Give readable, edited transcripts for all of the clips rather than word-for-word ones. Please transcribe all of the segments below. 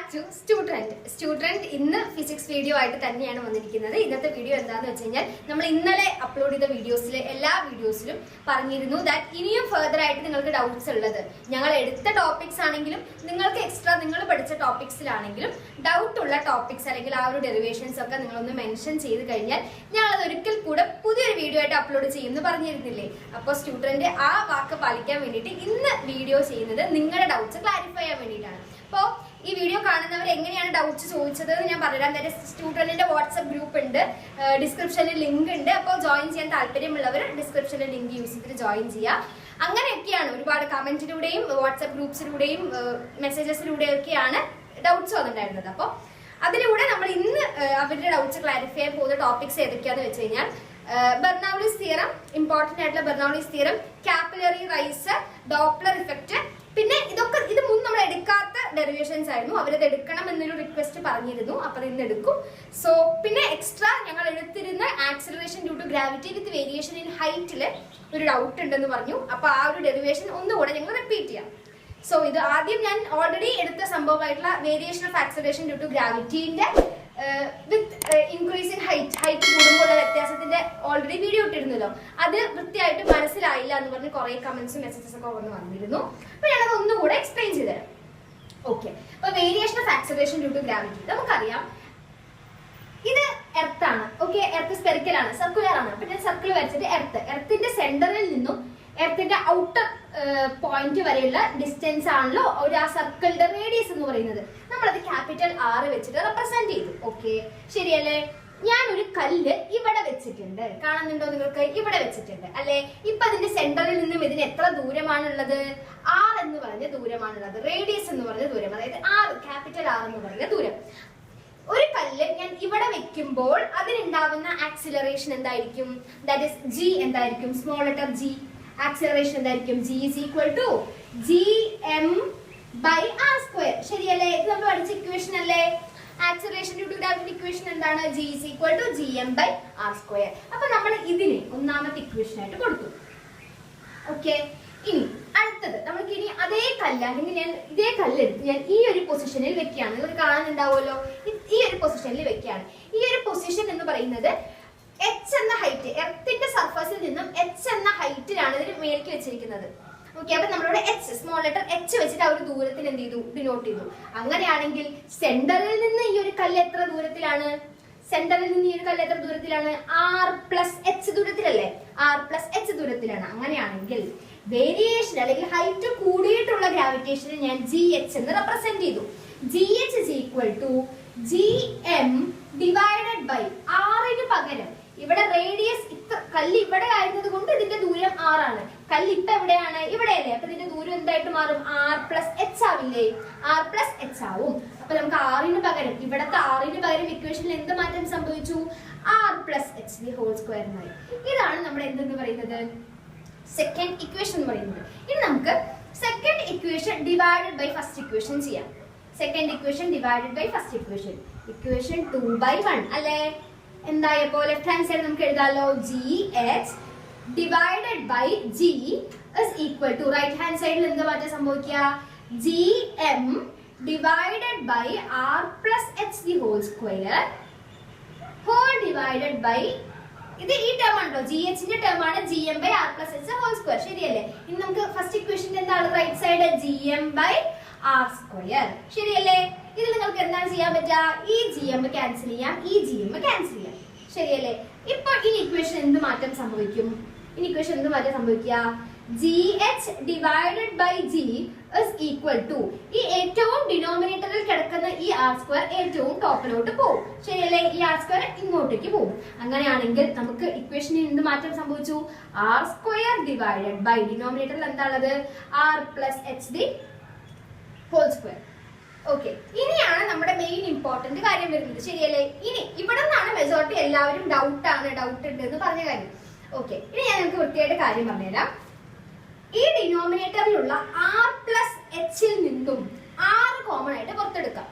Back to student ഇന്ന് physics video ആയിട്ട് തന്നെയാണ് വന്നിരിക്കുന്നത്. ഇന്നത്തെ വീഡിയോ എന്താണെന്ന് വെച്ച് കഴിഞ്ഞാൽ നമ്മൾ ഇന്നലെ അപ്ലോഡ് ചെയ്ത വീഡിയോസിലെ എല്ലാ വീഡിയോസിലും പറഞ്ഞിരുന്നു ദാറ്റ് ഇനിയും ഫർദർ ആയിട്ട് നിങ്ങൾക്ക് ഡൗട്ട്സ് ഉള്ളത് ഞങ്ങൾ എടുത്ത ടോപ്പിക്സ് ആണെങ്കിലും നിങ്ങൾക്ക് എക്സ്ട്രാ നിങ്ങൾ പഠിച്ച ടോപ്പിക്സിലാണെങ്കിലും ഡൗട്ട് ഉള്ള ടോപ്പിക്സ് അല്ലെങ്കിൽ ആ ഒരു ഡെറിവേഷൻസ് ഒക്കെ നിങ്ങളൊന്ന് മെൻഷൻ ചെയ്ത് കഴിഞ്ഞാൽ ഞങ്ങളത് ഒരിക്കൽ കൂടെ പുതിയൊരു വീഡിയോ ആയിട്ട് അപ്ലോഡ് ചെയ്യുമെന്ന് പറഞ്ഞിരുന്നില്ലേ. അപ്പോൾ സ്റ്റുഡന്റ് ആ വാക്ക് പാലിക്കാൻ വേണ്ടിയിട്ട് ഇന്ന് വീഡിയോ ചെയ്യുന്നത് നിങ്ങളുടെ ഡൗട്ട്സ് ക്ലാരിഫൈ ചെയ്യാൻ വേണ്ടിയിട്ടാണ്. അപ്പോൾ ഈ വീഡിയോ കാണുന്നവർ എങ്ങനെയാണ് ഡൗട്ട്സ് ചോദിച്ചത് എന്ന് ഞാൻ പറയാം. നേരെ സ്റ്റുഡന്റിന്റെ വാട്സ്ആപ്പ് ഗ്രൂപ്പ് ഉണ്ട്, ഡിസ്ക്രിപ്ഷനിൽ ലിങ്ക് ഉണ്ട്. അപ്പോൾ ജോയിൻ ചെയ്യാൻ താല്പര്യമുള്ളവർ ഡിസ്ക്രിപ്ഷനിൽ ലിങ്ക് യൂസ് ചെയ്തിട്ട് ജോയിൻ ചെയ്യുക. അങ്ങനെയൊക്കെയാണ് ഒരുപാട് കമന്റിലൂടെയും വാട്സ്ആപ്പ് ഗ്രൂപ്പ്സിലൂടെയും മെസ്സേജസിലൂടെയൊക്കെയാണ് ഡൗട്ട്സ് വന്നിട്ടുണ്ടായിരുന്നത്. അപ്പോൾ അതിലൂടെ നമ്മൾ ഇന്ന് അവരുടെ ഡൗട്ട്സ് ക്ലാരിഫൈ ചെയ്യാൻ പോകുന്ന ടോപ്പിക്സ് ഏതൊക്കെയാന്ന് വെച്ച് കഴിഞ്ഞാൽ ബെർണൌളിസ് തിയറം, ഇമ്പോർട്ടന്റ് ആയിട്ടുള്ള Bernoulli's theorem, capillary rise, Doppler effect, പിന്നെ ഇത് മുൻ നമ്മൾ എടുക്കാത്ത ഡെറിവേഷൻസ് ആയിരുന്നു. അവരത് എടുക്കണം എന്നൊരു റിക്വസ്റ്റ് പറഞ്ഞിരുന്നു, അപ്പൊ ഇന്ന് എടുക്കും. സോ പിന്നെ എക്സ്ട്രാ ഞങ്ങൾ എടുത്തിരുന്ന acceleration due to gravity with variation in ഹൈറ്റില് ഒരു ഡൗട്ട് ഉണ്ടെന്ന് പറഞ്ഞു. അപ്പൊ ആ ഒരു ഡെറിവേഷൻ ഒന്നുകൂടെ ഞങ്ങൾ റിപ്പീറ്റ് ചെയ്യാം. സോ ഇത് ആദ്യം ഞാൻ ഓൾറെഡി എടുത്ത സംഭവമായിട്ടുള്ള variation of acceleration due to ഗ്രാവിറ്റിന്റെ വിത്ത് ഇൻക്രീസ് ഇൻ ഹൈറ്റ് കൂടുമ്പോൾ വ്യത്യാസത്തിന്റെ ഓൾറെഡി വീഡിയോ ഇട്ടിരുന്നല്ലോ. അത് വൃത്തിയായിട്ട് മനസ്സിലായില്ല എന്ന് പറഞ്ഞ് കുറെ കമന്റ്സും മെസ്സേജസ് ഒക്കെ വന്നിരുന്നു. അപ്പൊ ഞാനത് ഒന്നുകൂടെ എക്സ്പ്ലെയിൻ ചെയ്തുതരാം. ഓക്കെ, അപ്പൊ variation of acceleration due to gravity നമുക്കറിയാം. ഇത് എർത്ത് ആണ്. ഓക്കെ, എർത്ത് സ്പെറിക്കൽ ആണ്, സർക്കുലർ ആണ്. അപ്പൊ ഞാൻ സർക്കിൾ വരച്ചിട്ട് എർത്തിന്റെ സെന്ററിൽ നിന്നും എർത്തിന്റെ ഔട്ടർ പോയിന്റ് വരെയുള്ള ഡിസ്റ്റൻസ് ആണല്ലോ ഒരു ആ സർക്കിളിന്റെ റേഡിയസ് എന്ന് പറയുന്നത്. നമ്മളത് ക്യാപിറ്റൽ R വെച്ചിട്ട് റെപ്രസെന്റ് ചെയ്തു. ഓക്കെ, ശരിയല്ലേ? ഞാനൊരു കല്ല് ഇവിടെ വെച്ചിട്ടുണ്ട്, കാണുന്നുണ്ടോ നിങ്ങൾക്ക്? ഇവിടെ വെച്ചിട്ടുണ്ട് അല്ലെ? ഇപ്പൊ അതിന്റെ സെന്ററിൽ നിന്നും ഇതിന് എത്ര ദൂരമാണുള്ളത്? R എന്ന് പറഞ്ഞ ദൂരമാണുള്ളത്. റേഡിയസ് എന്ന് പറഞ്ഞ ദൂരം, അതായത് ക്യാപിറ്റൽ R എന്ന് പറഞ്ഞ ദൂരം. ഒരു കല്ല് ഞാൻ ഇവിടെ വെക്കുമ്പോൾ അതിനുണ്ടാവുന്ന ആക്സിലറേഷൻ എന്തായിരിക്കും? ദാറ്റ് ഈസ് G എന്തായിരിക്കും? Small letter G. ആക്സിലറേഷൻ എന്തായിരിക്കും? G is equal to gm by r square. ശരിയല്ലേ? ഇത് നമ്മൾ പഠിച്ച ഇക്വേഷൻ അല്ലേ? Acceleration due to gravity equation എന്താണ്? G is equal to gm by r square. അപ്പൊ നമ്മൾ ഇതിനെ ഒന്നാമത്തെ ഇക്വേഷൻ ആയിട്ട് കൊടുത്തു. ഓക്കെ, ഇനി അടുത്തത് നമ്മൾക്ക് ഇനി അതേ കല്ല് അല്ലെങ്കിൽ ഞാൻ ഇതേ കല്ല് എടുത്ത് ഞാൻ ഈ ഒരു പൊസിഷനിൽ വെക്കുകയാണ്. നിങ്ങൾക്ക് കാണാനുണ്ടാവുമല്ലോ, ഈ ഒരു പൊസിഷനിൽ വെക്കുകയാണ്. ഈ ഒരു പൊസിഷൻ എന്ന് പറയുന്നത് H എന്ന ഹൈറ്റ്, എർത്തിന്റെ സർഫസിൽ നിന്നും H എന്ന ഹൈറ്റിലാണ് ഇതിന് മേലേക്ക് വെച്ചിരിക്കുന്നത്. ഓക്കെ, അപ്പൊ നമ്മളോട് H, സ്മോൾ ലെറ്റർ H വെച്ചിട്ട് ആ ഒരു ദൂരത്തിന് എന്ത് ചെയ്തു? ഡിനോട്ട് ചെയ്തു. അങ്ങനെയാണെങ്കിൽ സെന്ററിൽ നിന്ന് ഈ ഒരു കല്ല് എത്ര ദൂരത്തിലാണ്? സെന്ററിൽ നിന്ന് ഈ ഒരു കല്ല് എത്ര ദൂരത്തിലാണ്? R+H ദൂരത്തിലല്ലേ? R+H ദൂരത്തിലാണ്. അങ്ങനെയാണെങ്കിൽ വേരിയേഷൻ അല്ലെങ്കിൽ ഹൈറ്റ് കൂടിയിട്ടുള്ള ഗ്രാവിറ്റേഷനെ ഞാൻ GH എന്ന് റെപ്രസെന്റ് ചെയ്തു. GH is equal to gm divided by R ന് പകരം ഇവിടെ റേഡിയസ് കല്ല് ഇവിടെ ആയിരുന്നത് കൊണ്ട് ഇതിന്റെ ദൂരം R ആണ്. കല്ല് ഇപ്പൊ എവിടെയാണ്? ഇവിടെയല്ലേ? അപ്പൊ ഇതിന്റെ ദൂരം എന്തായിട്ട് മാറും? R+H ആവില്ലേ? R+H ആവും. അപ്പൊ നമുക്ക് R ന് പകരം, ഇവിടത്തെ R ന് പകരം ഇക്വേഷനിൽ എന്ത് മാറ്റം സംഭവിച്ചു? R+H the whole square എന്നായി. ഇതാണ് നമ്മുടെ എന്തെന്ന് പറയുന്നത്? സെക്കൻഡ് ഇക്വേഷൻ എന്ന് പറയുന്നത്. ഇനി നമുക്ക് second equation divided by first equation ചെയ്യാം. Second equation divided by first equation, equation 2/1 അല്ലേ? എന്തായപ്പോ ലെഫ്റ്റ് ഹാൻഡ് സൈഡ് നമുക്ക് എഴുതാലോ, GH divided by G is equal to right hand സൈഡിൽ എന്ത് മാറ്റം സംഭവിക്കുക? GM divided by R+H the whole square whole divided by ഇത് ഈ ടേം ആണല്ലോ, GH ന്റെ ടേം ആണ് GM by R+H whole square. ശരിയല്ലേ? ഇനി നമുക്ക് ഫസ്റ്റ് ഇക്വേഷന്റെ എന്താണ് right side? GM by R square. ശരിയല്ലേ? ഇത് നിങ്ങൾക്ക് എന്താണ് ചെയ്യാൻ പറ്റുക? ഈ GM ക്യാൻസൽ ചെയ്യാം, ഈ GM ക്യാൻസൽ ചെയ്യാം. ശരിയല്ലേ? ഇപ്പൊ ഈ ഇക്വേഷൻ എന്ത് മാറ്റം സംഭവിക്കും? ഈ ഇക്വേഷൻ എന്ത് മാറ്റം സംഭവിക്കുക? GH divided by G is equal to ഈ ഏറ്റവും ഡിനോമിനേറ്ററിൽ കിടക്കുന്ന ഈ R square ഏറ്റവും ടോപ്പിലോട്ട് പോകും. ശരിയല്ലേ? ഈ R square ഇങ്ങോട്ടേക്ക് പോകും. അങ്ങനെയാണെങ്കിൽ നമുക്ക് ഇക്വേഷനിൽ എന്ത് മാറ്റം സംഭവിച്ചു? R square ഡിവൈഡഡ് ബൈ ഡിനോമിനേറ്ററിൽ എന്താണുള്ളത്? R+H the whole square. Okay, ഇനിയാണ് നമ്മുടെ മെയിൻ ഇമ്പോർട്ടന്റ് കാര്യം വരുന്നത്. ശരിയല്ലേ? ഇനി ഇവിടെ നിന്നാണ് മെജോറിറ്റി എല്ലാവരും ഡൗട്ട് ഉണ്ട് എന്ന് പറഞ്ഞ കാര്യം. ഓക്കെ, ഇനി ഞാൻ നിങ്ങൾക്ക് വൃത്തിയായിട്ട് കാര്യം പറഞ്ഞുതരാം. ഈ ഡിനോമിനേറ്ററിലുള്ള R+H നിന്നും R കോമൺ ആയിട്ട് പുറത്തെടുക്കാം.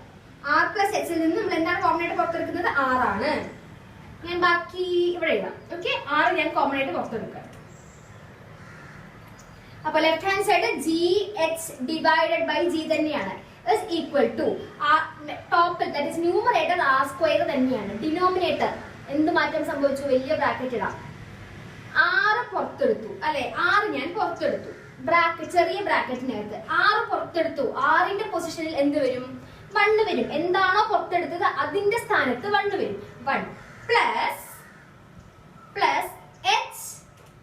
R+H നിന്നും നമ്മൾ എന്താണ് കോമൺ ആയിട്ട് പുറത്തെടുക്കുന്നത്? R ആണ്. ഞാൻ ബാക്കി ഇവിടെ എഴുതാം. ഓക്കെ, R ഞാൻ കോമൺ ആയിട്ട് പുറത്തെടുക്കാം. അപ്പൊ left hand side GH divided by G തന്നെയാണ്. is equal to ടോപ്പിൽ that is numerator R square തന്നെയാണ്. ഡിനോമിനേറ്റർ എന്ത് മാറ്റം സംഭവിച്ചു? വലിയ ബ്രാക്കറ്റ് ഇടാം. 6 പുറത്തെടുത്തു അല്ലെ, 6 ഞാൻ പുറത്തെടുത്തു, ബ്രാക്കറ്റ് ചെറിയ ബ്രാക്കറ്റിനകത്ത് 6 പുറത്തെടുത്തു. 6ന്റെ പൊസിഷനിൽ എന്ത് വരും? 1 വരും. എന്താണോ പുറത്തെടുത്തത് അതിന്റെ സ്ഥാനത്ത് 1 വരും. 1 പ്ലസ് h,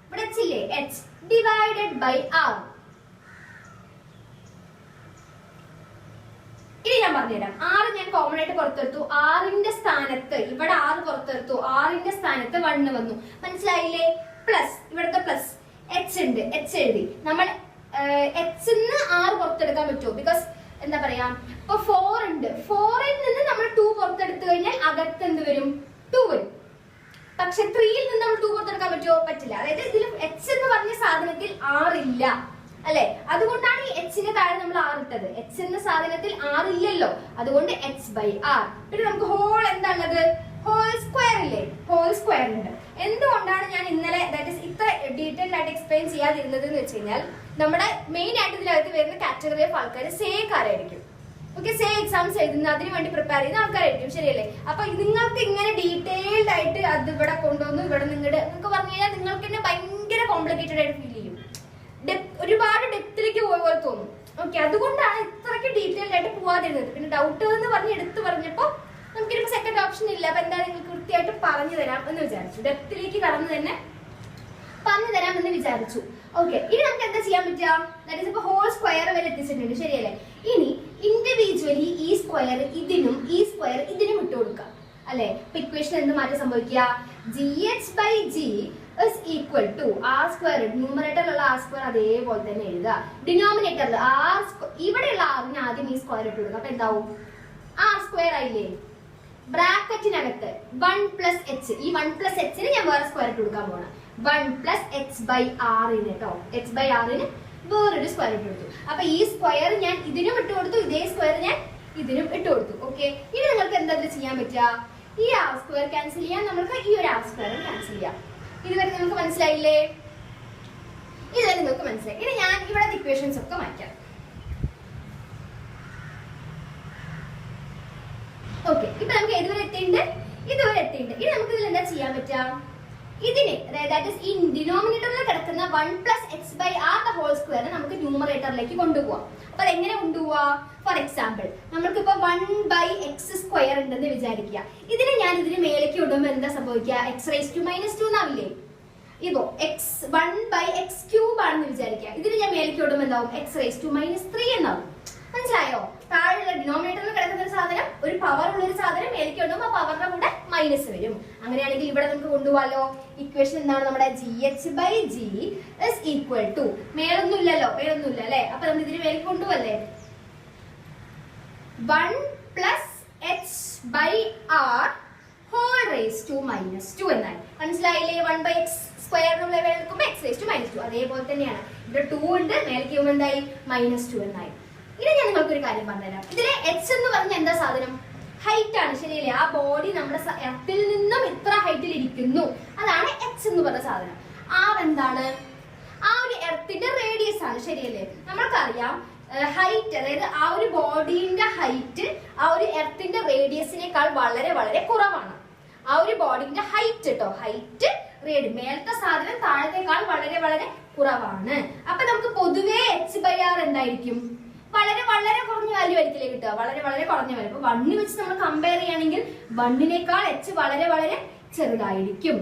ഇവിടെ h ഡിവൈഡഡ് ബൈ r. ഇനി ഞാൻ പറഞ്ഞുതരാം. 6 ഞാൻ കോമൺ ആയിട്ട് പുറത്തെടുത്തു. 6ന്റെ സ്ഥാനത്ത് ഇവിടെ 6 പുറത്തെടുത്തു. 6ന്റെ സ്ഥാനത്ത് 1 വന്നു. മനസ്സിലായില്ലേ? പ്ലസ് ഇവിടുത്തെ പ്ലസ് h ഉണ്ട്, h എഴുതി. നമ്മൾ h ന്ന് 6 പുറത്തെടുക്കാൻ പറ്റുമോ? ബിക്കോസ് എന്താ പറയാ, ഇപ്പൊ 4 ഉണ്ട്. 4ൽ നിന്ന് നമ്മൾ 2 പുറത്തെടുത്തു കഴിഞ്ഞാൽ അകത്ത് എന്ത് വരും? 2 വരും. പക്ഷെ 3ൽ നിന്ന് നമ്മൾ 2 പുറത്തെടുക്കാൻ പറ്റുമോ? പറ്റില്ല. അതായത് ഇതിൽ h എന്ന് പറഞ്ഞ സാധനത്തിൽ 6 ഇല്ല അല്ലെ, അതുകൊണ്ടാണ് ഈ h-ന് താഴെ നമ്മൾ r ഇട്ടത്. h എന്ന സാധനത്തിൽ r ഇല്ലല്ലോ, അതുകൊണ്ട് h/r. പിന്നെ നമുക്ക് ഹോൾ എന്താണുള്ളത്? ഹോൾ സ്ക്വയർ ഇല്ലേ? ഹോൾ സ്ക്വയർ ഉണ്ട്. എന്തുകൊണ്ടാണ് ഞാൻ ഇന്നലെ ഇത്ര ഡീറ്റെയിൽ ആയിട്ട് എക്സ്പ്ലെയിൻ ചെയ്യാതിരുന്നത് എന്ന് വെച്ച് കഴിഞ്ഞാൽ, നമ്മുടെ മെയിൻ ആയിട്ട് ഇതിനകത്ത് വരുന്ന കാറ്റഗറി ഓഫ് ആൾക്കാർ സേക്കാരായിരിക്കും. ഓക്കെ, സേ എക്സാംസ് എഴുതുന്ന, അതിന് വേണ്ടി പ്രിപ്പയർ ചെയ്യുന്ന ആൾക്കാരായിരിക്കും, ശരിയല്ലേ? അപ്പൊ നിങ്ങൾക്ക് ഇങ്ങനെ ഡീറ്റെയിൽഡ് ആയിട്ട് അത് ഇവിടെ കൊണ്ടുവന്നു ഇവിടെ നിങ്ങൾക്ക് പറഞ്ഞു കഴിഞ്ഞാൽ നിങ്ങൾക്ക് തന്നെ ഭയങ്കര കോംപ്ലിക്കേറ്റഡ് ആയിട്ട് ഫീൽ ചെയ്യും. ഒരുപാട് ഡെപ്തിലേക്ക് പോയ പോലെ തോന്നും. ഓക്കെ, അതുകൊണ്ടാണ് ഇത്രയ്ക്ക് ഡീറ്റെയിൽഡ് ആയിട്ട് പോവാതിരുന്നത്. പിന്നെ ഡൗട്ട് എന്ന് പറഞ്ഞ് എടുത്തു പറഞ്ഞപ്പോ നമുക്കിപ്പോ സെക്കൻഡ് ഓപ്ഷൻ ഇല്ല. അപ്പൊ എന്താ, നിങ്ങൾക്ക് കൃത്യമായിട്ട് പറഞ്ഞു തരാം എന്ന് വിചാരിച്ചു. ഡെപ്തിലേക്ക് കടന്നു തന്നെ പറഞ്ഞു തരാം എന്ന് വിചാരിച്ചു. ഓക്കെ, ഇനി നമുക്ക് എന്താ ചെയ്യാൻ പറ്റുക? ദാറ്റ് ഈസ് ഇപ്പൊ ഹോൾ സ്ക്വയർ വരെ എത്തിച്ചിട്ടുണ്ട്, ശരിയല്ലേ? ഇനി ഇൻഡിവിജ്വലി ഈ സ്ക്വയർ ഇതിനും ഈ സ്ക്വയർ ഇതിനും ഇട്ട് കൊടുക്കാം അല്ലെ. ഇപ്പൊ ഇക്വേഷൻ എന്ത് മാറ്റം സംഭവിക്കുക? gh/g is equal to r square. ന്യൂമറേറ്ററിലുള്ള r square അതേപോലെ തന്നെ എഴുതുക. ഡിനോമിനേറ്ററിൽ ഇവിടെയുള്ള r-ന് ആദ്യം ഈ സ്ക്വയർ ഇട്ട് കൊടുക്കുക. അപ്പൊ എന്താവും? r square ആയില്ലേ? ബ്രാക്കറ്റിനകത്ത് 1 plus h, ഈ 1 plus h-ന് ഞാൻ വേറെ സ്ക്വയർ ഇട്ട് കൊടുക്കാൻ പോകണം. 1 plus h/r-ന് കേട്ടോ, h/r-ന് വേറൊരു സ്ക്വയർ ഇട്ട് കൊടുത്തു. അപ്പൊ ഈ സ്ക്വയർ ഞാൻ ഇതിനും ഇട്ട് കൊടുത്തു, ഇതേ സ്ക്വയർ ഞാൻ ഇതിനും ഇട്ട് കൊടുത്തു. ഓക്കെ, ഇനി നിങ്ങൾക്ക് എന്താ ചെയ്യാൻ പറ്റുക? ഈ r സ്ക്വയർ ക്യാൻസൽ ചെയ്യാൻ നമുക്ക് ഈ ഒരു r സ്ക്വയർ ക്യാൻസൽ ചെയ്യാം. ഇതുവരെ നിങ്ങൾക്ക് മനസ്സിലായില്ലേ? ഇതുവരെ നിങ്ങൾക്ക് മനസ്സിലായി. ഇനി ഞാൻ ഇവിടെ ഇക്വേഷൻസ് ഒക്കെ മാറ്റാം. ഓക്കെ, ഇപ്പൊ നമുക്ക് ഇതുവരെ എത്തിയിട്ടുണ്ട്. ഇനി നമുക്ക് ഇതിൽ എന്താ ചെയ്യാൻ പറ്റുക? ഇതിനെ അതായത് ഈ ഡിനോമിനേറ്ററിൽ കിടക്കുന്ന 1 plus h/r the whole square നമുക്ക് ന്യൂമറേറ്ററിലേക്ക് കൊണ്ടുപോകാം. അപ്പൊ അതെങ്ങനെ കൊണ്ടുപോവാ? ഫോർ എക്സാമ്പിൾ, നമ്മൾക്കിപ്പോ 1/x² ഉണ്ടെന്ന് വിചാരിക്കുക. ഇതിനെ ഞാൻ ഇതിന് മേലേക്ക് കൊണ്ടുപോകുമ്പോൾ എന്താ സംഭവിക്കുക? x⁻² എന്നാവില്ലേ? ഇപ്പോ 1/x³ ആണെന്ന് വിചാരിക്കുക. ഇതിന് ഞാൻ മേലേക്ക് കൊണ്ടുപോകുമ്പോൾ എന്താവും? x⁻³ എന്നാവും. മനസ്സിലായോ? താഴെയുള്ള ഡിനോമിനേറ്ററിൽ കിടക്കുന്ന ഒരു സാധനം, ഒരു പവർ ഉള്ള ഒരു സാധനം മേലേക്ക് കൊണ്ടുപോകുമ്പോൾ ആ പവറിന്റെ കൂടെ മൈനസ് വരും. അങ്ങനെയാണെങ്കിൽ ഇവിടെ നമുക്ക് കൊണ്ടുപോകാലോ. ഇക്വേഷൻ എന്താണ് നമ്മുടെ? gh/g is equal to, മേലൊന്നും ഇല്ലല്ലോ, മേലൊന്നും ഇല്ല അല്ലെ. അപ്പൊ നമ്മൾ ഇതിന് മേലേക്ക് കൊണ്ടുപോകല്ലേ? 1 plus h/r whole raised to -2 എന്നായി. മനസ്സിലായില്ലേ? 1/x² നമ്മൾ എടുക്കുമ്പോൾ x⁻². അതേപോലെ തന്നെയാണ് ഇവിടെ 2 ഉണ്ട്, മേലേക്ക് പോകുമ്പോൾ എന്തായി? -2 എന്നായി. ഇനി ഞാൻ നിങ്ങൾക്ക് ഒരു കാര്യം പറഞ്ഞുതരാം. ഇതിലെ h എന്ന് പറഞ്ഞ എന്താ സാധനം? ഹൈറ്റ് ആണ്, ശരിയല്ലേ? ആ ബോഡി നമ്മുടെ എർത്തിൽ നിന്നും ഇത്ര ഹൈറ്റിൽ ഇരിക്കുന്നു, അതാണ് h എന്ന് പറഞ്ഞ സാധനം. r എന്താണ്? ആ ഒരു എർത്തിന്റെ റേഡിയസ് ആണ്, ശരിയല്ലേ? നമ്മൾക്കറിയാം ഹൈറ്റ്, അതായത് ആ ഒരു ബോഡിന്റെ ഹൈറ്റ് ആ ഒരു എർത്തിന്റെ റേഡിയസിനേക്കാൾ വളരെ വളരെ കുറവാണ്. ആ ഒരു ബോഡിന്റെ ഹൈറ്റ് കേട്ടോ, ഹൈറ്റ് മേലത്തെ സാധനം താഴത്തേക്കാൾ വളരെ വളരെ കുറവാണ്. അപ്പൊ നമുക്ക് പൊതുവേ h/r എന്തായിരിക്കും? വളരെ വളരെ കുറഞ്ഞ വാല്യൂ ആയിരിക്കില്ലേ കിട്ടുക? വളരെ വളരെ കുറഞ്ഞ വാല്യൂ. അപ്പൊ 1 വെച്ച് നമ്മൾ കമ്പയർ ചെയ്യുകയാണെങ്കിൽ 1-നേക്കാൾ h വളരെ വളരെ ചെറുതായിരിക്കും.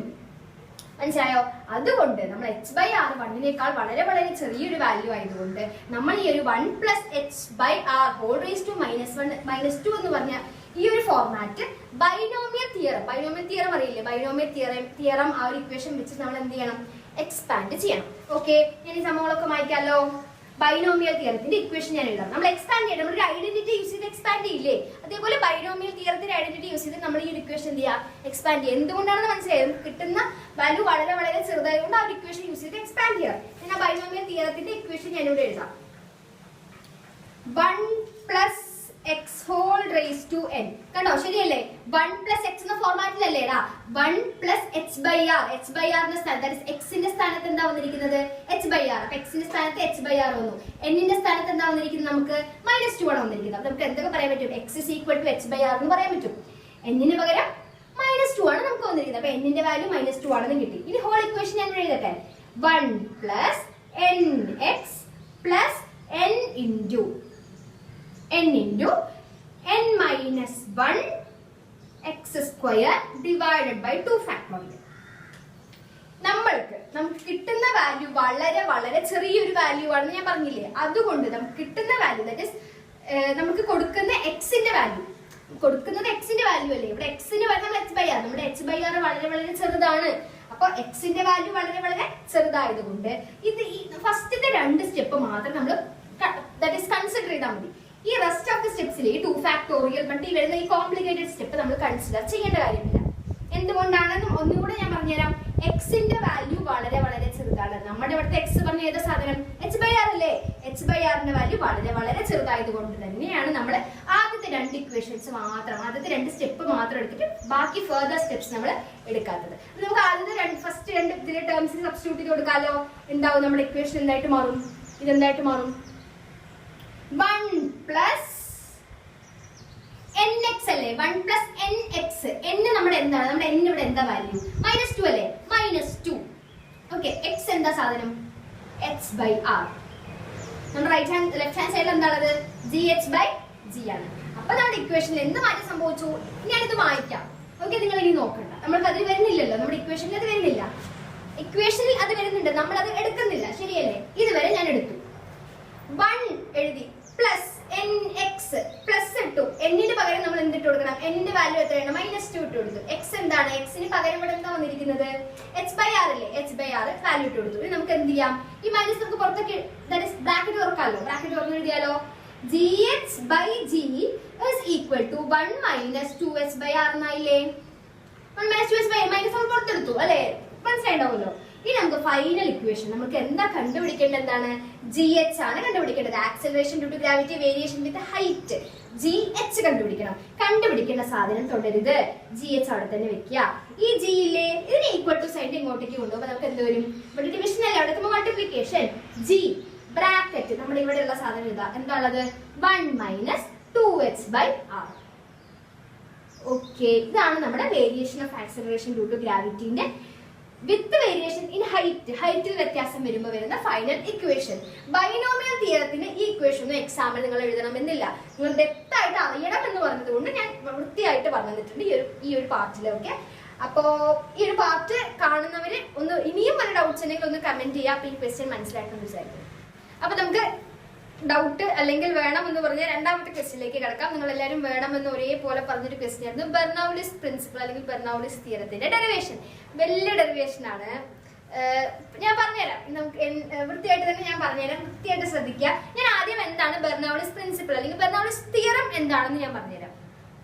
മനസ്സിലായോ? അതുകൊണ്ട് നമ്മൾ h/r 1-നേക്കാൾ വളരെ വളരെ ചെറിയൊരു വാല്യൂ ആയതുകൊണ്ട് നമ്മൾ ഈ ഒരു 1 plus h/r whole raised to -2 എന്ന് പറഞ്ഞ ഈ ഒരു ഫോർമാറ്റ് ബൈനോമിയൽ തിയറം അറിയില്ലേ? ബൈനോമിയൽ തിയറം ആ ഒരു ഇക്വേഷൻ വെച്ച് നമ്മൾ എന്ത് ചെയ്യണം? എക്സ്പാൻഡ് ചെയ്യണം. ഓക്കെ, ഞാൻ ഈ സംഭവങ്ങളൊക്കെ മായ്ക്കാലോ. ബൈനോമിയൽ തിയറത്തിന്റെ ഇക്വേഷൻ ഞാൻ എഴുതാം. നമ്മൾ എക്സ്പാൻഡ് ചെയ്യണം, നമ്മൾ ഒരു ഐഡന്റിറ്റി യൂസ് ചെയ്ത് എക്സ്പാൻഡ് ചെയ്യില്ലേ? അതേപോലെ ബൈനോമിയൽ തിയറത്തിന്റെ ഐഡന്റിറ്റി യൂസ് ചെയ്ത് നമ്മൾ ഈ ഇക്വേഷൻ എന്ത് ചെയ്യുക? എക്സ്പാൻഡ് ചെയ്യുക. എന്തുകൊണ്ടാണെന്ന് മനസ്സിലായത്? കിട്ടുന്ന വാല്യൂ വളരെ വളരെ ചെറുതായതുകൊണ്ട് ആ ഒരു ഇക്വേഷൻ യൂസ് ചെയ്ത് എക്സ്പാൻഡ് ചെയ്യാം. ഞാൻ ആ ബൈനോമിയൽ തിയറത്തിന്റെ ഇക്വേഷൻ ഞാൻ ഇവിടെ എഴുതാം. 1 plus x whole raised -n. കണ്ടോ ശരിയല്ലേ? 1 + x എന്ന ഫോർമാറ്റിലല്ലേടാ 1 + h/r. h/r സ്ഥാനത്ത് എക്സിന്റെ സ്ഥാനത്ത് എന്താ വന്നിരിക്കുന്നത്? h/r. അപ്പൊ എക്സിന്റെ സ്ഥാനത്ത് h/r വന്നു. എന്നിന്റെ സ്ഥാനത്ത് എന്താ വന്നിരിക്കുന്നത്? നമുക്ക് -2 ആണ് വന്നിരിക്കുന്നത്. അപ്പൊ നമുക്ക് എന്തൊക്കെ പറയാൻ പറ്റും? x = h/r എന്ന് പറയാൻ പറ്റും. എന്നിന് പകരം -2 ആണ് നമുക്ക് വന്നിരിക്കുന്നത്. അപ്പൊ എന്നിന്റെ വാല്യൂ -2 ആണെന്ന് കിട്ടി. ഇനി ഹോൾ ഇക്വേഷൻ ഞാൻ എഴുതട്ടെ. 1 + nx + n into n minus 1 x square divided by 2 factorial. നമുക്ക് കിട്ടുന്ന വാല്യൂ വളരെ വളരെ ചെറിയൊരു വാല്യൂ ആണെന്ന് ഞാൻ പറഞ്ഞില്ലേ. അതുകൊണ്ട് നമുക്ക് കിട്ടുന്ന വാല്യൂ ദാറ്റ് ഈസ് നമുക്ക് കൊടുക്കുന്ന എക്സിന്റെ വാല്യൂ അല്ലേ. ഇവിടെ എക്സിന് നമ്മൾ h/r, നമ്മുടെ h/r വളരെ വളരെ ചെറുതാണ്. അപ്പൊ എക്സിന്റെ വാല്യൂ വളരെ വളരെ ചെറുതായതുകൊണ്ട് ഇത് ഈ ഫസ്റ്റത്തെ 2 സ്റ്റെപ്പ് മാത്രം നമ്മൾ ദാറ്റ് ഈസ് കൺസിഡർ ചെയ്താൽ മതി. ഈ റെസ്റ്റ് ഓഫ് ദി സ്റ്റെപ്സിൽ ഈ 2 ഫാക്ടോറിയൽ മൾട്ടി വരുന്ന ഈ കോംപ്ലിക്കേറ്റഡ് സ്റ്റെപ്പ് നമ്മൾ കൺസിഡർ ചെയ്യേണ്ട കാര്യമില്ല. എന്തുകൊണ്ടാണെന്നും ഒന്നുകൂടെ ഞാൻ പറഞ്ഞുതരാം. എക്സിന്റെ വാല്യൂ വളരെ വളരെ ചെറുതാണ്. നമ്മുടെ ഇവിടുത്തെ എക്സ് പറഞ്ഞ ഏത് സാധനം? h/r അല്ലേ. h/rന്റെ വാല്യൂ വളരെ വളരെ ചെറുതായതുകൊണ്ട് തന്നെയാണ് നമ്മൾ ആദ്യത്തെ 2 ഇക്വേഷൻസ് മാത്രം, ആദ്യത്തെ 2 സ്റ്റെപ്പ് മാത്രം എടുത്തിട്ട് ബാക്കി ഫർദർ സ്റ്റെപ്സ് നമ്മൾ എടുക്കാത്തത്. നമുക്ക് ആദ്യത്തെ ഫസ്റ്റ് 2 ഇതിലെ ടേംസിന് സബ്സ്റ്റിറ്റ്യൂട്ട് ചെയ്ത് കൊടുക്കാമല്ലോ. എന്താവും നമ്മുടെ ഇക്വേഷൻ? എന്തായിട്ട് മാറും? ഇതെന്തായിട്ട് മാറും? 1 + nx അല്ലേ. 1 + nx. n നമ്മുടെ എന്താണ്? നമ്മുടെ n ഇവിടെ എന്താ വാല്യൂ? -2 അല്ലേ. -2. ഓക്കെ. x എന്താ സാധനം? h/r. നമ്മുടെ ലെഫ്റ്റ് ഹാൻഡ് സൈഡിൽ എന്താണത്? gh/g ആണ്. അപ്പൊ നമ്മുടെ ഇക്വേഷനിൽ എന്ത് മാറ്റം സംഭവിച്ചു? ഞാനിത് വായിക്കാം. ഓക്കെ, നിങ്ങൾ ഇനി നോക്കണ്ട. നമ്മൾക്ക് അതിൽ വരുന്നില്ലല്ലോ. നമ്മുടെ ഇക്വേഷനിൽ അത് വരുന്നില്ല. ഇക്വേഷനിൽ അത് വരുന്നുണ്ട്, നമ്മൾ അത് എടുക്കുന്നില്ല. ശരിയല്ലേ? ഇതുവരെ ഞാൻ എടുത്തു. 1 എഴുതി +nx +2. എന്നിന് പകരം നമ്മൾ എന്തിട്ട് കൊടുക്കണം? എന്നിന്റെ വാല്യൂ എത്രയാണ്? -2 ഇട്ട് കൊടുത്തു. x എന്താണ്? xന് പകരം ഇവിടെ എന്താ വന്നിരിക്കുന്നത്? h/r അല്ലേ. h/r വാല്യൂ ഇട്ട് കൊടുത്തു. ഇനി നമുക്ക് എന്ത് ചെയ്യാം? ഈ മൈനസ് നമുക്ക് പുറത്തേക്ക് ബ്രാക്കറ്റ് തുറക്കാമല്ലോ. ബ്രാക്കറ്റ് തുറന്ന് എഴുതിയാലോ. gh/g = 1 - 2h/r എന്നായില്ലേ. 1 - 2h/r മൈനസ് നമ്മൾ പുറത്തെടുത്തു അല്ലേ. മനസ്സിലായിണ്ടാവുമല്ലോ. ഇനി നമുക്ക് ഫൈനൽ ഇക്വേഷൻ നമുക്ക് എന്താ കണ്ടുപിടിക്കേണ്ടത്? എന്താണ്? gh ആണ് കണ്ടുപിടിക്കേണ്ടത്. Acceleration due to gravity variation with height. gh കണ്ടുപിടിക്കണം. കണ്ടുപിടിക്കേണ്ട സാധനം തുടരുത്. gh അവിടെ തന്നെ വെക്കുക. ഈ g ഇല്ലേ, ഇതിന് ഈക്വൽ ടു സൈഡ് ഇങ്ങോട്ടേക്ക് കൊണ്ടുപോകുമ്പോൾ നമുക്ക് എന്ത് വരും? ഇവിടെ ഡിവിഷൻ അല്ല, അവിടെ മൾട്ടിപ്ലിക്കേഷൻ. g ബ്രാക്കറ്റ് നമ്മുടെ ഇവിടെ ഉള്ള സാധനം ഇതാ. എന്താണത്? 1 - 2h/r. ഓക്കെ, ഇതാണ് നമ്മുടെ variation of acceleration due to ഗ്രാവിറ്റിന്റെ വിത്ത് വേരിയേഷൻ ഇൻ ഹൈറ്റിൽ വ്യത്യാസം വരുമ്പോൾ വരുന്ന ഫൈനൽ ഇക്വേഷൻ. ബൈനോമിയൽ തിയറത്തിന് ഈ ഇക്വേഷൻ ഒന്നും എക്സാമിൽ നിങ്ങൾ എഴുതണമെന്നില്ല. നിങ്ങൾ ഡെപ്ത് ആയിട്ട് അറിയണം എന്ന് പറഞ്ഞത് കൊണ്ട് ഞാൻ വൃത്തിയായിട്ട് പറഞ്ഞു തന്നിട്ടുണ്ട് ഈ ഒരു പാർട്ടിൽ. ഓക്കെ, അപ്പോ ഈ ഒരു പാർട്ട് കാണുന്നവര് ഒന്ന് ഇനിയും വല്ല ഡൗട്ട്സ് ഉണ്ടെങ്കിൽ ഒന്ന് കമന്റ് ചെയ്യുക. അപ്പൊ ഈ ക്വസ്റ്റ്യൻ മനസ്സിലാക്കണം വിചാരിക്കും. അപ്പൊ നമുക്ക് ഡൗട്ട് അല്ലെങ്കിൽ വേണം എന്ന് പറഞ്ഞ രണ്ടാമത്തെ ക്വസ്റ്റ്യനിലേക്ക് കിടക്കാം. നിങ്ങൾ എല്ലാവരും വേണമെന്ന് ഒരേപോലെ പറഞ്ഞൊരു ക്വസ്റ്റ്യൻ ആയിരുന്നു. ബെർണൗലിസ് പ്രിൻസിപ്പിൾ അല്ലെങ്കിൽ ബെർണൗലിസ് തിയറത്തിന്റെ ഡെറിവേഷൻ. വലിയ ഡെറിവേഷൻ ആണ്. ഞാൻ പറഞ്ഞുതരാം. നമുക്ക് വൃത്തിയായിട്ട് തന്നെ ഞാൻ പറഞ്ഞുതരാം. വൃത്തിയായിട്ട് ശ്രദ്ധിക്കുക. ഞാൻ ആദ്യം എന്താണ് ബെർണൗലിസ് പ്രിൻസിപ്പിൾ അല്ലെങ്കിൽ ബെർണൗലിസ് തിയറം എന്താണെന്ന് ഞാൻ പറഞ്ഞുതരാം.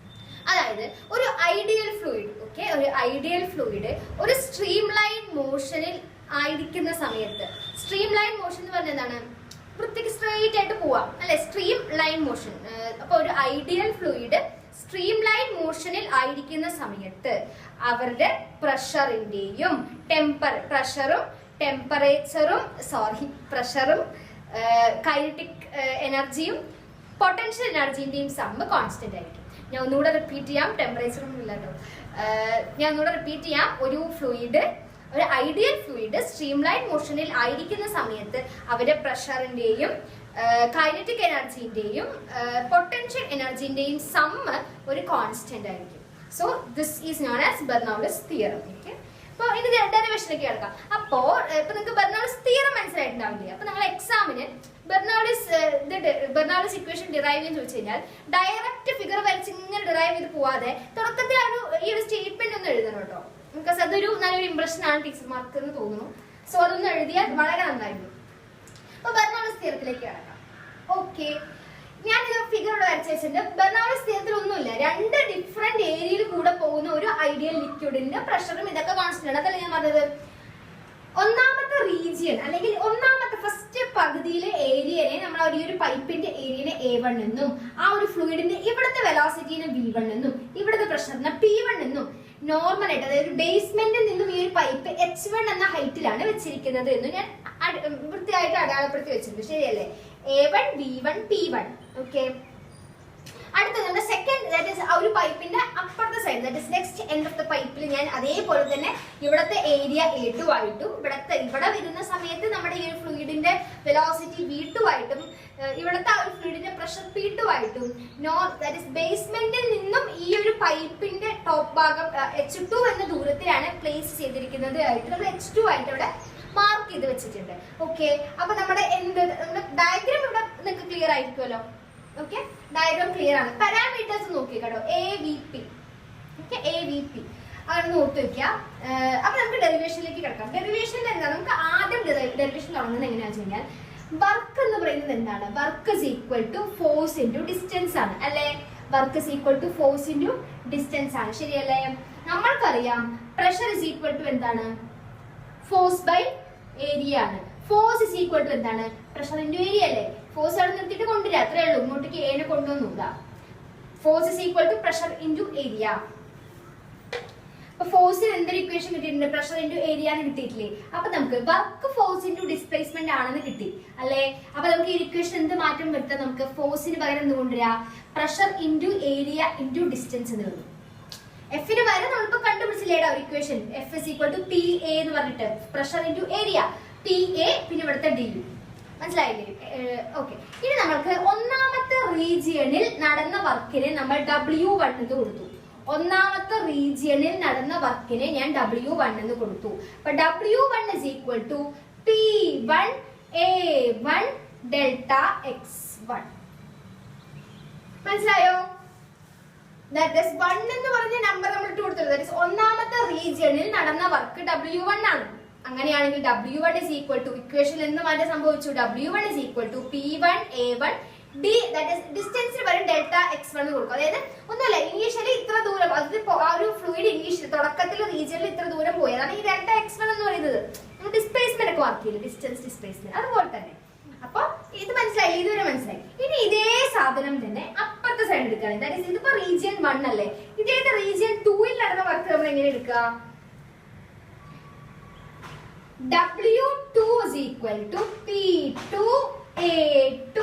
അതായത് ഒരു ഐഡിയൽ ഫ്ലൂയിഡ്, ഓക്കെ, ഒരു ഐഡിയൽ ഫ്ലൂയിഡ് ഒരു സ്ട്രീം ലൈൻ മോഷനിൽ ആയിരിക്കുന്ന സമയത്ത്, സ്ട്രീം ലൈൻ മോഷൻ എന്ന് പറഞ്ഞാൽ എന്താണ്? വൃത്തിക്ക് സ്ട്രെയിറ്റ് ആയിട്ട് പോവാം അല്ലെ, സ്ട്രീം ലൈൻ മോഷൻ. അപ്പൊ ഒരു ഐഡിയൽ ഫ്ലൂയിഡ് സ്ട്രീം ലൈൻ മോഷനിൽ ആയിരിക്കുന്ന സമയത്ത് അവരുടെ പ്രഷറും കൈനറ്റിക് എനർജിയും പൊട്ടൻഷ്യൽ എനർജിന്റെയും സമ്മ് കോൺസ്റ്റന്റ് ആയിരിക്കും. ഞാൻ ഒന്നുകൂടെ റിപ്പീറ്റ് ചെയ്യാം. ടെമ്പറേച്ചറും ഇല്ല കേട്ടോ. ഞാൻ ഒന്നുകൂടെ റിപ്പീറ്റ് ചെയ്യാം. ഒരു ഐഡിയൽ ഫ്ലൂയിഡ് സ്ട്രീം ലൈൻ മോഷനിൽ ആയിരിക്കുന്ന സമയത്ത് അവരുടെ പ്രഷറിന്റെയും കൈനറ്റിക് എനർജിന്റെയും പൊട്ടൻഷ്യൽ എനർജിന്റെയും സമ്മ് ഒരു കോൺസ്റ്റന്റ് ആയിരിക്കും. So this is known as Bernoulli's theorem. Okay, അപ്പൊ ഇത് ഡെറിവേഷനിലേക്ക് കിടക്കാം. അപ്പോ ഇപ്പൊ നിങ്ങൾക്ക് ബെർണൗലിസ് തിയറം മനസ്സിലായിട്ടുണ്ടാവില്ലേ? അപ്പൊ നിങ്ങൾ എക്സാമിന് ബെർണൗലിസ് ഇക്വേഷൻ ഡിറൈവ് ചെയ്യാൻ ചോദിച്ചു കഴിഞ്ഞാൽ ഡയറക്റ്റ് ഫിഗർ വരച്ച് ഇങ്ങനെ ഡിറൈവ് ചെയ്ത് പോവാതെ തുടക്കത്തിൽ ഈ ഒരു സ്റ്റേറ്റ്മെന്റ് ഒന്ന് എഴുതണം കേട്ടോ. ബിക്കോസ് അതൊരു നല്ലൊരു ഇംപ്രഷൻ ആണ് ടീച്ചർമാർക്ക് എന്ന് തോന്നുന്നു. സോ അതൊന്ന് എഴുതിയാൽ വളരെ നന്നായിരുന്നു. അപ്പൊ ബെർണൗലിസ് തിയറത്തിലേക്ക് കിടക്കാം. ഓക്കെ, ഞാനിത് ഫിഗർ ഇവിടെ വരച്ച് വെച്ചിട്ടുണ്ട്. ബെർണൗലിസ് തിയറത്തിൽ ഒന്നുമില്ല. 2 ഡിഫറെന്റ് ഏരിയയിൽ കൂടെ പോകുന്ന ഒരു ഐഡിയൽ ലിക്വിഡിന്റെ പ്രഷറും ഇതൊക്കെ കോൺസ്റ്റന്റ് ആണ്. അതല്ലേ ഞാൻ പറഞ്ഞത്. ഒന്നാമത്തെ റീജിയൻ അല്ലെങ്കിൽ ഒന്നാമത്തെ ഫസ്റ്റ് പകുതിയിലെ ഏരിയനെ നമ്മൾ ഈ ഒരു പൈപ്പിന്റെ ഏരിയനെ A1 എന്നും ആ ഒരു ഫ്ലൂയിഡിന്റെ ഇവിടുത്തെ വെലോസിറ്റി വെലോസിറ്റിനെ V1 എന്നും ഇവിടുത്തെ പ്രഷറിനെ P1 എന്നും നോർമൽ ആയിട്ട് അതായത് ബേസ്മെന്റിൽ നിന്നും ഈ ഒരു പൈപ്പ് H1 എന്ന ഹൈറ്റിലാണ് വെച്ചിരിക്കുന്നത് എന്ന് ഞാൻ വൃത്തിയായിട്ട് അടയാളപ്പെടുത്തി വെച്ചിട്ടുണ്ട്. ശരിയല്ലേ? A1 B1 P1. ഓക്കെ, അടുത്ത നമ്മുടെ സെക്കൻഡ് ദാറ്റ് ഈസ് ആ ഒരു പൈപ്പിന്റെ അപ്പുറത്തെ side that is next end of the പൈപ്പിൽ ഞാൻ അതേപോലെ തന്നെ ഇവിടത്തെ ഏരിയ A2 ആയിട്ടും ഇവിടെ വരുന്ന സമയത്ത് നമ്മുടെ ഈ ഒരു ഫ്ലൂയിഡിന്റെ വെലോസിറ്റി V2 ആയിട്ടും ഇവിടത്തെ ആ ഒരു ഫ്ലൂയിഡിന്റെ പ്രഷർ P2 ആയിട്ടും ദാറ്റ് ഈസ് ബേസ്മെന്റിൽ നിന്നും ഈ ഒരു പൈപ്പിന്റെ ടോപ്പ് ഭാഗം H2 എന്ന ദൂരത്തിലാണ് പ്ലേസ് ചെയ്തിരിക്കുന്നത് ആയിട്ട് നമ്മൾ H2 ആയിട്ട് ഇവിടെ മാർക്ക് ചെയ്ത് വെച്ചിട്ടുണ്ട്. ഓക്കെ, അപ്പൊ നമ്മുടെ ഡയഗ്രാം ഇവിടെ നിങ്ങൾക്ക് ക്ലിയർ ആയിരിക്കുമല്ലോ. ഓക്കെ, ഡയഗ്രാം ക്ലിയർ ആണ്. പാരാമീറ്റേഴ്സ് നോക്കി കേട്ടോ, AVP. ഓക്കെ, AVP അങ്ങനെ നോക്കി വെക്കുക. അപ്പൊ നമുക്ക് ഡെറിവേഷനിലേക്ക് കിടക്കാം. ഡെറിവേഷനിൽ എന്താ, നമുക്ക് ആദ്യം ഡെറിവേഷൻ തുടങ്ങുന്നത് എങ്ങനെയാണെന്ന് വെച്ച് കഴിഞ്ഞാൽ വർക്ക് എന്ന് പറയുന്നത് എന്താണ്? Work is equal to force into distance ആണ് അല്ലെ? Work is equal to force into distance ആണ്, ശരിയല്ലേ? നമ്മൾക്കറിയാം പ്രഷർ ഇസ് ഈക്വൽ ടു എന്താണ്? ഫോഴ്സ് ബൈ ഏരിയ ആണ്. ഫോഴ്സ് ഇസ് ഈക്വൽ ടു എന്താണ്? പ്രഷർ ഇൻറ്റു ഏരിയ അല്ലേ? ഫോഴ്സ് അവിടെ നിർത്തിയിട്ട് കൊണ്ടുവരിക, അത്രേ ഉള്ളൂ. ഇങ്ങോട്ടേക്ക് ഏനെ കൊണ്ടുവന്നില്ല. Force is equal to pressure into area. അപ്പൊ ഫോഴ്സിന് എന്തൊരു ഇക്വേഷൻ കിട്ടിയിട്ടുണ്ട്? പ്രഷർ ഇൻറ്റു ഏരിയ എന്ന് കിട്ടിയിട്ടില്ലേ? അപ്പൊ നമുക്ക് വർക്ക് ഫോഴ്സ് ഇൻറ്റു ഡിസ്പ്ലേസ്മെന്റ് ആണെന്ന് കിട്ടി അല്ലെ? അപ്പൊ നമുക്ക് ഈ ഇക്വേഷൻ എന്ത് മാറ്റം വരുത്താം? നമുക്ക് ഫോഴ്സിന് പകരം എന്ത് കൊണ്ടുവരാ? Pressure into area into distance എന്ന് വരും. എഫിന് പകരം നമ്മളിപ്പോ കണ്ടുപിടിച്ചില്ലേടാ ഒരു equation, F is equal to P A എന്ന് പറഞ്ഞിട്ട് pressure into area, P A പിന്നെ ഇവിടുത്തെ ഡി. മനസ്സിലായില്ലേ? ഓക്കെ, ഇനി നമ്മൾക്ക് ഒന്നാമത്തെ റീജിയണിൽ നടന്ന വർക്കിനെ നമ്മൾ W1 എന്ന് കൊടുത്തു. ഒന്നാമത്തെ റീജിയണിൽ നടന്ന വർക്കിനെ ഞാൻ W1 എന്ന് കൊടുത്തു. അപ്പൊ W1 is equal to P1 A1 delta X1. മനസ്സിലായോ? That is 1 എന്ന് പറഞ്ഞ നമ്പർ നമ്മൾ ഇട്ട് കൊടുത്തത്. That is ഒന്നാമത്തെ റീജിയണിൽ നടന്ന വർക്ക് W1 ആണ്. അങ്ങനെയാണെങ്കിൽ W1 is equal to equation എന്ത് മാറ്റം സംഭവിച്ചു? W1 is equal to P1 A1 D, that is ഡിസ്റ്റൻസിന് പകരം ഡെൽറ്റ X1 എന്ന് കൊടുക്കും. അതായത് ഒന്നുമില്ല, ഇനീഷ്യലി ഇത്ര ദൂരം, അത് ആ ഒരു ഫ്ലൂയിഡ് ഇനീഷ്യൽ തുടക്കത്തിൽ റീജിയനിൽ ഇത്ര ദൂരം പോയി, അതാണ് ഈ ഡെൽറ്റ X1 എന്ന് പറയുന്നത്. നമ്മൾ ഡിസ്പ്ലേസ്മെന്റ് ഒക്കെ വർക്ക് ചെയ്യില്ല, ഡിസ്റ്റൻസ് ഡിസ്പ്ലേസ്മെന്റ്, അതുപോലെ തന്നെ. അപ്പൊ ഇത് മനസ്സിലായി, ഇതുവരെ മനസ്സിലായി. ഇനി ഇതേ സാധനം തന്നെ അപ്പുറത്തെ സൈഡ് എടുക്കുകയാണ്. ദാറ്റ് ഈസ് ഇതിപ്പോ റീജിയൻ 1 അല്ലേ? ഇതേ റീജിയൻ 2 നടന്ന വർക്ക് നമ്മൾ എങ്ങനെ എടുക്കുക? W2 is equal to P2 A2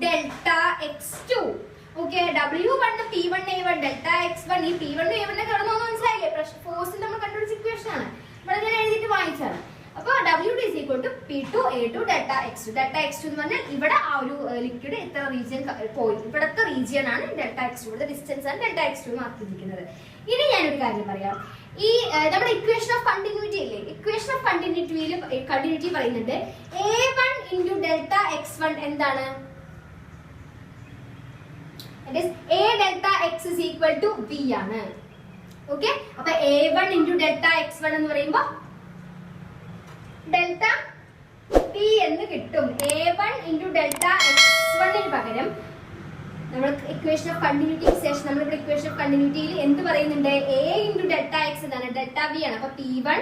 delta X2. Okay, W1 P1 A1 delta X1. ഈ P1 A1 കിടന്നു മനസ്സിലായില്ലേ? പ്രഷർ ഫോഴ്സ് നമ്മൾ കണ്ടുപിടിച്ച ഇക്വേഷൻ ആണ്. ഇവിടെ ഞാൻ എഴുതിയിട്ട് വായിച്ചാണ്. അപ്പൊ W2 is equal to P2 A2 delta X2. Delta X2 എന്ന് പറഞ്ഞാൽ ഇവിടെ ആ ഒരു ലിക്വിഡ് ഇത്ര റീജിയൻ പോയി, ഇവിടത്തെ റീജിയൻ ആണ് ഡെൽറ്റ X2, ഇവിടുത്തെ ഡിസ്റ്റൻസ് ആണ് ഡെൽറ്റ X2 മാറ്റിയിരിക്കുന്നത്. ഇനി ഞാനൊരു കാര്യം പറയാം. ഈ നമ്മുടെ ഇക്വേഷൻ ഓഫ് കണ്ടിന്യൂറ്റി ഇല്ലേ? ഇക്വേഷൻ ഓഫ് കണ്ടിന്യൂറ്റി പറയുന്നുണ്ട് A1 into delta X1 എന്താണ്? A delta X is equal to V ആണ്. ഓക്കെ, അപ്പൊ A1 into delta X1 എന്ന് പറയുമ്പോ ഡെൽറ്റ P എന്ന് കിട്ടും. A1 into delta X1 ന് പകരം നമ്മൾ ഇക്വേഷൻ ഓഫ് കണ്ടിന്യൂറ്റിക്ക് ശേഷം നമ്മളിവിടെ ഇക്വേഷൻ ഓഫ് കണ്ടിന്യൂറ്റിയിൽ എന്ത് പറയുന്നുണ്ട്? A into delta X എന്നാണ്, ഡെൽറ്റ V ആണ്. അപ്പൊ P1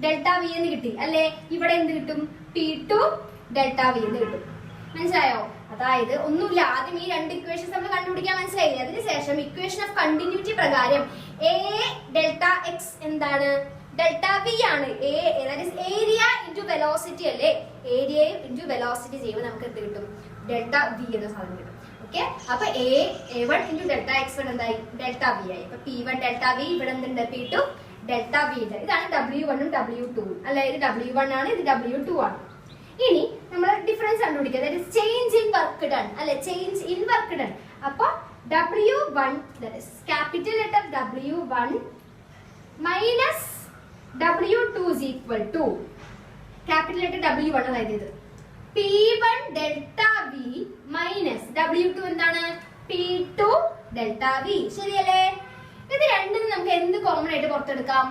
ഡെൽറ്റ V എന്ന് കിട്ടി അല്ലെ? ഇവിടെ എന്ത് കിട്ടും? P2 ഡെൽറ്റ V എന്ന് കിട്ടും. മനസ്സിലായോ? അതായത് ഒന്നുമില്ല, ആദ്യം ഈ രണ്ട് ഇക്വേഷൻസ് നമ്മൾ കണ്ടുപിടിക്കാൻ മനസ്സിലായില്ലേ? അതിനുശേഷം ഇക്വേഷൻ ഓഫ് കണ്ടിന്യൂറ്റി പ്രകാരം A ഡെൽറ്റ X എന്താണ്? ഡെൽറ്റ V ആണ്. ഏരിയ ഇൻറ്റു വെലോസിറ്റി അല്ലേ? ഏരിയ ഇൻറ്റു വെലോസിറ്റി ചെയ്യുമ്പോൾ നമുക്ക് എന്ത് കിട്ടും? ഡെൽറ്റ V എന്ന സാധനം കിട്ടും. ഓക്കെ, അപ്പൊ A1 ഇൻറ്റു ഡെൽറ്റ X1 എന്തായി? ഡെൽറ്റ V ആയി. അപ്പൊ P1 ഡെൽറ്റ V, ഇവിടെ എന്തുണ്ട്? P2 ഡെൽറ്റ V ഉണ്ട്. ഇതാണ് W1 ഉം W2 ഉം അല്ലെ? ഇത് W1 ആണ്, ഇത് W2 ആണ്. ഇനി നമ്മൾ ഡിഫറൻസ് കണ്ടുപിടിക്കുക. അതായത് ചേഞ്ച് ഇൻ വർക്ക് ഡൺ അല്ലെ? Change in work done. അപ്പൊ W1 capital letter W1 minus W2 is equal to capital letter W1, അതായത് ഇത് P1 delta V minus W2 എന്താണ്? P2 delta V. ശരിയല്ലേ? ഇത് രണ്ടും നമുക്ക് എന്ത് കോമൺ ആയിട്ട് പുറത്തെടുക്കാം?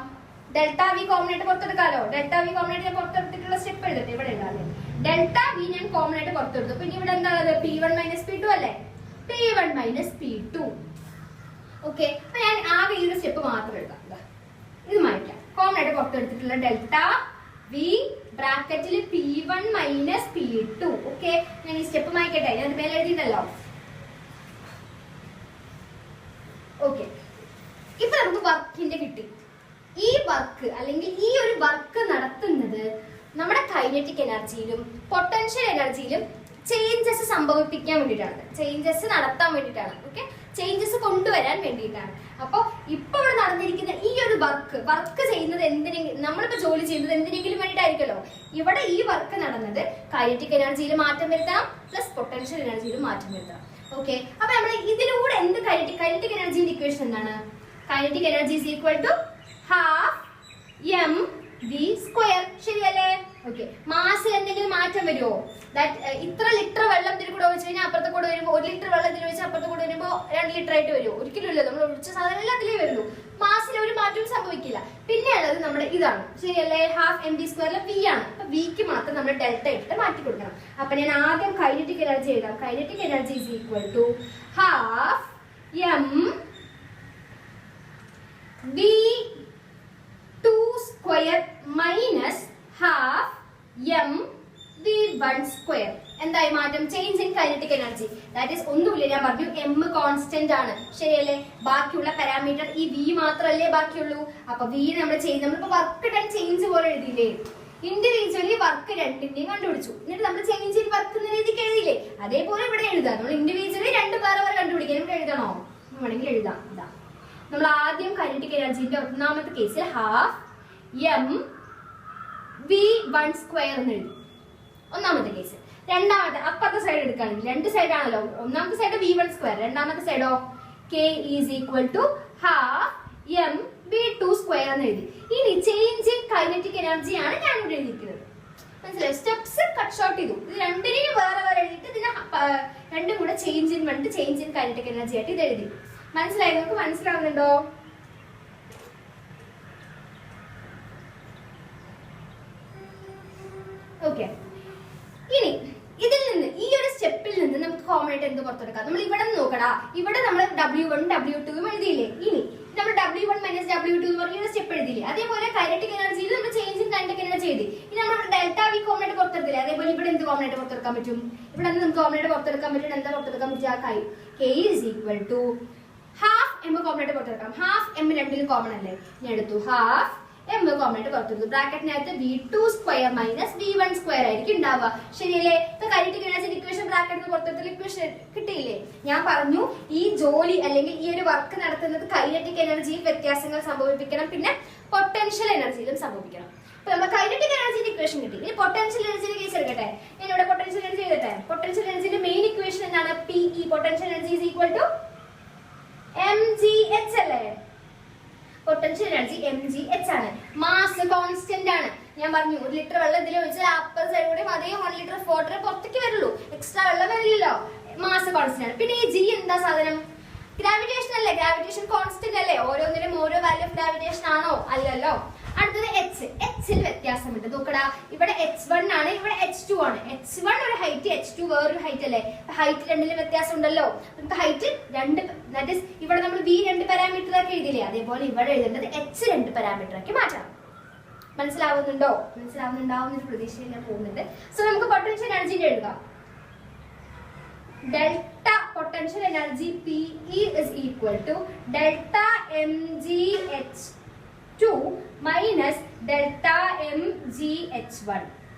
ഡെൽറ്റ V കോമൺ ആയിട്ട് പുറത്തെടുക്കാലോ. ഡെൽറ്റ V കോമൺ ആയിട്ട് പുറത്തെടുത്തിട്ടുള്ള സ്റ്റെപ്പ് എഴുതട്ടെ, ഇവിടെ ഉണ്ടാവില്ലേ? ഡെൽറ്റ V ഞാൻ കോമൺ ആയിട്ട് പുറത്തെടുത്തു. പിന്നെ ഇവിടെ എന്താണത്? P1 മൈനസ് P2 അല്ലേ? P1 minus P2. ഓക്കെ, അപ്പൊ ഞാൻ ആകെ ഈ ഒരു സ്റ്റെപ്പ് മാത്രം എടുക്കാം. ഇത് മാറ്റാം. കോമൺ ആയിട്ട് പുറത്തെടുത്തിട്ടുള്ള ഡെൽറ്റ V ബ്രാക്കറ്റിൽ P1 മൈനസ് P2. ഓക്കെ, ഞാൻ ഈ സ്റ്റെപ്പ് മായ്ക്കട്ടെ, ഞാൻ മേലെ എഴുതിയിട്ടല്ലോ. ഓക്കെ, ഇപ്പൊ നമുക്ക് വർക്കിന്റെ കിട്ടി. ഈ വർക്ക് അല്ലെങ്കിൽ ഈ ഒരു വർക്ക് നടത്തുന്നത് നമ്മുടെ കൈനറ്റിക് എനർജിയിലും പൊട്ടൻഷ്യൽ എനർജിയിലും ചേഞ്ചസ് സംഭവിപ്പിക്കാൻ വേണ്ടിയിട്ടാണ്, ചേഞ്ചസ് നടത്താൻ വേണ്ടിയിട്ടാണ്. ഓക്കെ, ചേഞ്ചസ് കൊണ്ടുവരാൻ വേണ്ടിയിട്ടാണ്. അപ്പൊ ഇപ്പൊ ഇവിടെ നടന്നിരിക്കുന്ന ഈ ഒരു വർക്ക് ചെയ്യുന്നത് എന്തിനെങ്കിലും, നമ്മളിപ്പോ ജോലി ചെയ്യുന്നത് എന്തിനെങ്കിലും വേണ്ടിയിട്ടായിരിക്കുമല്ലോ. ഇവിടെ ഈ വർക്ക് നടന്നത് കൈനറ്റിക് എനർജിയിൽ മാറ്റം വരുത്തണം, പ്ലസ് പൊട്ടൻഷ്യൽ എനർജിയിൽ മാറ്റം വരുത്തണം. ഓക്കെ, അപ്പൊ നമ്മൾ ഇതിലൂടെ എന്ത് കൈനറ്റിക് എനർജിയുടെ ഇക്വേഷൻ എന്താണ്? Kinetic energy is equal to half M V square. ശരിയല്ലേ? ഓക്കെ, മാസിൽ എന്തെങ്കിലും മാറ്റം വരുമോ? ഇത്ര ലിറ്റർ വെള്ളം ഇതിൽ കൂടെ ഒഴിച്ചു കഴിഞ്ഞാൽ അപ്പുറത്തെ കൂടെ വരുമ്പോൾ 1 ലിറ്റർ വെള്ളം ഇതിൽ ഒഴിച്ചാൽ അപ്പുറത്തെ കൂടെ വരുമ്പോൾ 2 ലിറ്റർ ആയിട്ട് വരുമോ? ഒരിക്കലും ഇല്ല. നമ്മൾ ഒഴിച്ച സാധനം എല്ലാം അതിലേ വരുള്ളൂ. മാസിൽ ഒരു മാറ്റവും സംഭവിക്കില്ല. പിന്നെ ഉള്ളത് നമ്മുടെ ഇതാണ്. ശരിയല്ലേ? ഹാഫ് എം വി സ്ക്വയറിൽ വി ആണ്. അപ്പൊ വിക്ക് മാത്രം നമ്മൾ ഡെൽറ്റ ഇട്ട് മാറ്റി കൊടുക്കണം. അപ്പൊ ഞാൻ ആദ്യം കൈനറ്റിക് എനർജി എഴുതാം. Kinetic energy is equal to half M V 2 square minus half M V 1 square. എന്തായി മാറ്റം? Change in kinetic energy. That is ഒന്നുമില്ല, ഞാൻ പറഞ്ഞു എം കോൺസ്റ്റന്റ് ആണ്. ശരിയല്ലേ? ബാക്കിയുള്ള പാരാമീറ്റർ ഈ വി മാത്രമല്ലേ ബാക്കിയുള്ളൂ. അപ്പൊ വി നമ്മൾ ചെയ്യുന്നത്, നമ്മളിപ്പോ വർക്ക് ഡൺ ചേഞ്ച് പോലെ എഴുതിയില്ലേ? ഇൻഡിവിജ്വലി വർക്ക് രണ്ടിന്റെയും കണ്ടുപിടിച്ചു, എന്നിട്ട് നമ്മൾ ചേഞ്ച് ഇൻ വർക്ക് എന്ന രീതിക്ക് എഴുതിയില്ലേ? അതേപോലെ ഇവിടെ എഴുതാം. നമ്മൾ ഇൻഡിവിജ്വലി 2 പേരെ കണ്ടുപിടിക്കാൻ ഇവിടെ എഴുതണോ? വേണമെങ്കിൽ എഴുതാം. ഇതാ നമ്മൾ ആദ്യം കൈനറ്റിക് എനർജിന്റെ ഒന്നാമത്തെ കേസിൽ ഹാഫ് എം വി 1 സ്ക്വയർ എന്ന് എഴുതി, ഒന്നാമത്തെ കേസ്. രണ്ടാമത്തെ അപ്പുറത്തെ സൈഡ് എടുക്കുകയാണെങ്കിൽ 2 സൈഡ് ആണല്ലോ. ഒന്നാമത്തെ സൈഡ് വി 1 സ്ക്വയർ, രണ്ടാമത്തെ സൈഡോ K is equal to half M V 2 square എന്ന് എഴുതി. ഇനി ചേഞ്ച് ഇൻ കൈനറ്റിക് എനർജി ആണ് ഞാൻ ഇവിടെ എഴുതിയിരിക്കുന്നത്. മനസ്സിലായി? സ്റ്റെപ്സ് കട്ട് ഷോർട്ട് ചെയ്തു. ഇത് രണ്ടിനെയും വേറെ എഴുതിയിട്ട് ഇതിനെ രണ്ടും കൂടെ ചേഞ്ച് ഇൻ കൈനറ്റിക് എനർജി ആയിട്ട് ഇത് എഴുതി. മനസ്സിലായി? നമുക്ക് മനസ്സിലാവുന്നുണ്ടോ? ഓക്കെ, ഇനി ഇതിൽ നിന്ന് ഈ ഒരു സ്റ്റെപ്പിൽ നിന്ന് നമുക്ക് കോമൺ ആയിട്ട് എന്ത് പുറത്തെടുക്കാം? നമ്മൾ ഇവിടെ നോക്കടാ, ഇവിടെ നമ്മൾ W1 W2 എഴുതിയില്ലേ? ഇനി നമ്മൾ W1 മൈനസ് W2 എന്ന് പറഞ്ഞ സ്റ്റെപ്പ് എഴുതിയില്ലേ? അതേപോലെ കൈനറ്റിക് എനർജിയിൽ നമ്മൾ ചേഞ്ച് ഇൻ കൈനറ്റിക് എനർജി എഴുതി. ഇനി നമ്മൾ ഡെൽറ്റ വി കോമൺ ആയിട്ട് പുറത്തെടുത്തില്ലേ? അതേപോലെ ഇവിടെ എന്ത് കോമൺ ആയിട്ട് പുറത്തെടുക്കാൻ പറ്റും? ഇവിടെ നമുക്ക് കോമൺ ആയിട്ട് പുറത്തെടുക്കാൻ പറ്റും. എന്താ പുറത്തെടുക്കാൻ പറ്റുക? K is equal to half M common ആയിട്ട് പുറത്തെടുക്കാം. ഹാഫ് എം രണ്ടിലും കോമൺ അല്ലേ? ഞാൻ എടുത്തു ഹാഫ് എം കോമൺ ആയിട്ട് പുറത്തെടുത്തു. ബ്രാക്കറ്റിനകത്ത് V2 square minus V1 square ആയിരിക്കും ഉണ്ടാവുക. ശരിയല്ലേ? കൈനറ്റിക് എനർജി ഇക്വേഷൻ ബ്രാക്കറ്റിൽ പുറത്തെടുത്ത ഇക്വേഷൻ കിട്ടിയില്ലേ? ഞാൻ പറഞ്ഞു ഈ ജോലി അല്ലെങ്കിൽ ഈ ഒരു വർക്ക് നടത്തുന്നത് കൈനറ്റിക് എനർജിയിൽ വ്യത്യാസങ്ങൾ സംഭവിപ്പിക്കണം, പിന്നെ പൊട്ടൻഷ്യൽ എനർജിയിലും സംഭവിക്കണം. അപ്പൊ നമ്മൾ കൈനറ്റിക് എനർജിയുടെ ഇക്വേഷൻ കിട്ടി. ഇനി പൊട്ടൻഷ്യൽ എനർജിയുടെ കേസ് എടുക്കട്ടെ. ഞാൻ ഇവിടെ പൊട്ടൻഷ്യൽ എനർജി എഴുതട്ടെ. പൊട്ടൻഷ്യൽ എനർജിയുടെ മെയിൻ ഇക്വേഷൻ എന്താണ്? PE. Potential energy is equal to mgh അല്ലേ? പൊട്ടൻഷ്യൽ എനർജി mgh ആണ്. മാസ് കോൺസ്റ്റന്റ് ആണ്. ഞാൻ പറഞ്ഞു 1 ലിറ്റർ വെള്ളം ഇതിൽ ഒഴിച്ചാൽ അപ്പർ സൈഡ് കൂടെ അതേ 1 ലിറ്റർ വാട്ടർ പുറത്തേക്ക് വരുള്ളൂ, എക്സ്ട്രാ വെള്ളം വരില്ലല്ലോ. മാസ് കോൺസ്റ്റന്റ് ആണ്. പിന്നെ ഈ G എന്താ സാധനം? ഗ്രാവിറ്റേഷൻ അല്ലേ? ഗ്രാവിറ്റേഷൻ കോൺസ്റ്റന്റ് അല്ലേ? ഓരോന്നിനും ഓരോ വാല്യൂ ഓഫ് ഗ്രാവിറ്റേഷൻ ആണോ? അല്ലല്ലോ. അടുത്തത് H ൽ വ്യത്യാസമുണ്ട്. നോക്കടാ, ഇവിടെ H1 ആണ്, ഇവിടെ H2 ആണ്. H1 ഒരു ഹൈറ്റ്, H2 വേറൊരു ഹൈറ്റ് അല്ലേ? ഹൈറ്റ് രണ്ടിലും വ്യത്യാസം ഉണ്ടല്ലോ. നമുക്ക് ഹൈറ്റ് 2, ദാറ്റ് ഈസ് ഇവിടെ നമ്മൾ V 2 പാരാമീറ്റർ ആക്കി എഴുതിയില്ലേ? അതേപോലെ ഇവിടെ എഴുതേണ്ടത് H 2 പാരാമീറ്റർ ആക്കി മാറ്റാം. മനസ്സിലാവുന്നുണ്ടോ? മനസ്സിലാവുന്നുണ്ടാവുന്ന ഒരു പ്രതീക്ഷയിൽ ഞാൻ പോകുന്നുണ്ട്. സോ നമുക്ക് പൊട്ടൻഷ്യൽ എനർജി എഴുതാം. Delta potential energy PE is equal to delta mgh2 minus delta mgh1.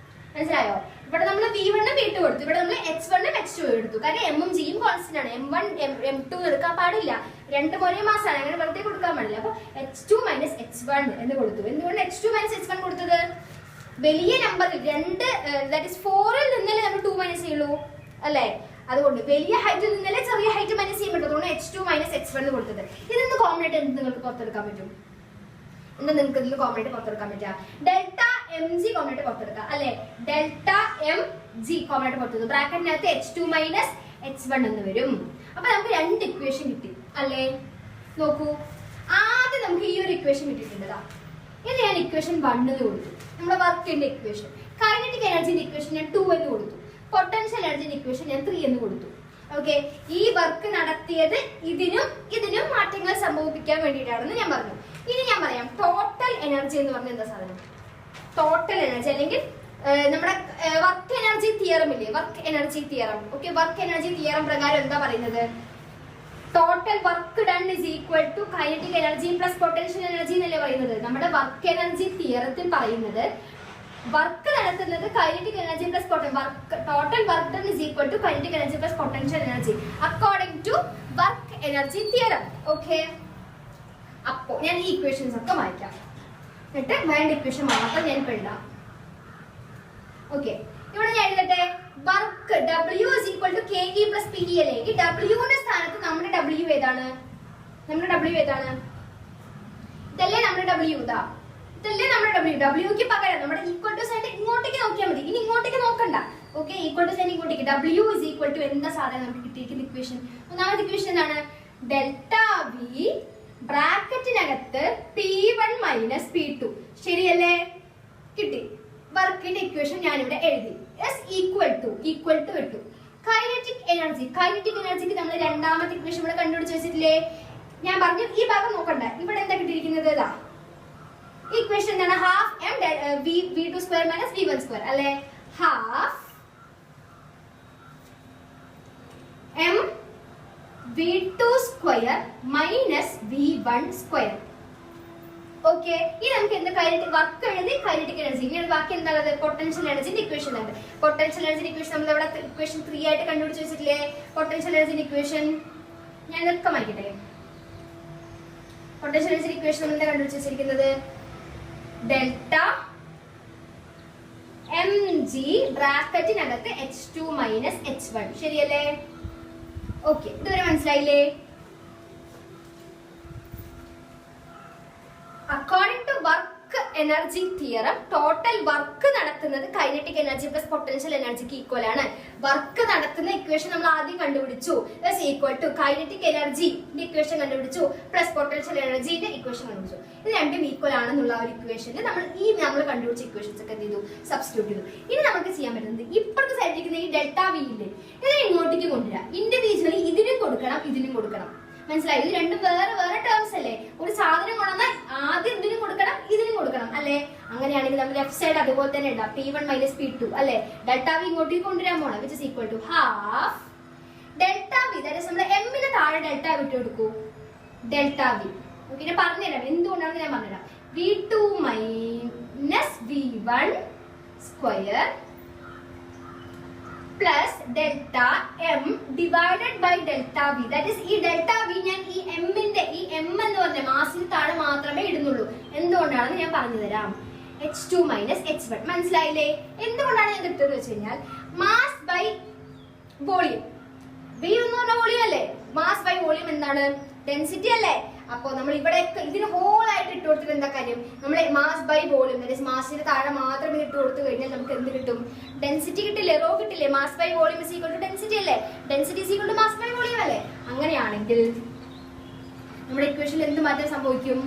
മനസ്സിലായോ? ഇവിടെ നമ്മൾ V1 V2 കൊടുത്തു, ഇവിടെ നമ്മൾ H1 H2 എടുത്തു. കാരണം M ഉം G യും കോൺസ്റ്റന്റ് ആണ്. M1 M2 എടുക്കാൻ പാടില്ല, രണ്ടും ഒരേ മാസമാണ്, അങ്ങനെ വെറുതെ കൊടുക്കാൻ പാടില്ല. അപ്പൊ H2 മൈനസ് H1 എന്ന് കൊടുത്തു. എന്തുകൊണ്ട് H2 മൈനസ് H1 കൊടുത്തത്? വലിയ നമ്പറിൽ 2 ദാറ്റ് ഈസ് 4ൽ നിന്നല്ലേ നമ്മൾ 2 മൈനസ് ചെയ്യുള്ളൂ അല്ലേ? അതുകൊണ്ട് വലിയ ഹൈറ്റിൽ നിന്നല്ലേ ചെറിയ ഹൈറ്റ് മൈനസ് ചെയ്യാൻ പറ്റും. അതുകൊണ്ട് H2 മൈനസ് H1 കൊടുത്തത്. ഇതിന്ന് കോമൺ ആയിട്ട് എന്ത് നിങ്ങൾക്ക് പുറത്തെടുക്കാൻ പറ്റും? എന്താ നിങ്ങൾക്ക് ഇതിൽ കോമൺ ആയിട്ട് പുറത്തെടുക്കാൻ പറ്റുക? ഡെൽറ്റ mg കോമൺ ആയിട്ട് പുറത്തെടുക്കാം അല്ലെ? ഡെൽറ്റ mg കോമൺ ആയിട്ട് പുറത്തെടുക്കും. ബ്രാക്കറ്റിനകത്ത് H2 മൈനസ് H1 എന്ന് വരും. അപ്പൊ നമുക്ക് 2 ഇക്വേഷൻ കിട്ടി അല്ലേ? നോക്കൂ, ആദ്യം നമുക്ക് ഈ ഒരു ഇക്വേഷൻ കിട്ടിയിട്ടുണ്ടതാ. ഇത് ഞാൻ ഇക്വേഷൻ 1 എന്ന് കൊടുത്തു, നമ്മുടെ വർക്കിന്റെ ഇക്വേഷൻ. കൈനറ്റിക് എനർജിന്റെ ഇക്വേഷൻ ഞാൻ 2 എന്ന് കൊടുത്തു. പൊട്ടൻഷ്യൽ എനർജിന്റെ ഇക്വേഷൻ ഞാൻ 3 എന്ന് കൊടുത്തു. ഓക്കെ, ഈ വർക്ക് നടത്തിയത് ഇതിനും മാറ്റങ്ങൾ സംഭവിപ്പിക്കാൻ വേണ്ടിയിട്ടാണെന്ന് ഞാൻ പറഞ്ഞു. ഇനി ഞാൻ പറയാം ടോട്ടൽ എനർജി എന്ന് പറഞ്ഞ എന്താ സാധനം? ടോട്ടൽ എനർജി അല്ലെങ്കിൽ നമ്മുടെ വർക്ക് എനർജി തിയറം ഇല്ലേ? Work energy theorem. Okay, work energy theorem പ്രകാരം എന്താ പറയുന്നത്? Total work done is equal equal to kinetic energy plus potential energy എന്നല്ലേ പറയുന്നത്. നമ്മുടെ വർക്ക് എനർജി തിയറത്തിൽ പറയുന്നത് വർക്ക് നടത്തുന്നത് kinetic energy plus total work done is equal to kinetic energy plus potential energy according to work energy theorem. Okay, അപ്പോ ഞാൻ ഈ equations ഒക്കെ വായിക്കാം, എന്നിട്ട് വേണ്ട ഇക്വേഷൻ മാത്രം ഞാൻ എഴുതാം. ഓക്കെ, ഇവിടെ ഞാൻ എഴുതട്ടെ. Work W is equal to KE plus PE അല്ലേ. ഈ W ന്റെ സ്ഥാനത്ത് നമ്മുടെ W ഏതാണ്? ഇതല്ലേ നമ്മുടെ W. ഇതല്ലേ നമ്മുടെ Wക്ക് പകരം നമ്മുടെ ഈക്വൽ ടു സൈൻ ഇങ്ങോട്ടേക്ക് നോക്കിയാൽ മതി. ഇനി ഇങ്ങോട്ടേക്ക് നോക്കണ്ട. ഓക്കെ, ഈക്വൽ ടു സൈൻ ഇങ്ങോട്ടേക്ക്. W is equal to എന്താ സാധനം നമുക്ക് കിട്ടിയിരിക്കുന്ന ഇക്വേഷൻ? ഒന്നാമത്തെ ഇക്വേഷൻ എന്താണ്? Delta V ബ്രാക്കറ്റിനകത്ത് P1 minus P2. ശരിയല്ലേ? കിട്ടി. വർക്കിന്റെ ഇക്വേഷൻ ഞാനിവിടെ എഴുതി. S ഈക്വൽ ടു ഇട്ടു. കൈനറ്റിക് എനർജിക്ക് നമ്മൾ രണ്ടാമത്തെ ഇക്വേഷൻ ഇവിടെ കണ്ടുപിടിച്ച് വെച്ചിട്ടില്ലേ? ഞാൻ പറഞ്ഞു ഈ ഭാഗം നോക്കണ്ട. ഇവിടെ എന്താ കിട്ടിയിരിക്കുന്നത്? ഇക്വേഷൻ എന്താണ്? Half m v2 square minus v1 square അല്ലേ. Half m v2 square minus v1 square. Okay, ഇനി നമുക്ക് എന്ത് കൈനറ്റിക് വർക്ക് എഴുതി കൈനറ്റിക് എനർജി. ഇനി ബാക്കി എന്താണ്? പൊട്ടൻഷ്യൽ എനർജിന്റെ ഇക്വേഷൻ ഉണ്ട്. പൊട്ടൻഷ്യൽ എനർജിന്റെ ഇക്വേഷൻ നമ്മൾ ഇവിടെ ഇക്വേഷൻ 3 ആയിട്ട് കണ്ടുപിടിച്ച് വെച്ചിട്ടില്ലേ? പൊട്ടൻഷ്യൽ എനർജിന്റെ ഇക്വേഷൻ ഞാൻ ഇതൊക്കെ മാറ്റിട്ടെ. പൊട്ടൻഷ്യൽ എനർജി ഇക്വേഷൻ നമ്മൾ എന്താ കണ്ടുപിടിച്ച് വെച്ചിരിക്കുന്നത്? ഡെൽറ്റ mg ബ്രാക്കറ്റിനകത്ത് h2 മൈനസ് h1. ശരിയല്ലേ? ഓക്കെ, ഇതുവരെ മനസ്സിലായില്ലേ? According to work energy theorem total work നടത്തുന്നത് കൈനറ്റിക് എനർജി പ്ലസ് പൊട്ടൻഷ്യൽ എനർജിക്ക് ഈക്വൽ ആണ്. വർക്ക് നടത്തുന്ന ഇക്വേഷൻ നമ്മൾ ആദ്യം കണ്ടുപിടിച്ചു. Equal to kinetic energy equation കണ്ടുപിടിച്ചു പ്ലസ് പൊട്ടൻഷ്യൽ എനർജിന്റെ ഇക്വേഷൻ കണ്ടുപിടിച്ചു. ഇത് രണ്ടും ഈക്വൽ ആണെന്നുള്ള ഒരു ഇക്വേഷനിൽ നമ്മൾ കണ്ടുപിടിച്ച ഇക്വേഷൻസ് ഒക്കെ എന്ത് ചെയ്തു? സബ്സ്റ്റിറ്റ്യൂട്ട് ചെയ്തു. ഇനി നമുക്ക് ചെയ്യാൻ പറ്റുന്നത് ഇപ്പുറത്തെ സൈഡിലിരിക്കുന്ന ഈ ഡെൽറ്റ വി ഇല്ലേ, ഇതിനെ ഇങ്ങോട്ടേക്ക് കൊണ്ടുവരാം. ഇൻഡിവിജ്വലി ഇതിനും കൊടുക്കണം ഇതിനും കൊടുക്കണം. മനസ്സിലായി? ഇത് രണ്ടും വേറെ ടേംസ് അല്ലേ. ഒരു സാധനം കൊണ്ടുവന്നാൽ ആദ്യം ഇതിനും കൊടുക്കണം ഇതിനും കൊടുക്കണം അല്ലേ. അങ്ങനെയാണെങ്കിൽ നമ്മൾ ലെഫ്റ്റ് സൈഡ് അതുപോലെ തന്നെ ഉണ്ടാവും. P1 മൈനസ് P2 അല്ലെ. ഡെൽറ്റ വി ഇങ്ങോട്ടേക്ക് കൊണ്ടുവരാൻ പോണം. Which is equal to half delta V. That is നമ്മുടെ എമ്മിന് താഴെ ഡെൽറ്റ വിട്ട് കൊടുക്കൂ. Delta V. ഓക്കെ, ഞാൻ പറഞ്ഞുതരാം എന്തുകൊണ്ടാണെന്ന് ഞാൻ പറഞ്ഞുതരാം. V2 minus V1 square plus delta M divided by delta V. That is ഈ ഡെൽറ്റ വി ഞാൻ ഈ എമ്മിന്റെ ഈ എം എന്ന് പറഞ്ഞ മാസിന് താഴെ മാത്രമേ ഇടുന്നുള്ളൂ. എന്തുകൊണ്ടാണെന്ന് ഞാൻ പറഞ്ഞു തരാം. h2 minus h1. മനസ്സിലായില്ലേ? എന്തുകൊണ്ടാണ് ഞാൻ കിട്ടുന്നത് വെച്ച് കഴിഞ്ഞാൽ മാസ് ബൈ വോളിയം. വി എന്ന് പറഞ്ഞ വോളിയം അല്ലേ. മാസ് ബൈ വോളിയം എന്താണ്? ഡെൻസിറ്റി അല്ലേ. അപ്പൊ നമ്മൾ ഇവിടെ ഇതിന് ഹോൾ ആയിട്ട് ഇട്ട് കൊടുത്തിട്ട് എന്താ കാര്യം? നമ്മളെ മാസ് ബൈ വോളിയം മാസിന് താഴെ മാത്രം ഇട്ട് കൊടുത്തു കഴിഞ്ഞാൽ നമുക്ക് എന്ത് കിട്ടും? ഡെൻസിറ്റി കിട്ടില്ലേ, റോ കിട്ടില്ലേ. Mass by volume is equal to density അല്ലേ. Density is equal to mass by volume അല്ലേ. അങ്ങനെയാണെങ്കിൽ നമ്മുടെ ഇക്വേഷനിൽ എന്ത് മാറ്റം സംഭവിക്കും?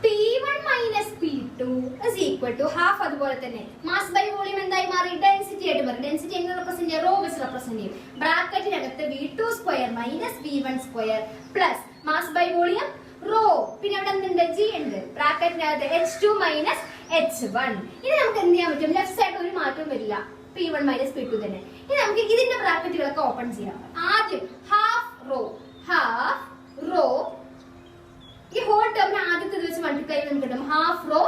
P1 minus P2 is equal to half. അതുപോലെ തന്നെ മാസ് ബൈ വോളിയം എന്തായി മാറി? ഡെൻസിറ്റി ആയിട്ട് മാറി. ഡെൻസിറ്റി എങ്ങനെ റെപ്രസെന്റ് ചെയ്യും? റോ വെച്ച് റെപ്രസെന്റ് ചെയ്യും. ബ്രാക്കറ്റിനകത്ത് V2 square minus V1 square plus mass by volume rho. പിന്നെ അവിടെ എന്തുണ്ട്? G ഉണ്ട്. ബ്രാക്കറ്റിനകത്ത് H2 മൈനസ് H1. ഇനി നമുക്ക് എന്ത് ചെയ്യാൻ പറ്റും? ലെഫ്റ്റ് സൈഡ് ഒരു മാറ്റവും വരില്ല. P1 മൈനസ് P2 തന്നെ. ഇനി നമുക്ക് ഇതിന്റെ ബ്രാക്കറ്റുകളൊക്കെ ഓപ്പൺ ചെയ്യാം. ആദ്യം ഹാഫ് റോ ഈ ഹോൾ ടേമിന് ആദ്യത്തെ വെച്ച് മൾട്ടിപ്ലൈ ചെയ്ത് നമുക്ക് കിട്ടും ഹാഫ് റോ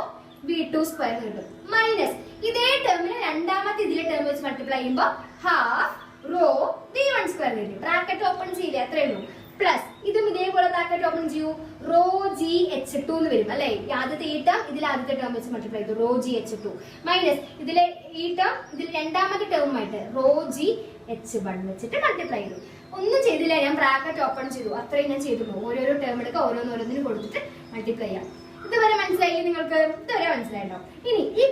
V2 സ്ക്വയർ കിട്ടും മൈനസ് ഇതേ ടേമിന് രണ്ടാമത്തെ ഇതിലെ ടേം വെച്ച് മൾട്ടിപ്ലൈ ചെയ്യുമ്പോൾ ഹാഫ് റോ V1 സ്ക്വയർ കിട്ടും. ബ്രാക്കറ്റ് ഓപ്പൺ ചെയ്യില്ലേ, അത്രേ ഉള്ളൂ. പ്ലസ് ഇതും ഇതേപോലെ ബ്രാക്കറ്റ് ഓപ്പൺ ചെയ്യൂ. റോ GH2 എന്ന് വരും അല്ലെ. ആദ്യത്തെ ഈ ടേം ഇതിൽ ആദ്യത്തെ ടേം വെച്ച് മൾട്ടിപ്ലൈ ചെയ്തു റോ GH2 മൈനസ് ഇതിലെ ഈ ടേം ഇതിൽ രണ്ടാമത്തെ ടേമുമായിട്ട് റോ GH1 വെച്ചിട്ട് മൾട്ടിപ്ലൈ ചെയ്തു. ഒന്നും ചെയ്തില്ല, ഞാൻ ബ്രാക്കറ്റ് ഓപ്പൺ ചെയ്തു. അത്രയും ഞാൻ ചെയ്തു പോകും. ഓരോരോ ടേം എടുക്കുക, ഓരോന്നിന് കൊടുത്തിട്ട് മൾട്ടിപ്ലൈ ചെയ്യാം. ഇതുവരെ മനസ്സിലായില്ലേ നിങ്ങൾക്ക്? ഇതുവരെ മനസ്സിലായിട്ടോ? ഇനി ഈ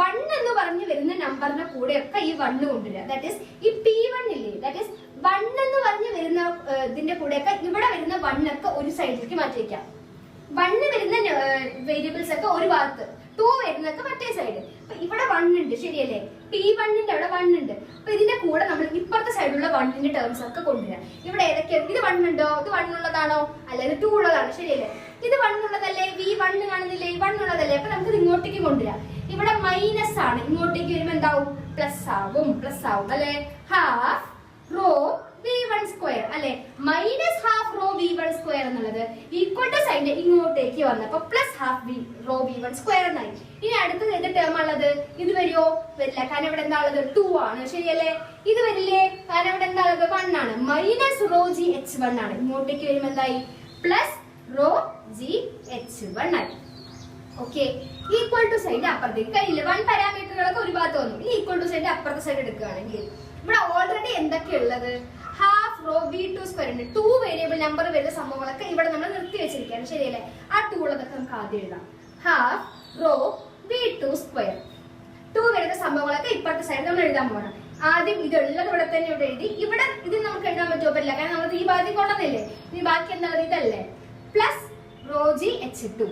1 എന്ന് പറഞ്ഞു വരുന്ന നമ്പറിന്റെ കൂടെയൊക്കെ ഈ 1 കൊണ്ടുവരിക. ദാറ്റ് ഈസ് ഈ P1 ഇല്ലേ, ദാറ്റ് ഈസ് 1 എന്ന് പറഞ്ഞു വരുന്ന ഇതിന്റെ കൂടെയൊക്കെ ഇവിടെ വരുന്ന 1 ഒക്കെ ഒരു സൈഡിലേക്ക് മാറ്റി വയ്ക്കാം. 1 വരുന്ന വേരിയബിൾസ് ഒക്കെ ഒരു ഭാഗത്ത്, 2 വരുന്നൊക്കെ മറ്റേ സൈഡ്. അപ്പൊ ഇവിടെ 1 ഉണ്ട്, ശരിയല്ലേ? P1ന്റെ അവിടെ 1 ഉണ്ട്. അപ്പൊ ഇതിന്റെ കൂടെ നമ്മൾ ഇപ്പുറത്തെ സൈഡിലുള്ള 1ന്റെ ടേംസ് ഒക്കെ കൊണ്ടുവരാം. ഇവിടെ ഏതൊക്കെയാണ്? ഇത് 1 ഉണ്ടോ? ഇത് 1 ഉള്ളതാണോ? അല്ല, ഇത് 2 ഉള്ളതാണ്, ശരിയല്ലേ? ഇത് 1 ഉള്ളതല്ലേ? V1 കാണുന്നില്ലേ? 1 ഉള്ളതല്ലേ? അപ്പൊ നമുക്ക് ഇത് ഇങ്ങോട്ടേക്ക് കൊണ്ടുവരാം. ഇവിടെ മൈനസ് ആണ്, ഇങ്ങോട്ടേക്ക് വരുമ്പോ എന്താവും? പ്ലസ് ആവും അല്ലെ. ഹാഫ് റോ v1 അല്ലെ മൈനസ് ഹാഫ് റോ v1 എന്നുള്ളത് ഈക്വൽ ടു സൈഡിന്റെ ഇങ്ങോട്ടേക്ക് വന്നപ്പോ പ്ലസ് ഹാഫ് റോ v1 എന്നായി. ഇനി അടുത്തത് ഏത് ടേം ഉള്ളത്? ഇത് വരുമോ? വരില്ല, കാരണം ഇവിടെ എന്താ ഉള്ളത്? 2 ആണ്. ശരിയല്ലേ? ഇത് വരില്ലേ? കാരണം ഇവിടെ എന്താ ഉള്ളത്? 1 ആണ്. മൈനസ് റോ ജി h1 ആണ്. ഇങ്ങോട്ടേക്ക് വരുമ്പോ എന്തായി? പ്ലസ് റോ ജി h1 ആയി. ഓക്കെ, ഈക്വൽ ടു സൈഡ് അപ്പുറത്തേക്ക് കഴിയില്ല. 1 പാരാമീറ്ററുകളൊക്കെ ഒരു ഭാഗത്ത് വന്നു. ഇനി ഈക്വൽ ടു സൈഡ് അപ്പുറത്തെ സൈഡ് എടുക്കുകയാണെങ്കിൽ ഇവിടെ ഓൾറെഡി എന്തൊക്കെ ഉള്ളത്? ഹാഫ് റോ v2 ഉണ്ട്. 2 വേരിയബിൾ നമ്പർ വരുന്ന സംഭവങ്ങളൊക്കെ ഇവിടെ നമ്മൾ നിർത്തി വെച്ചിരിക്കുകയാണ്. ശരിയല്ലേ? ആ 2 ഉള്ളതൊക്കെ നമുക്ക് ആദ്യം എഴുതാം. ഹാഫ് റോ v2 2 വരുന്ന സംഭവങ്ങളൊക്കെ ഇപ്പുറത്തെ സൈഡ് നമ്മൾ എഴുതാൻ പോകണം. ആദ്യം ഇതുള്ളത് ഇവിടെ തന്നെ ഇവിടെ എഴുതി. ഇവിടെ ഇത് നമുക്ക് എഴുതാൻ പറ്റുമോ? പറ്റില്ല, കാരണം നമ്മൾ ഈ ഭാഗത്തേക്ക് കൊണ്ടുവന്നില്ലേ. ഇനി ബാക്കി എന്താ ഇതല്ലേ? പ്ലസ് റോ ജി h2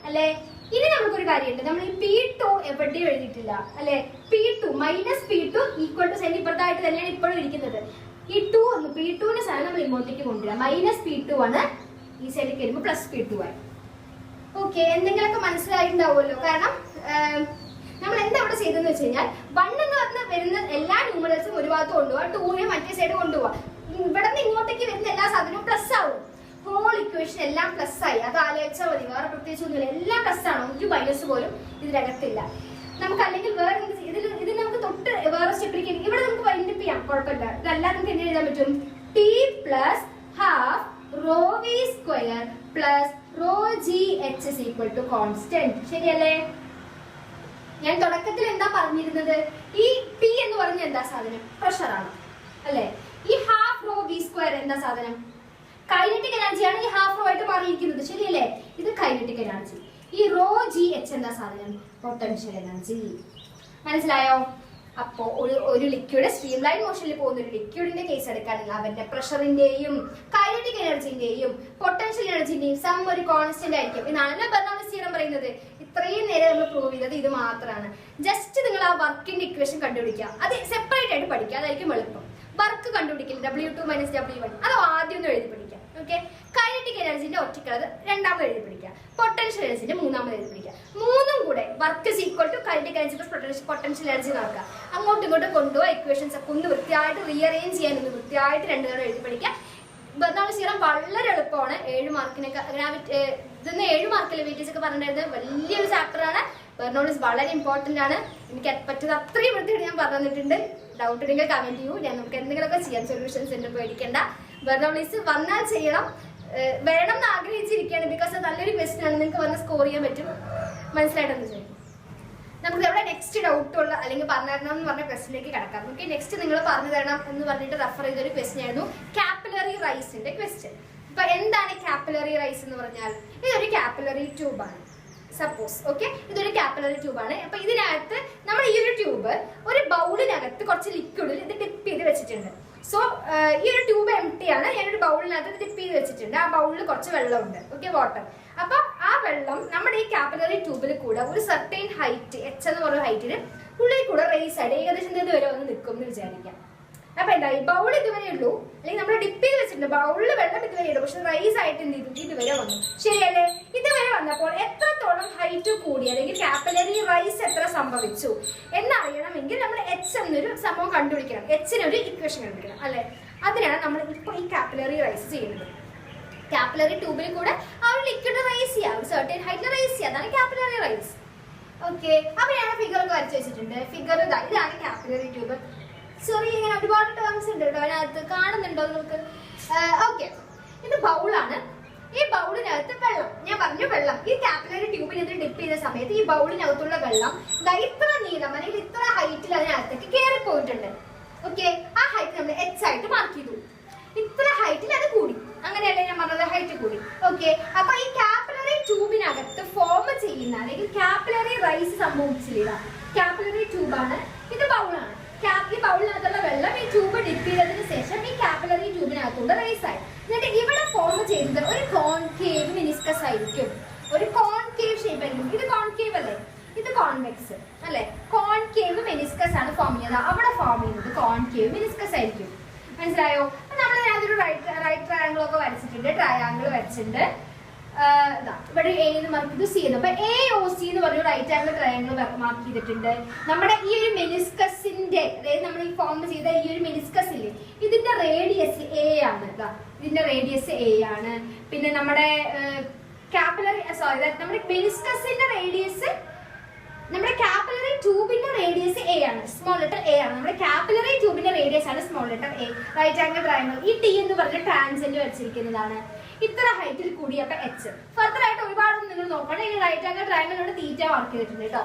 അല്ലെ. ഇനി നമുക്കൊരു കാര്യമുണ്ട്, നമ്മൾ ഈ P2 എവിടെയും എഴുതിയിട്ടില്ല അല്ലെ. P2 minus P2 equal to sign ഇപ്പുറത്തായിട്ട് തന്നെയാണ് ഇപ്പോഴും ഇരിക്കുന്നത്. ഈ P2ന്റെ സാധനം നമ്മൾ ഇങ്ങോട്ടേക്ക് കൊണ്ടുവരാം. മൈനസ് P2 ആണ്, ഈ സൈഡിലേക്ക് വരുമ്പോൾ പ്ലസ് P2 ആയി. ഓക്കെ, എന്തെങ്കിലുമൊക്കെ മനസ്സിലായിട്ടുണ്ടാവുമല്ലോ. കാരണം നമ്മൾ എന്താ ഇവിടെ ചെയ്തെന്ന് വെച്ച് കഴിഞ്ഞാൽ 1 എന്ന് പറഞ്ഞ വരുന്ന എല്ലാ ന്യൂമറൽസും ഒരു ഭാഗത്ത് കൊണ്ടുപോവാ, 2നെ മറ്റേ സൈഡ് കൊണ്ടുപോവാ. ഇവിടെ നിന്ന് ഇങ്ങോട്ടേക്ക് വരുന്ന എല്ലാ സാധനവും പ്ലസ് ആവും. ഹോൾ ഇക്വേഷൻ എല്ലാം പ്ലസ് ആയി. അത് ആലോചിച്ചാൽ മതി, വേറെ പ്രത്യേകിച്ച് ഒന്നുമില്ല. എല്ലാം പ്ലസ് ആണ്, ഒരു മൈനസ് പോലും ഇതിനകത്തില്ല. നമുക്ക് അല്ലെങ്കിൽ വേറെ ഇതിൽ നമുക്ക് തൊട്ട് വേറെ സ്റ്റെപ്പിലേക്ക് ഇവിടെ നമുക്ക് വൈൻഡപ്പ് ചെയ്യാം, കുഴപ്പമില്ല. ഇതെല്ലാം നമുക്ക് എങ്ങനെ എഴുതാൻ പറ്റും? T plus half rho V square plus rho G H is equal to constant. ശരിയല്ലേ? ഞാൻ തുടക്കത്തിൽ എന്താ പറഞ്ഞിരുന്നത്? ഈ പി എന്ന് പറഞ്ഞ എന്താ സാധനം? പ്രഷറാണ് അല്ലെ. ഈ ഹാഫ് റോ വി സ്ക്വയർ എന്താ സാധനം? കൈനറ്റിക് എനർജിയാണ് ഈ ഹാഫ് റോ ആയിട്ട് മാറിയിരിക്കുന്നത്. ശരിയല്ലേ? ഇത് കൈനറ്റിക് എനർജി. ഈ റോ ജി എച്ച് എന്താ സാധനം? Potential energy. മനസ്സിലായോ? അപ്പോ ഒരു ലിക്വിഡ് സ്ട്രീം ലൈൻ മോഷനിൽ പോകുന്ന ഒരു ലിക്വിഡിന്റെ കേസ് എടുക്കുകയാണെങ്കിൽ അവന്റെ പ്രഷറിന്റെയും കൈനറ്റിക് എനർജിന്റെയും പൊട്ടൻഷ്യൽ എനർജിന്റെയും സം ഒരു കോൺസ്റ്റന്റ് ആയിരിക്കും. ഇതാണ് ബെർണോളിസ് തിയറം പറയുന്നത്. ഇത്രയും നേരം നമ്മൾ പ്രൂവ് ചെയ്തത് ഇത് മാത്രമാണ്. ജസ്റ്റ് നിങ്ങൾ ആ വർക്കിന്റെ ഇക്വേഷൻ കണ്ടുപിടിക്കുക, അത് സെപ്പറേറ്റ് ആയിട്ട് പഠിക്കുക, അതായിരിക്കും എളുപ്പം. വർക്ക് കണ്ടുപിടിക്കില്ല, W2 മൈനസ് W1, അത് ആദ്യം ഒന്ന് എഴുതി പഠിക്കാം. ഓക്കെ, കൈനറ്റിക് എനർജിന്റെ ഒറ്റയ്ക്കുള്ളത് രണ്ടാമത് എഴുതി പഠിക്കുക, പൊട്ടൻഷ്യൽ എനർജിന്റെ മൂന്നാമത് എഴുതി പഠിക്കുക. മൂന്നും കൂടെ work is equal to kinetic energy plus potential energy നോക്കുക. അങ്ങോട്ടും ഇങ്ങോട്ടും കൊണ്ടുപോയി ഇക്വേഷൻസ് ഒക്കെ ഒന്ന് വൃത്തിയായിട്ട് റീഅറേഞ്ച് ചെയ്യാൻ ഒന്ന് വൃത്തിയായിട്ട് 2 തവണ എഴുതി പഠിക്കുക. ബെർണോളിസ് തിയറം വളരെ എളുപ്പമാണ്. 7 മാർക്കിനൊക്കെ ഇതൊന്ന് 7 മാർക്കിലെ വെയിറ്റേജ് ഒക്കെ പറഞ്ഞിരുന്നത് വലിയൊരു ചാപ്റ്റർ ആണ്. ബെർണോളിസ് വളരെ ഇമ്പോർട്ടന്റ് ആണ്. എനിക്ക് പറ്റുന്നത് അത്രയും വൃത്തിയായിട്ട് ഞാൻ പറഞ്ഞു തന്നിട്ടുണ്ട്. ഡൗട്ട് ഉണ്ടെങ്കിൽ കമന്റ് ചെയ്യൂ, ഞാൻ നമുക്ക് എന്തെങ്കിലുമൊക്കെ ചെയ്യാം. സൊല്യൂഷൻസ് ഉണ്ട്, പേടിക്കേണ്ട. ബെർണോളിസ് വന്നാൽ ചെയ്യണം, വേണം എന്ന് ആഗ്രഹിച്ചിരിക്കുകയാണ്. ബിക്കോസ് അത് നല്ലൊരു ക്വസ്റ്റൻ ആണ്, നിങ്ങൾക്ക് വന്ന് സ്കോർ ചെയ്യാൻ പറ്റും. മനസ്സിലായിട്ടെന്ന് ചോദിക്കും. നമുക്ക് ഇവിടെ നെക്സ്റ്റ് ഡൗട്ട് ഉള്ള അല്ലെങ്കിൽ പറഞ്ഞു തരണം എന്ന് പറഞ്ഞ ക്വസ്റ്റിലേക്ക് കിടക്കാം. നമുക്ക് നെക്സ്റ്റ് നിങ്ങൾ പറഞ്ഞു തരണം എന്ന് പറഞ്ഞിട്ട് റെഫർ ചെയ്തൊരു ക്വസ്റ്റൻ ആയിരുന്നു കാപ്പിലറി റൈസിന്റെ ക്വസ്റ്റ്യൻ. ഇപ്പൊ എന്താണ് കാപ്പിലറി റൈസ് എന്ന് പറഞ്ഞാൽ? ഇതൊരു കാപ്പിലറി ട്യൂബാണ്. സപ്പോസ് ഓക്കെ, ഇതൊരു കാപ്പിലറി ട്യൂബാണ്. അപ്പൊ ഇതിനകത്ത് നമ്മൾ ഈ ഒരു ട്യൂബ് ഒരു ബൗളിനകത്ത് കുറച്ച് ലിക്വിഡിൽ ഇത് ഡിപ്പ് ചെയ്ത് വെച്ചിട്ടുണ്ട്. സോ ഈ ഒരു ട്യൂബ് എംപ്റ്റി ആണ്. ഞാനൊരു ബൗളിനകത്ത് ഡിപ്പ് ചെയ്ത് വെച്ചിട്ടുണ്ട്. ആ ബൗളിൽ കുറച്ച് വെള്ളമുണ്ട്, ഓക്കെ, വാട്ടർ. അപ്പൊ ആ വെള്ളം നമ്മുടെ ഈ കാപ്പിലറി ട്യൂബിൽ കൂടെ ഒരു സർട്ടൈൻ ഹൈറ്റ്, എച്ച് എന്ന് പറയുന്ന ഹൈറ്റിന് ഉള്ളിൽ കൂടെ റേസ് ആയിട്ട് ഏകദേശം ഇതുവരെ ഒന്ന് നിൽക്കും എന്ന് വിചാരിക്കാം. അപ്പൊ എന്താ, ഈ ബൗൾ ഇതുവരെ ഉള്ളൂ, അല്ലെങ്കിൽ നമ്മൾ ഡിപ്പ് ചെയ്ത് വെച്ചിട്ടുണ്ട്, ബൗളിൽ വെള്ളം ഇതുവരെ ഉള്ളൂ, പക്ഷെ റൈസ് ആയിട്ട് എന്ത് ചെയ്തു? ഇതുവരെ വന്നു. ശരിയല്ലേ? ഇതുവരെ വന്നപ്പോൾ എത്രത്തോളം ഹൈറ്റ് കൂടി അല്ലെങ്കിൽ കാപ്പിലറി റൈസ് എത്ര സംഭവിച്ചു എന്നറിയണമെങ്കിൽ നമ്മൾ എച്ച് എന്നൊരു സംഭവം കണ്ടുപിടിക്കണം. എച്ചിനൊരു ഇക്വേഷൻ കണ്ടുപിടിക്കണം അല്ലെ. അതിനാണ് നമ്മൾ ഇപ്പോൾ ഈ കാപ്പിലറി റൈസ് ചെയ്യുന്നത്. കാപ്പിലറി ട്യൂബിൽ കൂടെ ആ ഒരു ലിക്വിഡ് റൈസ് ചെയ്യുക, ഒരു സർട്ടൈൻ ഹൈറ്റിൽ റൈസ് ചെയ്യുക, അതാണ് കാപ്പിലറി റൈസ്. ഓക്കെ, അപ്പൊ ഞാൻ ഫിഗർ ഒക്കെ വരച്ച് വെച്ചിട്ടുണ്ട്. ഫിഗർ ഇതാണ് കാപ്പിലറി ട്യൂബ്. ചെറിയ ഇങ്ങനെ ഒരുപാട് ടേംസ് ഉണ്ട് കേട്ടോ അതിനകത്ത്, കാണുന്നുണ്ടോ നിങ്ങൾക്ക്? ഓക്കെ, ഇത് ബൗളാണ്. ഈ ബൗളിനകത്ത് വെള്ളം, ഞാൻ പറഞ്ഞു വെള്ളം. ഈ കാപ്പിലറി ട്യൂബിനെതിരെ ഡിപ്പ് ചെയ്ത സമയത്ത് ഈ ബൗളിനകത്തുള്ള വെള്ളം ഇത്ര നീളം അല്ലെങ്കിൽ ഇത്ര ഹൈറ്റിൽ അതിനകത്തേക്ക് കയറി പോയിട്ടുണ്ട്. ഓക്കെ, ആ ഹൈറ്റ് നമ്മൾ എച്ച് ആയിട്ട് മാർക്ക് ചെയ്തു. ഇത്ര ഹൈറ്റിൽ അത് കൂടി, അങ്ങനെയല്ലേ ഞാൻ പറഞ്ഞത്, ഹൈറ്റ് കൂടി. ഓക്കെ, അപ്പൊ ഈ കാപ്പിലറി ട്യൂബിനകത്ത് ഫോം ചെയ്യുന്ന അല്ലെങ്കിൽ കാപ്പിലറി റൈസ് സംഭവിച്ചില്ല. കാപ്പിലറി ട്യൂബാണ്, ഇത് ബൗളാണ്. ഈ ബൗളിനകത്തുള്ള വെള്ളം ഈ ട്യൂബ് ഡിപ്പ് ചെയ്തതിന് ശേഷം ഈ കാപ്പിലറി ട്യൂബിനകത്തുള്ള റൈസ് ആയി. എന്നിട്ട് ഇവിടെ ഫോം ചെയ്തത് ഒരു കോൺകേവ് മെനിസ്കസ് ആയിരിക്കും, ഒരു കോൺകേവ് ഷേപ്പ് ആയിരിക്കും. ഇത് കോൺകേവ് അല്ലേ, ഇത് കോൺവെക്സ് അല്ലെ. കോൺകേവ് മെനിസ്കസ് ആണ് ഫോം ചെയ്യുന്നത്. അവിടെ ഫോം ചെയ്യുന്നത് കോൺകേവ് മെനിസ്കസ് ആയിരിക്കും. മനസ്സിലായോ? അപ്പൊ നമ്മൾ അതിനകത്തൊരു റൈറ്റ് ട്രയാങ്കിൾ ഒക്കെ വരച്ചിട്ടുണ്ട്, ട്രയാങ്കിൾ വരച്ചിട്ടുണ്ട്. ഇവിടെ എ എന്ന് മാർക്ക് ചെയ്തു, സി എന്ന്. അപ്പൊ എ ഒ സി എന്ന് പറഞ്ഞ റൈറ്റ് ആംഗിൾ ട്രയാംഗിൾ മാർക്ക് ചെയ്തിട്ടുണ്ട്. നമ്മുടെ ഈ ഒരു മെനിസ്കസിന്റെ, അതായത് നമ്മൾ ഈ ഫോം ചെയ്ത ഈ ഒരു മെനിസ്കസ് ഇല്ലേ, ഇതിന്റെ റേഡിയസ് എ ആണ്. ഇതിന്റെ റേഡിയസ് എ ആണ്. പിന്നെ നമ്മുടെ കാപ്പിലറി, സോറി, നമ്മുടെ മെനിസ്കസിന്റെ റേഡിയസ്, നമ്മുടെ കാപ്പിലറി ട്യൂബിന്റെ റേഡിയസ് എ ആണ്, സ്മോൾ ലെറ്റർ എ ആണ്. നമ്മുടെ കാപ്പിലറി ട്യൂബിന്റെ റേഡിയസ് ആണ് small letter A. Right angle triangle. ഈ ടി എന്ന് പറഞ്ഞ ടാൻജന്റ് വരച്ചിരിക്കുന്നതാണ്. ഇത്ര ഹൈറ്റിൽ കൂടി അപ്പൊ എച്ച്. ഫർദർ ആയിട്ട് ഒരുപാട് നിങ്ങൾ നോക്കണം. ഈ റൈറ്റ് ആംഗിൾ ട്രയാംഗിളിനോട് തീറ്റ മാർക്ക് ചെയ്തിട്ടുണ്ട് കേട്ടോ.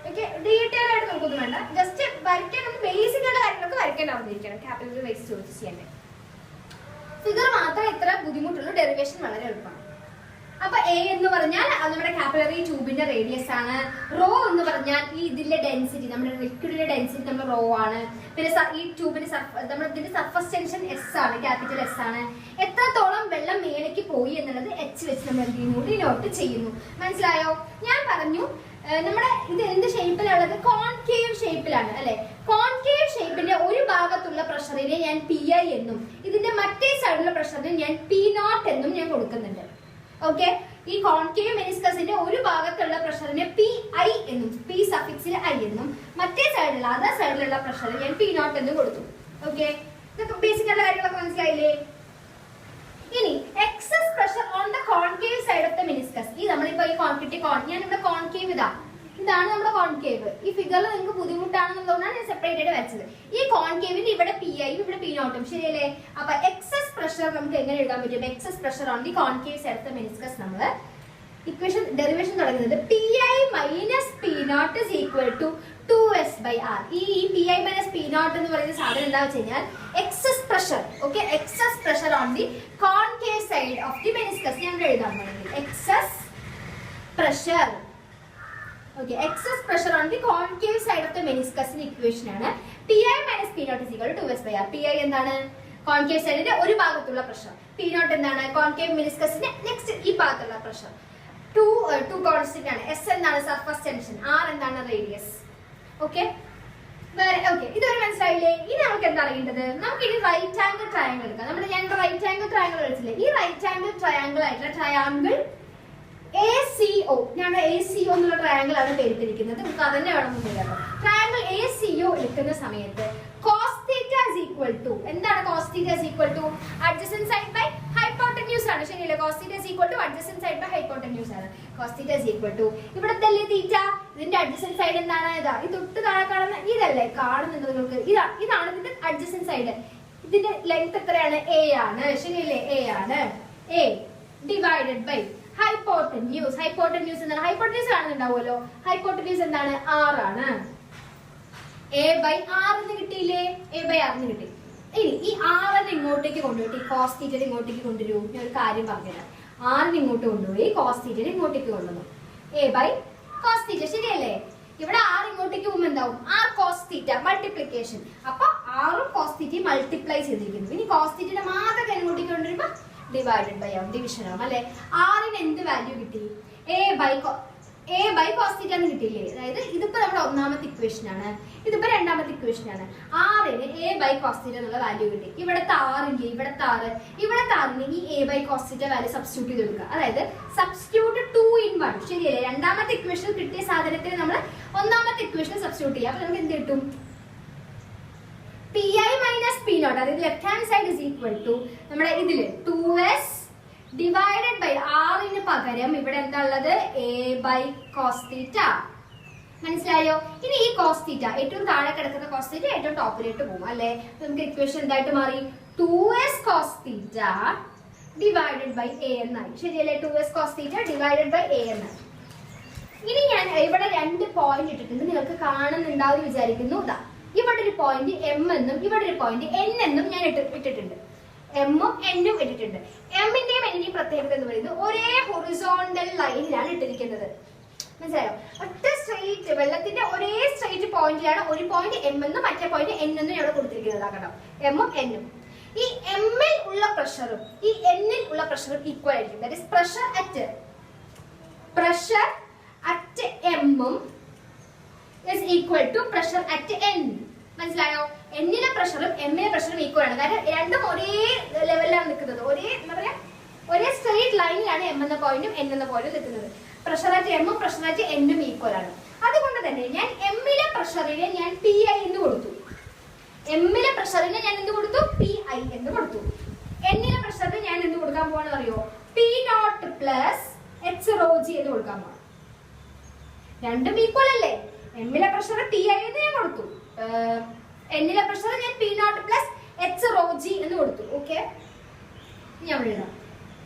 ഓക്കെ, ഡീറ്റെയിൽ ആയിട്ട് നോക്കൊന്നും വേണ്ട, ജസ്റ്റ് വരയ്ക്കാൻ ബേസിക് ആയിട്ടുള്ള കാര്യങ്ങളൊക്കെ വരയ്ക്കാൻ അറിഞ്ഞിരിക്കണം. ക്യാപിറ്റൽ വൈസ് ചോദിച്ച് ചെയ്യണ്ടേ. ഫിഗർ മാത്രം ഇത്ര ബുദ്ധിമുട്ടുള്ള, ഡെറിവേഷൻ വളരെ എളുപ്പമാണ്. അപ്പൊ എ എന്ന് പറഞ്ഞാൽ നമ്മുടെ കാപ്പിലറി ട്യൂബിന്റെ റേഡിയസ് ആണ്. റോ എന്ന് പറഞ്ഞാൽ ഈ ഇതിന്റെ ഡെൻസിറ്റി, നമ്മുടെ ലിക്വിഡിന്റെ ഡെൻസിറ്റി നമ്മുടെ റോ ആണ്. പിന്നെ ഈ ട്യൂബിന്റെ നമ്മുടെ ഇതിന്റെ സർഫസ് ടെൻഷൻ എസ് ആണ്, ക്യാപിറ്റൽ എസ് ആണ്. എത്രത്തോളം വെള്ളം മേലേക്ക് പോയി എന്നുള്ളത് എച്ച് വെച്ച് നമ്മൾ എന്ത് ചെയ്യുന്നു, ഡിനോട്ട് ചെയ്യുന്നു. മനസ്സിലായോ? ഞാൻ പറഞ്ഞു നമ്മുടെ ഇത് എന്ത് ഷേപ്പിലുള്ളത്, കോൺകേവ് ഷേപ്പിലാണ് അല്ലെ. കോൺകേവ് ഷേപ്പിന്റെ ഒരു ഭാഗത്തുള്ള പ്രഷറിനെ ഞാൻ പി ഐ എന്നും ഇതിന്റെ മറ്റേ സൈഡിലുള്ള പ്രഷറിനെ ഞാൻ പി നോട്ട് എന്നും ഞാൻ കൊടുക്കുന്നുണ്ട്. ഓക്കെ, ഈ കോൺകേവ് മെനിസ്കസിന്റെ ഒരു ഭാഗത്തുള്ള പ്രഷറിനെ പി ഐ എന്നും, പി സഫിക്സിൽ ഐ എന്നും, മറ്റേ സൈഡിലുള്ള അതേ സൈഡിലുള്ള പ്രഷർ ഞാൻ പി നോട്ട് എന്ന് കൊടുത്തു. ഓക്കെ, ഇതൊക്കെ ബേസിക് ആയിട്ടുള്ള കാര്യങ്ങളൊക്കെ മനസ്സിലായില്ലേ? ഇനി excess pressure on the concave side of the meniscus. ഈ നമ്മളിപ്പോ ഈ ഞാൻ ഇവിടെ കോൺകേവ് ഇതാണ് നമ്മുടെ കോൺകേവ്. ഈ ഫിഗറിൽ നിങ്ങൾക്ക് ബുദ്ധിമുട്ടാണെന്നുള്ളതുകൊണ്ടാണ് ഞാൻ സെപ്പറേറ്റ് ആയിട്ട് വെച്ചത്. ഈ കോൺകേവിന്റെ ഇവിടെ പി ഐ, ഇവിടെ പി നോട്ടും, ശരിയല്ലേ? അപ്പൊ എക്സസ് പ്രഷർ നമുക്ക് എങ്ങനെ എഴുതാൻ പറ്റും? Excess pressure on the concave side of the meniscus. നമ്മള് ഇക്വേഷൻ ഡെറിവേഷൻ തുടങ്ങുന്നത് P I minus P naught is equal to 2s/r. ഈ P I minus P naught എന്ന് പറയുന്ന സാധനം എന്താ വെച്ച് കഴിഞ്ഞാൽ excess pressure. Okay, excess pressure on the concave side of the meniscus. ഞാൻ എഴുതാൻ പോകുന്നത് excess pressure. Okay, excess pressure on the concave side of the മെനിസ്കസിന്റെ ഇക്വേഷൻ ആണ് P I minus P naught is equal to 2s/r. P I എന്താണ്? Concave സൈഡിന്റെ ഒരു ഭാഗത്തുള്ള pressure. P naught എന്താണ്? കോൺകേവ് മെനിസ്കസിന്റെ നെക്സ്റ്റ് ഈ ഭാഗത്തുള്ള പ്രഷർ. ടു കോൺസ്റ്റന്റ് ആണ്. എസ് എന്താണ്? Surface tension. ആർ എന്താണ്? റേഡിയസ്. ഓക്കെ, ഇതൊരു മനസ്സിലായില്ലേ? ഇനി നമുക്ക് എന്താ അറിയേണ്ടത്? നമുക്ക് ഇനി റൈറ്റ് ആംഗിൾ ട്രയാംഗിൾ എടുക്കാം. ഞാൻ റൈറ്റ് ആംഗിൾ ട്രയാംഗിൾ കളിച്ചില്ലേ? ഈ റൈറ്റ് ആംഗിൾ ട്രയാംഗിൾ ആയിട്ടുള്ള ട്രയാംഗിൾ ACO, ഞാൻ ACO എന്നുള്ള ട്രയാംഗിൾ ആണ് പേരിട്ടിരിക്കുന്നത്. നമുക്ക് അതന്നെ വേണമെന്നില്ല. ട്രയാംഗിൾ ACO എടുക്കുന്ന സമയത്ത് cos theta is equal to, എന്താണ് cos theta is equal to? adjacent side by hypotenuse ആണ്. ശരിയല്ലേ? cos theta is equal to adjacent side by hypotenuse ആണ്. cos theta is equal to ഇവിടത്തല്ലേ തീറ്റ, ഇതിന്റെ adjacent side എന്താണ്? ഇതാ, ഈ തൊട്ട് താഴെ കാണുന്ന ഇതല്ലേ കാണുന്നുണ്ട് നിങ്ങൾക്ക്? ഇതാണ് ഇതിന്റെ adjacent side. ഇതിന്റെ ലെങ്ത് എത്രയാണ്? A ആണ്. ശരിയല്ലേ? A ആണ്. A divided by hypotenuse. Hypotenuse എന്താണ്? ഹൈപ്പോട്ടന്യൂസ് കാണുന്നുണ്ടാവുമല്ലോ. ഹൈപ്പോട്ടന്യൂസ് എന്താണ്? R ആണ്. A/R എന്ന് കിട്ടിയില്ലേ? A/R എന്ന് കിട്ടി. ഇനി ഈ R ഇങ്ങോട്ടേക്ക് കൊണ്ടുപോയിട്ട് ഈ cos θ ഇങ്ങോട്ടേക്ക് കൊണ്ടുവരൂ. ഞാൻ ഒരു കാര്യം പറഞ്ഞുതരാം. R ഇങ്ങോട്ട് കൊണ്ടുപോയി cos θ ഇങ്ങോട്ടേക്ക് കൊണ്ടുവന്നു. A/cos θ, ശരിയല്ലേ? ഇവിടെ R ഇങ്ങോട്ടേക്ക് പോകുമ്പോൾ എന്താവും? R cos θ multiplication. അപ്പൊ R ഉം cos θ മൾട്ടിപ്ലൈ ചെയ്തിരിക്കുന്നു. ഇനി cos θ മാത്രം ഇങ്ങോട്ടേക്ക് കൊണ്ടുവരുമ്പോ ഡിവൈഡഡ് ബൈ ആവും, ഡിവിഷൻ ആവും അല്ലെ. ആറിന് എന്ത് വാല്യൂ കിട്ടി? A/cos θ എന്ന് കിട്ടിയില്ലേ? അതായത് ഇതിപ്പോ നമ്മുടെ ഒന്നാമത്തെ ഇക്വേഷൻ ആണ്, ഇതിപ്പോ രണ്ടാമത്തെ ഇക്വേഷൻ ആണ്. ആറിന് A/cos θ എന്നുള്ള വാല്യൂ കിട്ടി. ഇവിടത്തെ ആറില്ലേ? ഇവിടത്തെ ആറിന് ഈ A/cos θ വാല്യൂ സബ്സ്റ്റിറ്റ്യൂട്ട് ചെയ്ത് കൊടുക്കുക. അതായത് സബ്സ്റ്റിറ്റ്യൂട്ട് 2 in 1. ശരിയല്ലേ? രണ്ടാമത്തെ ഇക്വേഷൻ കിട്ടിയ സാധനത്തിന് നമ്മൾ ഒന്നാമത്തെ ഇക്വേഷൻ സബ്സ്റ്റിറ്റ്യൂട്ട് ചെയ്യാം. അപ്പൊ നമുക്ക് എന്ത് കിട്ടും? P I minus P naught, അതായത് left hand side is equal to നമ്മുടെ ഇതില് 2s ഡിവൈഡഡ് ബൈ ആറിന് പകരം ഇവിടെ എന്താ ഉള്ളത്? A/cos θ. മനസ്സിലായോ? ഇനി ഈ cos θ ഏറ്റവും താഴെ കിടക്കുന്ന cos θ ഏറ്റവും ടോപ്പിലേക്ക് പോകും അല്ലെ. നമുക്ക് ഇക്വേഷൻ എന്തായിട്ട് മാറി? 2s cos θ divided by A എന്നായി. ശരിയല്ലേ? 2s cos θ divided by A എന്നായി. ഇനി ഞാൻ ഇവിടെ 2 പോയിന്റ് ഇട്ടിട്ടുണ്ട്, നിങ്ങൾക്ക് കാണുന്നുണ്ടാവും വിചാരിക്കുന്നു. ഇവിടെ ഒരു പോയിന്റ് M എന്നും ഇവിടെ ഒരു പോയിന്റ് N എന്നും ഞാൻ ഇട്ടിട്ടുണ്ട്. M ഉം N ഉം ഇട്ടിട്ടുണ്ട്. എമ്മിന്റെയും എന്നിന്റെയും പ്രത്യേകത എന്ന് പറയുന്നത് ഒരേ ഹൊറിസോണ്ടൽ ലൈനിലാണ് ഇട്ടിരിക്കുന്നത്. മനസ്സിലായോ? ഒറ്റ സ്ട്രെയിറ്റ് വെള്ളത്തിന്റെ ഒരേ സ്ട്രെയിറ്റ് പോയിന്റിലാണ് ഒരു പോയിന്റ് M എന്നും മറ്റേ പോയിന്റ് N എന്നും ഇവിടെ കൊടുത്തിരിക്കുന്നത്. ആകണം M ഉം N ഉം. ഈ എമ്മിൽ ഉള്ള പ്രഷറും ഈ എന്നിൽ ഉള്ള പ്രഷറും ഈക്വൽ ആയിരിക്കും. That is pressure at M ഉം is equal to pressure at N. മനസ്സിലായോ? എന്നിലെ പ്രഷറും എമ്മിലെ പ്രഷറും ഈക്വൽ ആണ്. കാരണം രണ്ടും ഒരേ ലെവലിലാണ് നിൽക്കുന്നത്. ഒരേ എന്താ പറയാ, ഒരേ സ്ട്രെയിറ്റ് ലൈനിലാണ് M എന്ന പോയിന്റും എൻ എന്ന പോയിന്റും നിൽക്കുന്നത്. പ്രഷർ അറ്റ് എമ്മും പ്രഷർ അറ്റ് എന്നും ഈക്വൽ ആണ്. അതുകൊണ്ട് തന്നെ ഞാൻ എമ്മിലെ പ്രഷറിനെ ഞാൻ പി ഐ എന്ന് കൊടുത്തു. എമ്മിലെ പ്രഷറിനെ ഞാൻ എന്ത് കൊടുത്തു? പി ഐ എന്ന് കൊടുത്തു. എന്നിലെ പ്രഷറിന് ഞാൻ എന്ത് കൊടുക്കാൻ പോവാണെന്ന് അറിയോ? P naught plus H rho G എന്ന് കൊടുക്കാൻ പോവാണ്. രണ്ടും ഈക്വൽ അല്ലേ? എമ്മിലെ പ്രഷർ പി ഐ എന്ന് ഞാൻ കൊടുത്തു, എന്നിലെ പ്രഷർ ഞാൻ P naught plus H rho G എന്ന് കൊടുത്തു. ഓക്കെ, ഞാൻ എഴുതാം.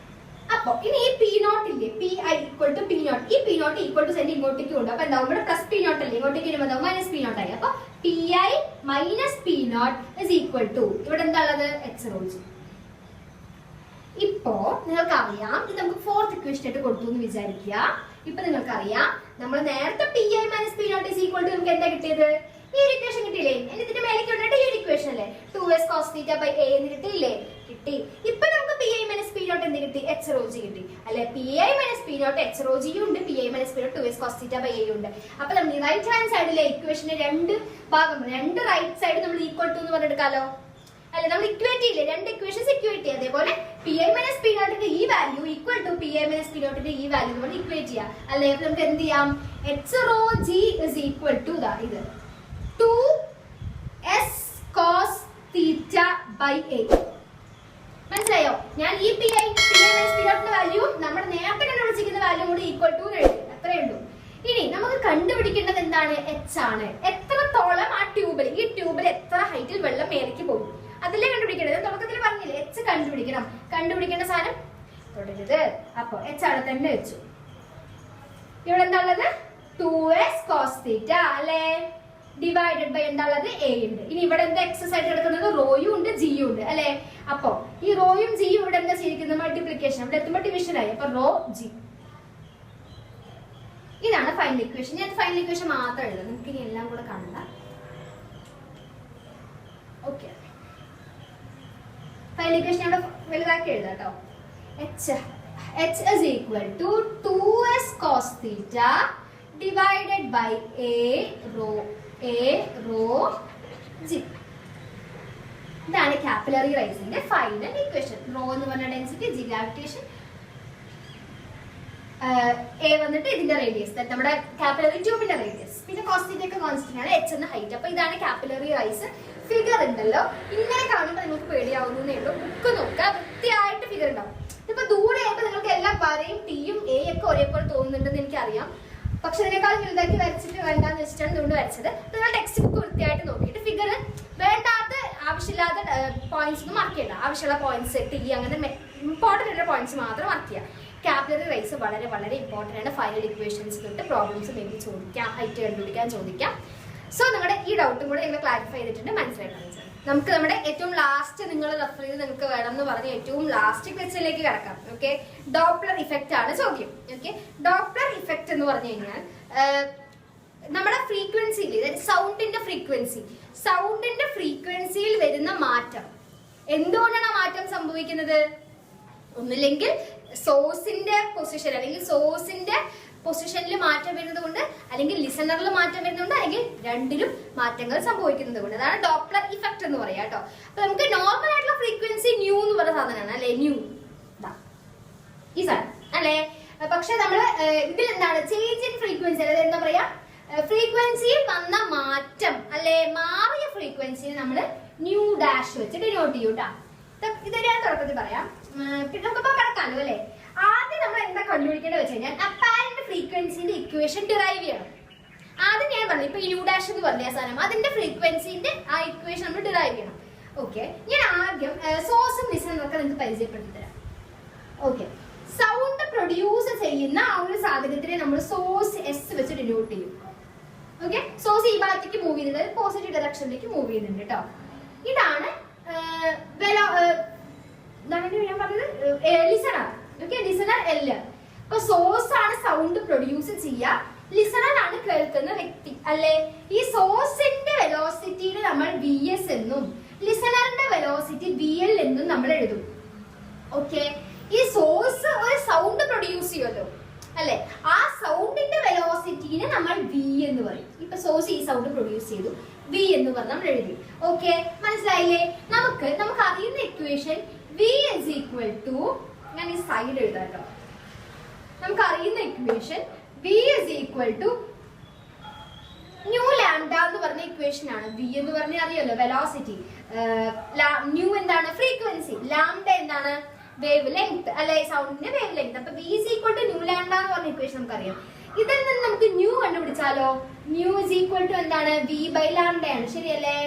അപ്പൊ ഇനി ഈ പി നോട്ട് ഇല്ലേ, P I equal to P naught, ഈ പി നോട്ട് ഈക്വൽ ടു സെന്റ് ഇങ്ങോട്ടേക്ക് ഉണ്ട്. അപ്പൊ എന്താവും? ഇവിടെ പ്ലസ് പി നോട്ട് അല്ലേ, ഇങ്ങോട്ടേക്ക് വരുമ്പോൾ എന്താവും? മൈനസ് പി നോട്ട് ആയി. അപ്പൊ P I minus P naught is equal to ഇവിടെ എന്താ ഉള്ളത്? H rho g. ഇപ്പോ നിങ്ങൾക്ക് അറിയാം, ഇത് നമുക്ക് ഫോർത്ത് ഇക്വേഷൻ ആയിട്ട് കൊടുത്തു എന്ന് വിചാരിക്കുക. ഇപ്പൊ നിങ്ങൾക്ക് അറിയാം, നമ്മൾ നേരത്തെ P I minus P naught is equal to നമുക്ക് എന്താ കിട്ടിയത്? ഈ ഒരു ഇക്വേഷൻ കിട്ടിയില്ലേ? ഇതിന്റെ മേലേക്ക് വന്നിട്ട് ഈ ഒരു ഇക്വേഷൻ അല്ലേ, 2s cos θ by a എന്ന് കിട്ടിയില്ലേ? കിട്ടി. ഇപ്പൊ നമുക്ക് P I minus P naught എന്ത് കിട്ടി? എച്ച് റോ ജി കിട്ടി അല്ലെ? P I minus P naught H rho G ഉണ്ട്, P I minus P naught 2s cos θ by a ഉണ്ട്. അപ്പൊ നമ്മൾ റൈറ്റ് ഹാൻഡ് സൈഡിലെ ഇക്വേഷന്റെ രണ്ട് ഭാഗം, രണ്ട് റൈറ്റ് സൈഡ് നമ്മൾ ഈക്വൽ ടു എന്ന് പറഞ്ഞെടുക്കാലോ അല്ലെ? നമ്മൾ ഇക്വേറ്റ് ചെയ്യില്ലേ, രണ്ട് ഇക്വേഷൻസ് ഇക്വേറ്റ് ചെയ്യുക. അതേപോലെ പി ഐ മൈനസ് പി നോട്ടിന്റെ ഈ value equal to P I minus P നോട്ടിന്റെ ഈ വാല്യൂ നമ്മൾ ഇക്വേറ്റ് ചെയ്യാം അല്ലെ? അപ്പൊ നമുക്ക് എന്ത് ചെയ്യാം? H rho G is equal to ഇത് 2s cos θ by a. മനസ്സിലായോ? ഞാൻ ഈ പി ഐ മൈനസ് പി നോട്ടിന്റെ വാല്യൂ നമ്മൾ നേരത്തെ കണ്ടുപിടിച്ചിരിക്കുന്ന വാല്യൂ കൂടി ഈക്വൽ ടു എഴുതി, അത്രേ ഉള്ളൂ. ഇനി നമുക്ക് കണ്ടുപിടിക്കേണ്ടത് എന്താണ്? എച്ച് ആണ്. എത്രത്തോളം ആ ട്യൂബിൽ, ഈ ട്യൂബിൽ എത്ര ഹൈറ്റിൽ വെള്ളം മേലേക്ക് പോകും, അതല്ലേ കണ്ടുപിടിക്കേണ്ടത്. തുടക്കത്തിൽ പറഞ്ഞില്ലേ എച്ച് കണ്ടുപിടിക്കണം. കണ്ടുപിടിക്കേണ്ട സാധനം തുടരുത്. അപ്പൊ എച്ച് അവിടെ തന്നെ വെച്ചു. ഇവിടെ എന്താ ഉള്ളത്? 2s cos θ അല്ലെ, ഡിവൈഡഡ് ബൈ എന്താ ഉള്ളത്? a ഉണ്ട്. ഇനി ഇവിടെ എന്താ എക്സസ് ആയിട്ട് എടുക്കുന്നത്? റോയും ഉണ്ട് ജിയും ഉണ്ട് അല്ലെ? അപ്പൊ ഈ റോയും ജിയും ഇവിടെ എന്താ ചെയ്തിരിക്കുന്നത്? മൾട്ടിപ്ലിക്കേഷൻ. ഇവിടെ എത്തുമ്പോൾ ഡിവിഷൻ ആയി. അപ്പൊ റോ ജി. ഇതാണ് ഫൈനൽ ഇക്വേഷൻ. ഞാൻ ഫൈനൽ ഇക്വേഷൻ മാത്രം എഴുതാം, നമുക്ക് ഇനി എല്ലാം കൂടെ കാണണ്ട. ഓക്കെ, ഫൈനൽ ഇക്വേഷൻ ഇവിടെ വലുതാക്കി എഴുതാം കേട്ടോ. h is equal to 2s cos θ divided by a rho g. ഇതാണ് കാപ്പിലറി റൈസിന്റെ ഫൈനൽ ഇക്വേഷൻ. റോ എന്ന് പറഞ്ഞ ഡെൻസിറ്റി, ജി ഗ്രാവിറ്റേഷൻ, എ വന്നിട്ട് ഇതിന്റെ റേഡിയസ്, നമ്മുടെ കാപ്പിലറി ട്യൂബിന്റെ റേഡിയസ്, പിന്നെ cos θ ഒക്കെ കോൺസ്റ്റന്റ് ആണ്, h എന്ന ഹൈറ്റ്. അപ്പൊ ഇതാണ് കാപ്പിലറി റൈസ്. ഫിഗർ ഉണ്ടല്ലോ, ഇങ്ങനെ കാണുമ്പോൾ നിങ്ങൾക്ക് പേടിയാവുന്നേ ഉള്ളൂ. ബുക്ക് നോക്കുക, വൃത്തിയായിട്ട് ഫിഗർ ഉണ്ടാവും. ഇപ്പൊ ദൂരെ ആയിട്ട് നിങ്ങൾക്ക് എല്ലാ വരയും ടിയും എ ഒക്കെ ഒരേപോലെ തോന്നുന്നുണ്ടെന്ന് എനിക്കറിയാം. പക്ഷെ ഇതിനേക്കാളും വലുതാക്കി വരച്ചിട്ട് വേണ്ടാന്ന് വെച്ചിട്ടാണ് ഇതുകൊണ്ട് വരച്ചത്. നിങ്ങൾ ടെക്സ്റ്റ് ബുക്ക് വൃത്തിയായിട്ട് നോക്കിയിട്ട് ഫിഗർ വേണ്ടാത്ത ആവശ്യമില്ലാത്ത പോയിന്റ്സ് ഒന്നും മാർക്ക് ചെയ്യണ്ട. ആവശ്യമുള്ള പോയിന്റ്സ് ടി അങ്ങനെ ഇമ്പോർട്ടൻ്റ് ആയിട്ടുള്ള പോയിന്റ്സ് മാത്രം മാർക്ക് ചെയ്യുക. കാപ്പിലറി റൈസ് വളരെ വളരെ ഇമ്പോർട്ടൻ്റ് ആണ്. ഫൈനൽ ഇക്വേഷൻസ് തൊട്ട് പ്രോബ്ലംസ് മേ ബി ചോദിക്കാം, ഹൈറ്റ് കണ്ടുപിടിക്കാൻ ചോദിക്കാം. സോ നിങ്ങളുടെ ഈ ഡൗട്ടും കൂടെ നിങ്ങൾ ക്ലാരിഫൈ ചെയ്തിട്ടുണ്ട്, മനസ്സിലായിട്ടാണ് സാർ. നമുക്ക് നമ്മുടെ ഏറ്റവും ലാസ്റ്റ് നിങ്ങൾ റെഫർ ചെയ്ത് നിങ്ങൾക്ക് വേണം എന്ന് പറഞ്ഞ ഏറ്റവും ലാസ്റ്റ് ക്വസ്റ്റ്യനിലേക്ക് കിടക്കാം. ഓക്കെ, ഡോപ്ലർ ഇഫക്റ്റ് ആണ് ചോദ്യം. ഓക്കെ, ഡോപ്ലർ ഇഫക്റ്റ് എന്ന് പറഞ്ഞു കഴിഞ്ഞാൽ നമ്മുടെ ഫ്രീക്വൻസിയിൽ, സൗണ്ടിന്റെ ഫ്രീക്വൻസിയിൽ വരുന്ന മാറ്റം. എന്തുകൊണ്ടാണ് മാറ്റം സംഭവിക്കുന്നത്? ഒന്നില്ലെങ്കിൽ സോഴ്സിന്റെ പൊസിഷൻ, അല്ലെങ്കിൽ സോഴ്സിന്റെ പൊസിഷനിൽ മാറ്റം വരുന്നത് കൊണ്ട്, അല്ലെങ്കിൽ ലിസണറിൽ മാറ്റം വരുന്നുണ്ട്, അല്ലെങ്കിൽ രണ്ടിലും മാറ്റങ്ങൾ സംഭവിക്കുന്നത് കൊണ്ട്. അതാണ് ഡോപ്ലർ ഇഫക്റ്റ് എന്ന് പറയാം കേട്ടോ. അപ്പൊ നമുക്ക് നോർമൽ ആയിട്ടുള്ള ഫ്രീക്വൻസി ന്യൂ എന്ന് പറയുന്ന സാധനമാണ് അല്ലെ, ന്യൂ ഈ സാധനം അല്ലെ. പക്ഷെ നമ്മള് ഇതിൽ എന്താണ് ചേഞ്ച് ഇൻ ഫ്രീക്വൻസി, അതായത് എന്താ പറയാ, ഫ്രീക്വൻസിയിൽ വന്ന മാറ്റം അല്ലെ, മാറിയ ഫ്രീക്വൻസിയെ നമ്മൾ ന്യൂ ഡാഷ് വെച്ച് ഡിനോട്ട് ചെയ്യും കേട്ടോ. ഇത് ഞാൻ തുടക്കത്തിൽ പറയാം, പിന്നെ നമുക്കിപ്പോ കിടക്കാമല്ലോ അല്ലെ. ആദ്യം നമ്മൾ എന്താ കണ്ടുപിടിക്കേണ്ടത് വെച്ച് കഴിഞ്ഞാൽ അപ്പാരന്റ് ഫ്രീക്വൻസിന്റെ ഇക്വേഷൻ ഡിറൈവ് ചെയ്യണം. ആദ്യം ഞാൻ പറഞ്ഞു, ഇപ്പൊ യു ഡാഷ് എന്ന് പറഞ്ഞ സാധനം, അതിന്റെ ഫ്രീക്വൻസിന്റെ ആ ഇക്വേഷൻ നമ്മൾ ഡിറൈവ് ചെയ്യണം. ഓക്കെ, ഞാൻ ആദ്യം സോഴ്സും ലിസണറും ഒക്കെ നിങ്ങൾക്ക് പരിചയപ്പെടുത്തി തരാം. ഓക്കെ, സൗണ്ട് പ്രൊഡ്യൂസ് ചെയ്യുന്ന ആ ഒരു സാധനത്തിനെ നമ്മൾ സോഴ്സ് എസ് വെച്ച് ഡിനോട്ട് ചെയ്യും. ഓക്കെ, സോഴ്സ് ഈ ഭാഗത്തേക്ക് മൂവ് ചെയ്യുന്നത് പോസിറ്റീവ് ഡയറക്ഷനിലേക്ക് മൂവ് ചെയ്യുന്നുണ്ട് കേട്ടോ. ഇതാണ് ഞാൻ പറഞ്ഞത് ലിസണർ. Okay, listener L. അപ്പൊ സോഴ്സ് ആണ് സൗണ്ട് പ്രൊഡ്യൂസ് ചെയ്യുക, ലിസണർ ആണ് കേൾക്കുന്ന വ്യക്തി അല്ലെ. ഈ സോഴ്സിന്റെ വെലോസിറ്റിയിൽ നമ്മൾ വി എസ് എന്നും ലിസണറിന്റെ വെലോസിറ്റി വി എൽ എന്നും നമ്മൾ എഴുതും. ഓക്കെ, ഈ സോഴ്സ് ഒരു സൗണ്ട് പ്രൊഡ്യൂസ് ചെയ്യുമല്ലോ അല്ലെ, ആ സൗണ്ടിന്റെ വെലോസിറ്റിനെ നമ്മൾ വി എന്ന് പറയും. ഇപ്പൊ സോഴ്സ് ഈ സൗണ്ട് പ്രൊഡ്യൂസ് ചെയ്തു, വി എന്ന് പറഞ്ഞ് നമ്മൾ എഴുതി. ഓക്കെ, മനസ്സിലായില്ലേ? നമുക്ക് അറിയുന്ന equation V is equal to, ഞാൻ ഈ സൈഡ് എഴുതാം കേട്ടോ. നമുക്ക് അറിയുന്ന equation v is equal to nu lambda എന്ന് പറഞ്ഞ ഇക്വേഷൻ ആണ്. v എന്ന് പറഞ്ഞാൽ അറിയാലോ വെലോസിറ്റി, ന്യൂ എന്താണ് ഫ്രീക്വൻസി, ലാംഡ എന്താണ് വേവ് ലെങ്ത് അല്ലെ സൗണ്ടിന്റെ വേവ് ലെങ്ത്. അപ്പൊ v is equal to nu lambda എന്ന് പറഞ്ഞ ഇക്വേഷൻ നമുക്കറിയാം. ഇതിൽ നിന്ന് നമുക്ക് ന്യൂ കണ്ടുപിടിച്ചാലോ, ന്യൂ is equal to എന്താണ് v by ലാംഡ ആണ്, ശരിയല്ലേ?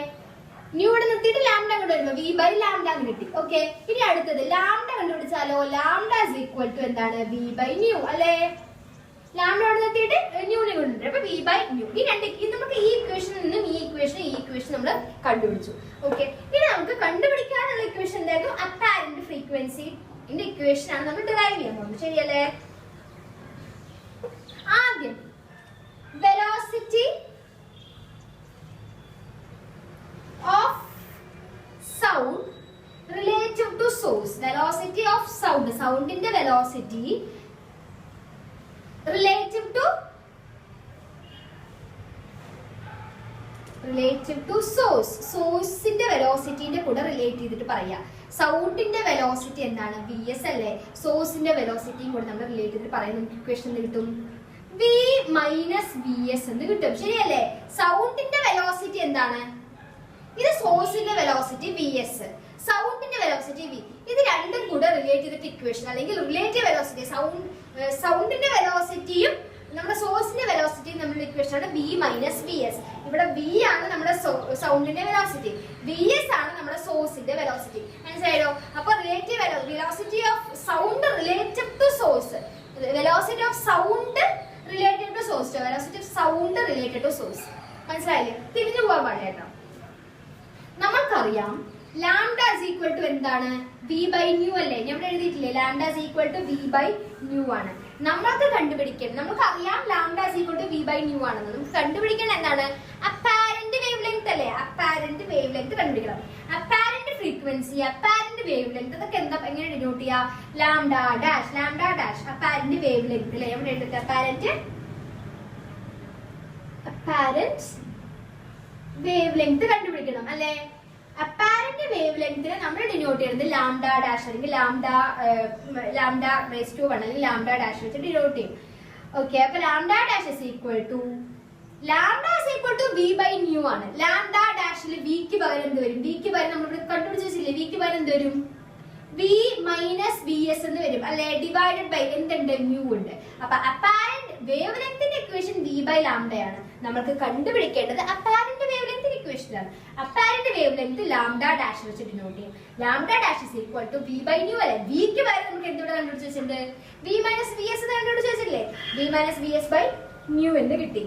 ന്യൂ ഇവിടെ നിർത്തിയിട്ട് ലാംഡ അങ്ങോട്ട് വരുമ്പോ v by ലാംഡ എന്ന് കിട്ടി. ഓക്കെ, ഇനി അടുത്തത് ലാംഡ കണ്ടുപിടിച്ചാലോ, ലാംഡ is equal to എന്താണ് v by ന്യൂ അല്ലെ? ലാംഡ അവിടെ നിർത്തിയിട്ട് ന്യൂനെ കൊണ്ടുവരും, അപ്പൊ v by ന്യൂ. ഈ നമുക്ക് ഈ ഇക്വേഷനിൽ നിന്നും ഈ ഇക്വേഷൻ നമ്മൾ കണ്ടുപിടിച്ചു. ഓക്കെ, ഇനി നമുക്ക് കണ്ടുപിടിക്കാനുള്ള ഇക്വേഷൻ എന്തായിരുന്നു? അപ്പാരന്റ് ഫ്രീക്വൻസി ഇക്വേഷൻ ആണ് നമ്മൾ ഡിറൈവ് ചെയ്യാൻ പോകുന്നത്, ശരിയല്ലേ? ആദ്യം velocity of sound relative to source, velocity of sound, soundന്റെ velocity relative to source, sourceന്റെ velocityന്റെ കൂടെ റിലേറ്റ് ചെയ്തിട്ട് പറയാ. സൗണ്ടിന്റെ വെലോസിറ്റി എന്താണ്? vs അല്ലേ? സോഴ്സിന്റെ വെലോസിറ്റിയും കൂടെ നമ്മൾ റിലേറ്റ് ചെയ്തിട്ട് പറയുന്ന ഇക്വേഷൻ എന്ത് കിട്ടും? v മൈനസ് vs എന്ന് കിട്ടും, ശരിയല്ലേ? സൗണ്ടിന്റെ വെലോസിറ്റി എന്താണ്? ഇത് സോഴ്സിന്റെ വെലോസിറ്റി vs, സൗണ്ടിന്റെ വെലോസിറ്റി v. ഇത് രണ്ടും കൂടെ റിലേറ്റ് ചെയ്തിട്ട് ഇക്വേഷൻ അല്ലെങ്കിൽ റിലേറ്റീവ് വെലോസിറ്റി, സൗണ്ടിന്റെ വെലോസിറ്റിയും നമ്മുടെ സോഴ്സിന്റെ വെലോസിറ്റിയും നമ്മുടെ ഇക്വേഷൻ ആണ് v മൈനസ് vs. ഇവിടെ v ആണ് നമ്മുടെ സൗണ്ടിന്റെ വെലോസിറ്റി, vs ആണ് നമ്മുടെ സോഴ്സിന്റെ വെലോസിറ്റി. മനസ്സിലായോ? അപ്പൊ relative velocity of sound relative to source, velocity of sound related to source, velocity of sound related to source. മനസ്സിലായില്ലേ? തിരിഞ്ഞു പോകാൻ പാടില്ല കേട്ടോ. നമ്മൾക്കറിയാം ലാംഡ is equal to എന്താണ്? v by ന്യൂ അല്ലേ? ഞാൻ ഇവിടെ എഴുതിയിട്ടില്ലേ? Lambda is equal to v by nu ആണ്. നമ്മൾക്ക് കണ്ടുപിടിക്കണം, നമുക്കറിയാം lambda is equal to v by nu ആണെന്ന്. നമുക്ക് കണ്ടുപിടിക്കണം എന്താണ്? അപ്പാരന്റ് വേവ് ലെങ്ത് അല്ലേ? അപ്പാരന്റ് വേവ് ലെങ്ത് കണ്ടുപിടിക്കണം. Apparent frequency, apparent wave length, അതൊക്കെ എന്താ എങ്ങനെ ഡിനോട്ട് ചെയ്യാ? Lambda dash, lambda dash apparent wave length അല്ലേ? ഇവിടെ എഴുതിട്ട് അപ്പാരന്റ് വേവ് ലെങ്ത് കണ്ടുപിടിക്കണം അല്ലെ? അപ്പാരന്റ് വേവ് ലെങ്തിനെ നമ്മൾ ഡിനോട്ട് ചെയ്യുന്നത് ലാംഡ ഡാഷ് അല്ലെങ്കിൽ ലാംഡ റേസ് ടു 1 അല്ലെങ്കിൽ ലാംഡ ഡാഷ് വെച്ച് ഡിനോട്ട് ചെയ്യും. ഓക്കെ, അപ്പൊ lambda dash is equal to v by nu ആണ്. ലാംഡ ഡാഷിൽ വിക്ക് പകരം എന്ത് വരും? വിക്ക് പകരം നമ്മൾ ഇവിടെ കണ്ടുപിടിച്ച് വെച്ചില്ലേ? വിക്ക് പകരം എന്ത് വരും? v മൈനസ് vs എന്ന് വരും അല്ലെ? ഡിവൈഡഡ് ബൈ എന്തുണ്ട്? ന്യൂ ഉണ്ട്. അപ്പൊ അപ്പാരന്റ് വേവ് ലെങ്ത്തിന്റെ ഇക്വേഷൻ v by ലാംഡ ആണ്. നമുക്ക് കണ്ടുപിടിക്കേണ്ടത് അപ്പാരന്റ് വേവ് ലെങ്ത്തിന്റെ ഇക്വേഷൻ ആണ്. Apparent wave length lambda dash വെച്ച് ഡിനോട്ട് ചെയ്യും. Lambda dash is equal to v by nu അല്ലെ? വിക്ക് പകരം നമുക്ക് എന്തുകൊണ്ട് കണ്ടുപിടിച്ച് വെച്ചിട്ടുണ്ട്? v മൈനസ് vs എന്ന് കണ്ടുപിടിച്ച് വെച്ചില്ലേ? v minus vs by nu എന്ന് കിട്ടി.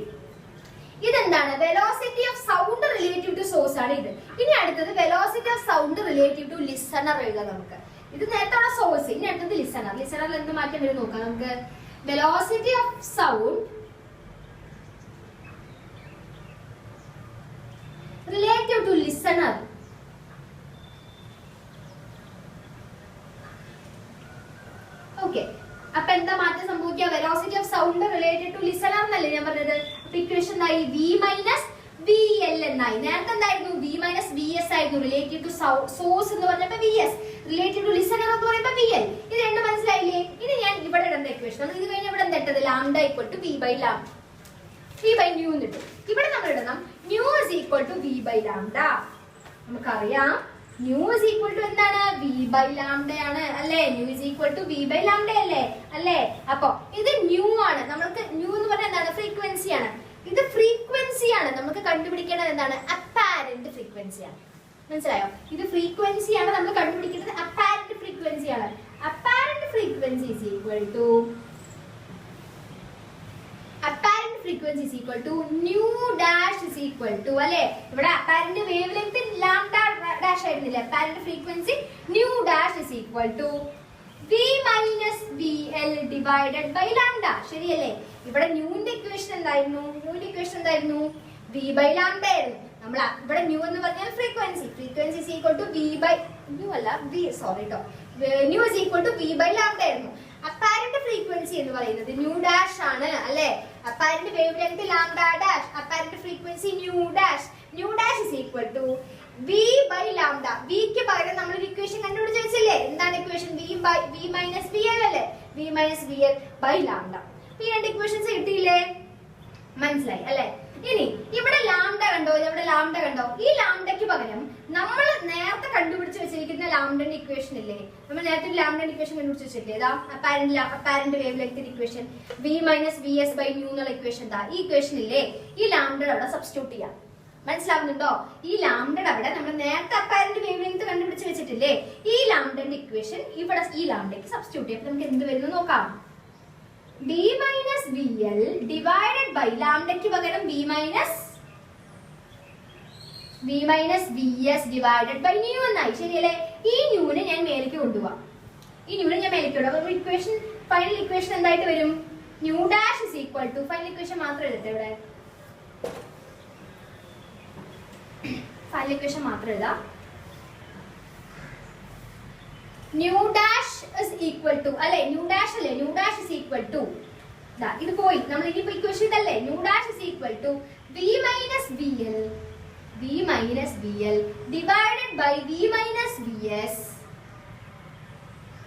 ഇതെന്താണ്? Velocity of sound relative to source ആണ് ഇത്. ഇനി അടുത്തത് velocity of sound relative to listener എഴുതാം നമുക്ക്. ഇത് നേരത്തെ സോഴ്സ്, ഇനി അടുത്തത് ലിസണർ. ലിസണറിൽ എന്ത് മാറ്റം വരും നോക്കാം നമുക്ക്. Velocity of sound relative to listener. Okay, അപ്പൊ എന്താ മാറ്റം സംഭവിക്കുക? Velocity of sound related to listener എന്നല്ലേ ഞാൻ പറഞ്ഞത്? അപ്പൊ ഇക്വേഷൻ എന്തായി? v മൈനസ് vl എന്നായി. നേരത്തെ എന്തായിരുന്നു? v മൈനസ് vs ആയിരുന്നു. റിലേറ്റീവ് ടു സോഴ്സ് എന്ന് പറഞ്ഞപ്പോ vs, റിലേറ്റീവ് ടു ലിസണർ എന്ന് പറയുമ്പോ vl. ഇത് രണ്ട് മനസ്സിലായില്ലേ? ഇനി ഞാൻ ഇവിടെ ഇടുന്ന ഇക്വേഷൻ നമ്മൾ ഇത് കഴിഞ്ഞ ഇവിടെ എന്തിട്ടത്? Lambda equal to v by nu എന്നിട്ടു. ഇവിടെ നമ്മൾ ഇടണം nu is equal to v by lambda. നമുക്കറിയാം ന്യൂ is equal to എന്താണ്? v by ലാംഡ ആണ് അല്ലേ? Nu is equal to v by lambda അല്ലേ? അപ്പൊ ഇത് ന്യൂ ആണ്. നമ്മൾക്ക് ന്യൂ എന്ന് പറഞ്ഞാൽ എന്താണ്? ഫ്രീക്വൻസി ആണ്. ഇത് ഫ്രീക്വൻസി ആണ്. നമുക്ക് കണ്ടുപിടിക്കേണ്ടത് എന്താണ്? അപ്പാരന്റ് ഫ്രീക്വൻസി ആണ്. മനസ്സിലായോ? ഇത് ഫ്രീക്വൻസി ആണ് നമ്മൾ കണ്ടുപിടിക്കേണ്ടത്. അപ്പാരന്റ് ഫ്രീക്വൻസി ആണ്. Apparent frequency is equal to apparent frequency is equal to nu dash is equal to അല്ലേ? ഇവിടെ apparent wavelength lambda dash ആയിരുന്നില്ല. apparent frequency nu dash is equal to v minus vl divided by lambda. ശരിയല്ലേ? ഇവിടെ ന്യൂന്റെ equation എന്തായിരുന്നു? v by lambda ആയിരുന്നു. നമ്മൾ ഇവിടെ nu എന്ന് പറഞ്ഞാൽ frequency is equal to v by nu അല്ല nu is equal to v by lambda ആയിരുന്നു. അപ്പാരന്റ് ഫ്രീക്വൻസി എന്ന് പറയുന്നത് ന്യൂ ഡാഷ് ആണ് അല്ലെ? Apparent wave length lambda dash, apparent frequency nu dash is equal to v by lambda. vക്ക് പകരം നമ്മൾ ഒരു ഇക്വേഷൻ കണ്ടുപിടിച്ച് വെച്ചില്ലേ? എന്താണ് ഇക്വേഷൻ? v minus vl അല്ലേ? v minus vl by lambda. ഈ രണ്ട് ഇക്വേഷൻസ് കിട്ടിയില്ലേ? മനസ്സിലായി അല്ലേ? ഇനി ഇവിടെ ലാംഡ കണ്ടോ? ഇവിടെ ലാംഡ കണ്ടോ? ഈ ലാംഡയ്ക്ക് പകരം നമ്മൾ നേരത്തെ കണ്ടുപിടിച്ച് വെച്ചിരിക്കുന്ന ലാംഡന്റെ ഇക്വേഷൻ ഇല്ലേ? നമ്മൾ നേരത്തെ ലാംഡന്റെ ഇക്വേഷൻ കണ്ടുപിടിച്ച് വെച്ചില്ലേ? ഇതാ apparent wave length equation v minus vs by nu എന്നുള്ള ഇക്വേഷൻ. ഇതാ ഈ ഇക്വേഷൻ ഇല്ലേ? ഈ ലാംഡയുടെ അവിടെ സബ്സ്റ്റിറ്റ്യൂട്ട് ചെയ്യാം. മനസ്സിലാവുന്നുണ്ടോ? ഈ ലാംഡയുടെ അവിടെ നമ്മൾ നേരത്തെ അപ്പാരന്റ് വേവ് ലെങ്ത് കണ്ടുപിടിച്ച് വെച്ചിട്ടില്ലേ? ഈ ലാംഡന്റെ ഇക്വേഷൻ ഇവിടെ ഈ ലാംഡയ്ക്ക് സബ്സ്റ്റിറ്റ്യൂട്ട് ചെയ്യാം. നമുക്ക് എന്ത് വരുന്നു നോക്കാം. v minus vl divided by ലാംഡയ്ക്ക് പകരം v minus vs divided by nu എന്നായി. ശരിയല്ലേ? ഈ ന്യൂനെ ഞാൻ മേലേക്ക് കൊണ്ടുപോവാം. അപ്പൊ ഇക്വേഷൻ ഫൈനൽ ഇക്വേഷൻ എന്തായിട്ട് വരും? Nu dash is equal to final equation മാത്രം എഴുതട്ടെ. ഇവിടെ ഫൈനൽ ഇക്വേഷൻ മാത്രം എഴുതാം. Nu dash is equal to അല്ലെ? ന്യൂ ഡാഷ് അല്ലേ? Nu dash is equal to ഇത് പോയി. നമ്മൾ ഇനിയിപ്പോ ഇക്വേഷൻ ഇതല്ലേ? Nu dash is equal to v minus vl divided by v minus vs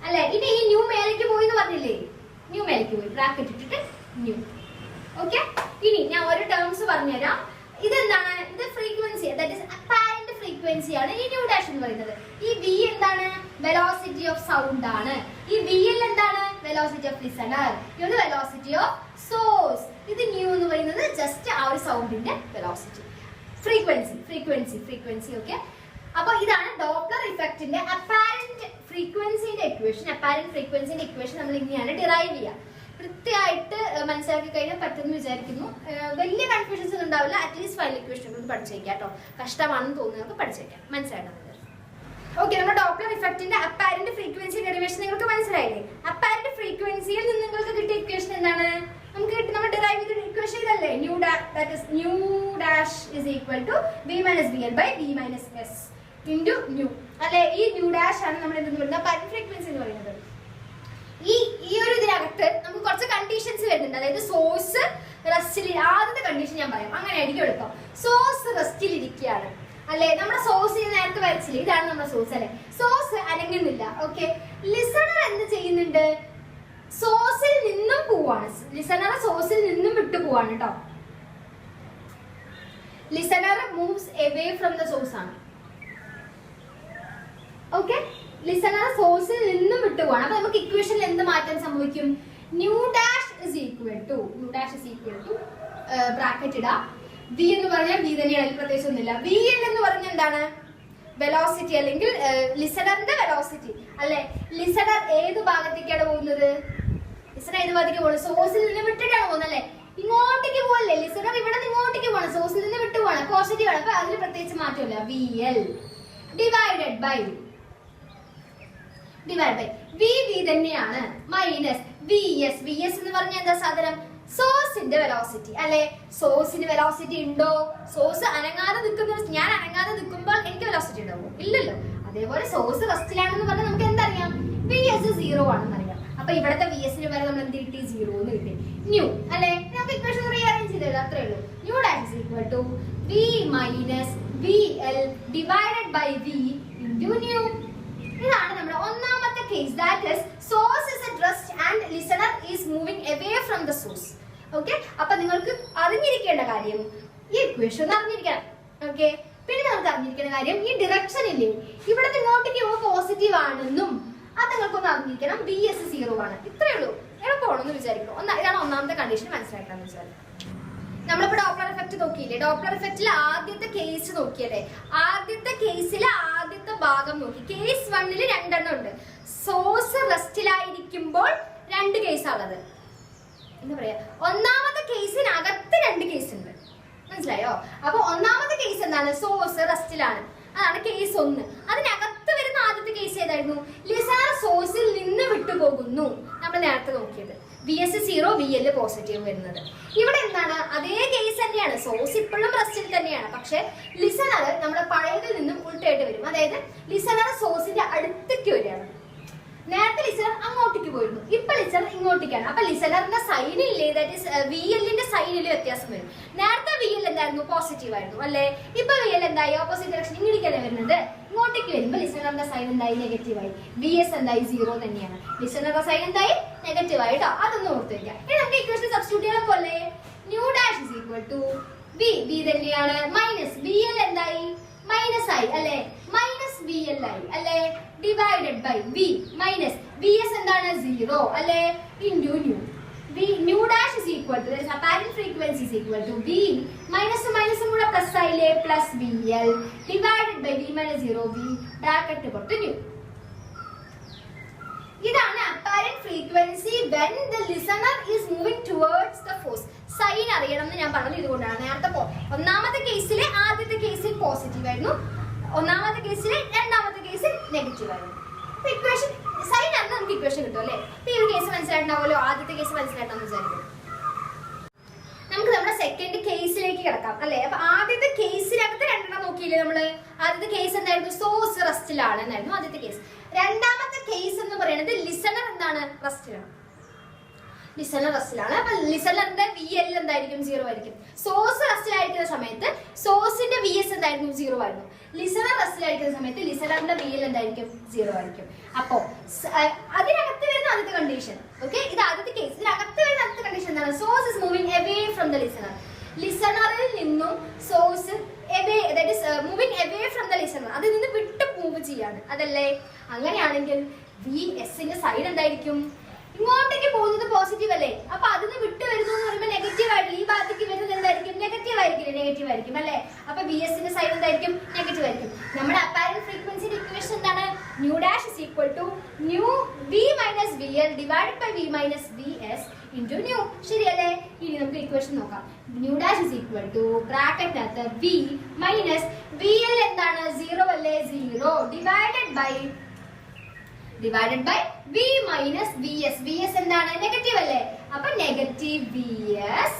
അല്ലെ? ഇനി ഈ ന്യൂ മേലേക്ക് പോയി എന്ന് പറഞ്ഞില്ലേ? ന്യൂ മേലേക്ക് പോയി, ബ്രാക്കറ്റ് ഇട്ടിട്ട് ന്യൂ. ഓക്കെ, ഇനി ഞാൻ ഒരു ടേംസ് പറഞ്ഞുതരാം. ഇതെന്താണ്? ഇത് frequency, that is apparent frequency ആണ് ഈ ന്യൂ ഡാഷ് എന്ന് പറയുന്നത്. ഈ v എന്താണ്? വെലോസിറ്റി ഓഫ് സൗണ്ട് ആണ്. ഈ vl എന്താണ്? Velocity of listener. ഇത് വെലോസിറ്റി ഓഫ് സോഴ്സ്. ഇത് ന്യൂ എന്ന് പറയുന്നത് ജസ്റ്റ് ആ ഒരു സൗണ്ടിന്റെ വെലോസിറ്റി, ഫ്രീക്വൻസി. ഓക്കെ, അപ്പൊ ഇതാണ് ഡോപ്ലർ ഇഫക്റ്റിന്റെ അപ്പാരന്റ് ഫ്രീക്വൻസിന്റെ ഇക്വേഷൻ. അപ്പാരന്റ് ഫ്രീക്വൻസിന്റെ ഇക്വേഷൻ നമ്മൾ ഇങ്ങനെയാണ് ഡിറൈവ് ചെയ്യുക. കൃത്യമായിട്ട് മനസ്സിലാക്കി കഴിഞ്ഞാൽ പറ്റുമെന്ന് വിചാരിക്കുന്നു. വലിയ കൺഫ്യൂഷൻസ് ഒന്നും ഉണ്ടാവില്ല. അറ്റ്ലീസ്റ്റ് ഫൈനൽ ഇക്വേഷൻ ഒന്ന് പഠിച്ചേക്കാം കേട്ടോ. കഷ്ടമാണെന്ന് തോന്നുന്നവർക്ക് പഠിച്ചേക്കാം. മനസ്സിലാക്കണം. ഓക്കെ, നമ്മുടെ ഡോപ്ലർ ഇഫക്റ്റിന്റെ അപ്പാരന്റ് ഫ്രീക്വൻസി ഡെറിവേഷൻ നിങ്ങൾക്ക് മനസ്സിലായില്ലേ? അപ്പാരന്റ് ഫ്രീക്വൻസിയിൽ നിന്ന് നിങ്ങൾക്ക് കിട്ടിയ ഇക്വേഷൻ എന്താണ്? നമുക്ക് കിട്ടി നമ്മൾ ഡിറൈവ് ചെയ്ത ഇക്വേഷൻ ഇതല്ലേ? Nu dash is equal to v minus vl by v minus s into nu അല്ലെ? ഈ ന്യൂ ഡാഷ് ആണ് നമ്മൾ എന്തെന്ന് പറയുന്നത്? അപ്പാരന്റ് ഫ്രീക്വൻസി എന്ന് പറയുന്നത്. ഈ ഒരു ഇതിനകത്ത് നമുക്ക് കുറച്ച് കണ്ടീഷൻസ് വരുന്നുണ്ട്. അതായത് സോഴ്സ് റെസ്റ്റിൽ, ആദ്യത്തെ കണ്ടീഷൻ ഞാൻ പറയാം, അങ്ങനെ ആയിരിക്കും എളുപ്പം. സോഴ്സ് റെസ്റ്റിൽ ഇരിക്കുകയാണ് അല്ലെ? നമ്മുടെ സോഴ്സ് നേരത്തെ വരച്ചില്ലേ? ഇതാണ് നമ്മുടെ സോഴ്സ് അല്ലെ? സോഴ്സ് അനങ്ങുന്നില്ല. ഓക്കെ, ലിസണർ എന്ത് ചെയ്യുന്നുണ്ട്? സോഴ്സിൽ നിന്നും പോവാണ്. ലിസണർ സോഴ്സിൽ നിന്നും വിട്ടു പോവാണ് കേട്ടോ. Listener moves away from the source ആണ്. ഓക്കെ, ലിസണർ സോഴ്സിൽ നിന്നും വിട്ടു പോവാണ്. അപ്പൊ നമുക്ക് ഇക്വേഷനിൽ എന്ത് മാറ്റം സംഭവിക്കും? Nu dash is equal to bracket ഇടാം. v എന്ന് പറഞ്ഞാൽ v തന്നെയാണ്, പ്രത്യേകിച്ച് ഒന്നുമില്ല. vl എന്ന് പറഞ്ഞാൽ എന്താണ്? വെലോസിറ്റി അല്ലെങ്കിൽ ലിസണറിന്റെ വെലോസിറ്റി അല്ലെ? ലിസണർ ഏത് ഭാഗത്തേക്കാണ് പോകുന്നത്? ലിസണർ ഏത് ഭാഗത്തേക്ക് പോകുന്നത്? സോഴ്സിൽ നിന്ന് വിട്ടിട്ടാണ് പോകുന്നത് അല്ലെ? ഇങ്ങോട്ടേക്ക് പോകല്ലേ? ലിസണർ ഇവിടെ നിന്ന് ഇങ്ങോട്ടേക്ക് പോകണം, സോഴ്സിൽ നിന്ന് വിട്ടു പോകണം, പോസിറ്റീവ് ആണ്. അപ്പൊ അതിന് പ്രത്യേകിച്ച് മാറ്റമില്ല. vl ഡിവൈഡഡ് ബൈ v തന്നെയാണ് മൈനസ് vs എന്ന് പറഞ്ഞാൽ എന്താ സാധനം? സോഴ്സിന്റെ വെലോസിറ്റി അല്ലെ? സോഴ്സിന് വെലോസിറ്റി ഉണ്ടോ? സോഴ്സ് അനങ്ങാതെ നിൽക്കുന്ന, ഞാൻ അനങ്ങാതെ നിൽക്കുമ്പോൾ എനിക്ക് വെലോസിറ്റി ഉണ്ടാവും? ഇല്ലല്ലോ. അതേപോലെ സോഴ്സ് റെസ്റ്റിലാണെന്ന് പറഞ്ഞാൽ നമുക്ക് എന്തറിയാം? vs 0 ആണെന്ന് അറിയാം. അപ്പൊ ഇവിടത്തെ vsന് വരെ നമ്മൾ എന്ത് കിട്ടി? 0 എന്ന് കിട്ടി. ന്യൂ അല്ലെ? നമുക്ക് ഇക്വേഷൻ റീഅറേഞ്ച് ചെയ്തത് അത്രേ ഉള്ളൂ. Nu dash equal to v minus vl divided by v into nu. ഇതാണ് നമ്മുടെ ഒന്നാമത്തെ case. That is source is at rest and listener is moving away from the source. Okay, അപ്പൊ നിങ്ങൾക്ക് അറിഞ്ഞിരിക്കേണ്ട കാര്യം ഈ ഇക്വേഷൻ ഒന്ന് അറിഞ്ഞിരിക്കണം. ഓക്കെ, പിന്നെ നിങ്ങൾക്ക് അറിഞ്ഞിരിക്കേണ്ട കാര്യം ഈ ഡിറക്ഷൻ ഇല്ലേ, ഇവിടെ ഇങ്ങോട്ടേക്ക് പോസിറ്റീവ് ആണെന്നും അത് നിങ്ങൾക്കൊന്ന് അറിഞ്ഞിരിക്കണം. vs 0 ആണ്. ഇത്രയേ ഉള്ളൂ. എളുപ്പമാണെന്ന് വിചാരിക്കണം. ഇതാണ് ഒന്നാമത്തെ കണ്ടീഷൻ മനസ്സിലാക്കണം വിചാരിക്കണം. നമ്മളിപ്പോ ഡോപ്ലർ എഫക്ട് നോക്കിയില്ലേ? ഡോപ്ലർ എഫക്റ്റിൽ ആദ്യത്തെ കേസ് നോക്കിയല്ലേ? ആദ്യത്തെ കേസിലെ ആദ്യത്തെ ഭാഗം നോക്കി. കേസ് 1 രണ്ടെണ്ണം ഉണ്ട്. സോഴ്സ് റെസ്റ്റിലായിരിക്കുമ്പോൾ 2 കേസാണുള്ളത്. എന്താ പറയാ? ഒന്നാമത്തെ കേസിനകത്ത് 2 കേസ് ഉണ്ട്. മനസ്സിലായോ? അപ്പൊ ഒന്നാമത്തെ കേസ് എന്താണ്? സോഴ്സ് റെസ്റ്റിലാണ്. അതാണ് കേസ് 1. അതിനകത്ത് വരുന്ന ആദ്യത്തെ കേസ് ഏതായിരുന്നു? ലിസണർ സോഴ്സിൽ നിന്ന് വിട്ടുപോകുന്നു. നമ്മൾ നേരത്തെ നോക്കിയത് vs 0 vl പോസിറ്റീവ് വരുന്നത്. ഇവിടെ എന്താണ്? അതേ കേസ് തന്നെയാണ്. സോഴ്സ് ഇപ്പോഴും റെസ്റ്റിൽ തന്നെയാണ്. പക്ഷെ ലിസണർ നമ്മുടെ പഴയതിൽ നിന്നും ഉൾട്ടായിട്ട് വരും. അതായത് ലിസണർ സോഴ്സിന്റെ അടുത്തേക്ക് വരികയാണ്. നേരത്തെ ലിസണർ അങ്ങോട്ടേക്ക് പോയിരുന്നു, ഇപ്പൊ ലിസണർ ഇങ്ങോട്ടേക്കാണ്. അപ്പൊ ലിസണറിന്റെ സൈനില്ലേ, ദാറ്റ് ഇസ് VL-ന്റെ സൈനില് വ്യത്യാസം വരും. നേരത്തെ VL എന്തായിരുന്നു, പോസിറ്റീവ് ആയിരുന്നു അല്ലെ. ഇപ്പൊ VL എന്തായി, ഓപ്പോസിറ്റ് ഡയറക്ഷൻ ഇങ്ങോട്ടേക്കല്ലേ വരുന്നത്. ഇങ്ങോട്ടേക്ക് വരുമ്പോ ലിസണറിന്റെ സൈൻ എന്തായി, നെഗറ്റീവായി. VS എന്തായി, 0 തന്നെയാണ്. ലിസണറുടെ സൈൻ എന്തായി, നെഗറ്റീവായി കേട്ടോ. അതൊന്നും ഓർത്ത് വയ്ക്കാം. ഇനി നമുക്ക് ഇക്വേഷൻ സബ്സ്റ്റിറ്റ്യൂട്ട് ചെയ്യാൻ പോലെ nu dash is equal to V തന്നെയാണ്, മൈനസ് VL എന്തായി, മൈനസ് ആയി അല്ലെ, മൈനസ് VL ആയി അല്ലെ, divided by V minus VS എന്താണ്, 0 അല്ലെ, into nu dash is equal to apparent frequency is equal to V മൈനസും കൂടെ പ്ലസ് ആയില്ലേ, plus VL divided by V minus 0 V bracket പുറത്ത് ന്യൂ. ഇതാണ് apparent frequency when the listener is moving towards the force. Sign അറിയണം എന്ന് ഞാൻ പറഞ്ഞത് ഇതുകൊണ്ടാണ്. നേരത്തെ ഒന്നാമത്തെ കേസിലെ ആദ്യത്തെ കേസിൽ പോസിറ്റീവ് ആയിരുന്നു, ഒന്നാമത്തെ കേസിലെ രണ്ടാമത്തെ കേസിൽ നെഗറ്റീവ് ആയിരുന്നു. ഇക്വേഷൻ സൈൻ ആണ് നമുക്ക് ഇക്വേഷൻ കിട്ടും അല്ലെ. ഈ ഒരു കേസ് മനസ്സിലായിട്ടുണ്ടാവുമല്ലോ, ആദ്യത്തെ കേസ് മനസ്സിലായിട്ടാന്ന് വിചാരിക്കും. നമുക്ക് നമ്മുടെ സെക്കൻഡ് കേസിലേക്ക് കിടക്കാം അല്ലെ. അപ്പൊ ആദ്യത്തെ കേസിനകത്ത് രണ്ടെണ്ണം നോക്കിയില്ലേ നമ്മള്. ആദ്യത്തെ കേസ് എന്തായിരുന്നു, സോഴ്സ് റെസ്റ്റിലാണ് എന്നായിരുന്നു ആദ്യത്തെ കേസ്. രണ്ടാമത്തെ കേസ് എന്ന് പറയുന്നത് ലിസണർ എന്താണ്, റെസ്റ്റിലാണ്. ലിസണർ റെസ്റ്റിലാണ്. അപ്പൊ ലിസണറിന്റെ VL എന്തായിരിക്കും, 0 ആയിരിക്കും. സോഴ്സ് റെസ്റ്റിലായിരിക്കുന്ന സമയത്ത് സോഴ്സിന്റെ VS എന്തായിരുന്നു, 0 ആയിരുന്നു. ലിസണർ റെസ്റ്റിലായിരിക്കുന്ന സമയത്ത് ലിസണറിന്റെ VL എന്തായിരിക്കും, 0 ആയിരിക്കും. അപ്പോ അതിനകത്ത് വരുന്ന ആദ്യത്തെ കണ്ടീഷൻ, ഓക്കെ, ഇത് ആദ്യത്തെ കേസ്. ഇതിനകത്ത് വരുന്ന ആദ്യത്തെ കണ്ടീഷൻ എന്താണ്, source is moving away from the listener. ലിസണറിൽ നിന്നും source away, that is moving away from the listener. അതിൽ നിന്ന് വിട്ട് മൂവ് ചെയ്യാണ് അതല്ലേ. അങ്ങനെയാണെങ്കിൽ VS-ന്റെ സൈൻ എന്തായിരിക്കും, ഇങ്ങോട്ടേക്ക് പോകുന്നത് പോസിറ്റീവ് അല്ലേ. അപ്പൊ അതിന് വിട്ട് വരുന്നു എന്ന് പറയുമ്പോൾ നെഗറ്റീവ് ആയിട്ടില്ല. ഈ ഭാഗത്തേക്ക് വരുന്നത് എന്തായിരിക്കും, നെഗറ്റീവ് ആയിരിക്കും അല്ലെ. അപ്പൊ VS-ന്റെ സൈൻ എന്തായിരിക്കും, നെഗറ്റീവ് ആയിരിക്കും. നമ്മുടെ അപ്പാരന്റ് ഫ്രീക്വൻസിയുടെ ഇക്വേഷൻ എന്താണ്, nu dash is equal to nu V minus VL divided by V minus VS into nu. ശരിയല്ലേ. ഇനി നമുക്ക് ഇക്വേഷൻ നോക്കാം. Nu dash is equal to ബ്രാക്കറ്റിനകത്ത് V മൈനസ് VL എന്താണ്, 0 അല്ലേ, 0 divided by V minus VS എന്താണ്, negative അല്ലേ. അപ്പൊ നെഗറ്റീവ് VS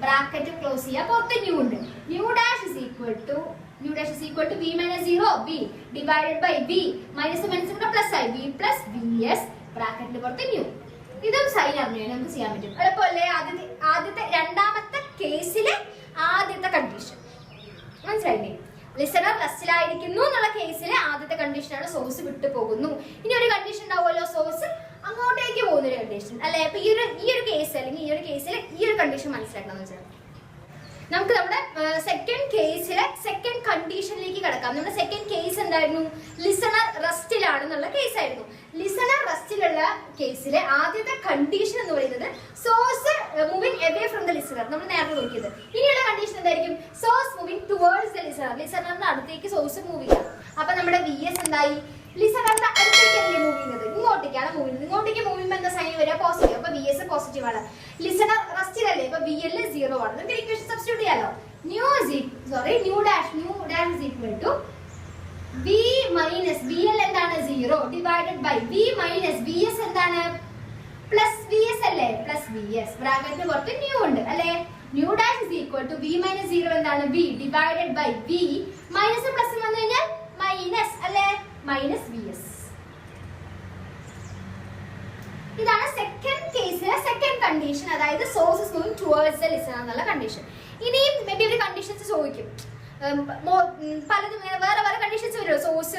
ബ്രാക്കറ്റ് ക്ലോസ് ചെയ്യാം, പുറത്ത് ന്യൂ ഉണ്ട്. Nu dash is equal to V minus 0 V divided by V minus കൂടെ പ്ലസ് ആയി, V പ്ലസ് VS ബ്രാക്കറ്റിന് പുറത്ത് ന്യൂ. ഇതും സൈൻ അറിഞ്ഞു നമുക്ക് ചെയ്യാൻ പറ്റും, എളുപ്പമല്ലേ. ആദ്യത്തെ രണ്ടാമത്തെ കേസിലെ ആദ്യത്തെ കണ്ടീഷൻ മനസ്സിലായില്ലേ. ലിസണർ റെസ്റ്റിലായിരിക്കുന്നു എന്നുള്ള കേസിലെ ആദ്യത്തെ കണ്ടീഷനാണ് സോഴ്സ് വിട്ടു പോകുന്നു. ഇനി ഒരു കണ്ടീഷൻ ഉണ്ടാവുമല്ലോ, സോഴ്സ് അങ്ങോട്ടേക്ക് പോകുന്ന ഒരു കണ്ടീഷൻ അല്ലെ. അപ്പൊ ഈ ഒരു കേസ് അല്ലെങ്കിൽ ഈ ഒരു കേസിൽ ഈ ഒരു കണ്ടീഷൻ മനസ്സിലാക്കണം എന്ന് വെച്ചാൽ നമുക്ക് നമ്മുടെ സെക്കൻഡ് കേസിലെ സെക്കൻഡ് കണ്ടീഷനിലേക്ക് കിടക്കാം. നമ്മുടെ സെക്കൻഡ് കേസ് എന്തായിരുന്നു, ലിസണർ റെസ്റ്റിലാണെന്നുള്ള കേസായിരുന്നു. ലിസണർ റെസ്റ്റിലുള്ള കേസിലെ ആദ്യത്തെ കണ്ടീഷൻ എന്ന് പറയുന്നത് source moving away from the listener, നമ്മൾ നേരത്തെ നോക്കിയത്. ഇനിയുള്ള കണ്ടീഷൻ എന്തായിരിക്കും, source moving towards the listener, ലിസണറിന്റെ അടുത്തേക്ക് സോഴ്സ് മൂവ് ചെയ്യാം. അപ്പൊ നമ്മുടെ VS എന്തായി, ലിസണറിന്റെ അടുത്തേക്കല്ലേ മൂവ് ചെയ്യുന്നത്, ഇങ്ങോട്ടേക്കാണ് മൂവ് ചെയ്യുന്നത്. ഇങ്ങോട്ടേക്ക് മൂവ് ചെയ്യുമ്പോൾ എന്താ സൈൻ വരിക, പോസിറ്റീവ്. അപ്പൊ VS പോസിറ്റീവ് ആണ്. ലിസണർ റെസ്റ്റിലല്ലേ, അപ്പൊ VL 0 ആണ്. നമുക്ക് ഇക്വേഷൻ സബ്സ്റ്റിറ്റ്യൂട്ട് ചെയ്യാലോ. Nu dash is equal to V minus VL എന്താണ്, 0 divided by V minus VS എന്താണ്, പ്ലസ് VS അല്ലേ, പ്ലസ് VS ബ്രാക്കറ്റിന് പുറത്ത് ന്യൂ ഉണ്ട് അല്ലെ. Nu dash is equal to V minus 0 എന്താണ്, V divided by V minus plus വന്നു കഴിഞ്ഞാൽ മൈനസ് അല്ലെ, മൈനസ് VS. ഇതാണ് സെക്കൻഡ് കേസിലെ സെക്കൻഡ് കണ്ടീഷൻ, അതായത് source is moving towards the listener എന്നുള്ള കണ്ടീഷൻ. ഇനിയും മേബി ഒരു കണ്ടീഷൻസ് ചോദിക്കും, പലതും വേറെ കണ്ടീഷൻസ് വരുമല്ലോ, സോഴ്സ്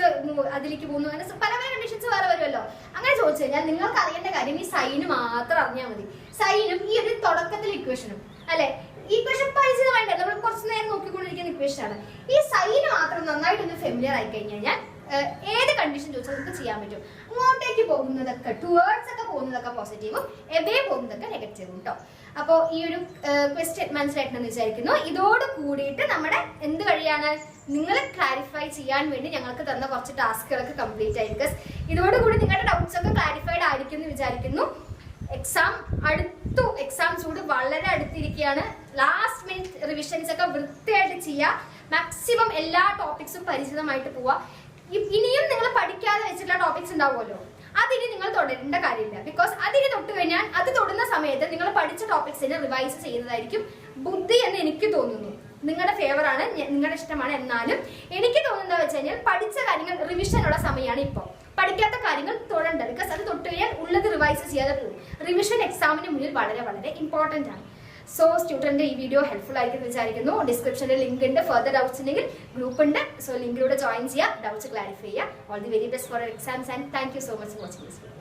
അതിലേക്ക് പോകുന്നു, അങ്ങനെ പല കണ്ടീഷൻസ് വേറെ വരുമല്ലോ. അങ്ങനെ ചോദിച്ചു കഴിഞ്ഞാൽ നിങ്ങൾക്ക് അറിയേണ്ട കാര്യം ഈ സൈന് മാത്രം അറിഞ്ഞാൽ മതി. സൈനും ഈ ഒരു തുടക്കത്തിൽ ഇക്വേഷനും അല്ലെ. ഇക്വേഷൻ പരിചിതമായിട്ട് നമ്മൾ കുറച്ച് നേരം നോക്കിക്കൊണ്ടിരിക്കുന്ന ഇക്വേഷൻ ആണ്. ഈ സൈന് മാത്രം നന്നായിട്ടൊന്ന് ഫെമിലിയർ ആയി കഴിഞ്ഞാൽ ഏത് കണ്ടീഷൻ ചോദിച്ചാൽ നമുക്ക് ചെയ്യാൻ പറ്റും. അങ്ങോട്ടേക്ക് പോകുന്നതൊക്കെ ടുവേർഡ്സ് ഒക്കെ പോകുന്നതൊക്കെ പോസിറ്റീവും എവേ പോകുന്നതൊക്കെ നെഗറ്റീവും കേട്ടോ. അപ്പോൾ ഈ ഒരു ക്വസ്റ്റ്യൻ മനസ്സിലായിട്ടുണ്ടെന്ന് വിചാരിക്കുന്നു. ഇതോട് കൂടിയിട്ട് നമ്മുടെ എന്ത് വഴിയാണ്, നിങ്ങൾ ക്ലാരിഫൈ ചെയ്യാൻ വേണ്ടി ഞങ്ങൾക്ക് തന്ന കുറച്ച് ടാസ്കുകളൊക്കെ കംപ്ലീറ്റ് ആയിരിക്കും. ഇതോടുകൂടി നിങ്ങളുടെ ഡൗട്ട്സ് ഒക്കെ ക്ലാരിഫൈഡ് ആയിരിക്കും എന്ന് വിചാരിക്കുന്നു. എക്സാം ചൂട് വളരെ അടുത്തിരിക്കുകയാണ്. ലാസ്റ്റ് മിനിറ്റ് റിവിഷൻസ് ഒക്കെ വൃത്തിയായിട്ട് ചെയ്യുക. മാക്സിമം എല്ലാ ടോപ്പിക്സും പരിചിതമായിട്ട് പോവുക. ഇനിയും നിങ്ങൾ പഠിക്കാതെ വെച്ചിട്ടുള്ള ടോപ്പിക്സ് ഉണ്ടാവുമല്ലോ, അതിന് നിങ്ങൾ തുടരേണ്ട കാര്യമില്ല. ബിക്കോസ് അതിന് തൊട്ട് കഴിഞ്ഞാൽ അത് തൊടുന്ന സമയത്ത് നിങ്ങൾ പഠിച്ച ടോപ്പിക്സിനെ റിവൈസ് ചെയ്യുന്നതായിരിക്കും ബുദ്ധി എന്ന് എനിക്ക് തോന്നുന്നു. നിങ്ങളുടെ ഫേവർ ആണ്, നിങ്ങളുടെ ഇഷ്ടമാണ്. എന്നാലും എനിക്ക് തോന്നുന്നത് വെച്ച് കഴിഞ്ഞാൽ പഠിച്ച കാര്യങ്ങൾ റിവിഷനുള്ള സമയമാണ് ഇപ്പോൾ. പഠിക്കാത്ത കാര്യങ്ങൾ തൊടണ്ട, ബിക്കോസ് അത് തൊട്ട് കഴിഞ്ഞാൽ ഉള്ളത് റിവൈസ് ചെയ്യാതെ പോകും. റിവിഷൻ എക്സാമിന് മുന്നിൽ വളരെ വളരെ ഇമ്പോർട്ടൻ്റ് ആണ്. സോ സ്റ്റുഡൻറ്റ് ഈ വീഡിയോ ഹെൽപ്ഫുൾ ആയിരിക്കും വിചാരിക്കുന്നു. ഡിസ്ക്രിപ്ഷനിൽ ലിങ്ക് ഉണ്ട്. ഫർദർ ഡൗട്ട്സ് ഉണ്ടെങ്കിൽ ഗ്രൂപ്പ് ഉണ്ട്. സോ ലിങ്കിലൂടെ ജോയിൻ ചെയ്യുക, ഡൗട്ട്സ് ക്ലാരിഫൈ ചെയ്യുക. All the very best for exams and thank you so much for watching this video.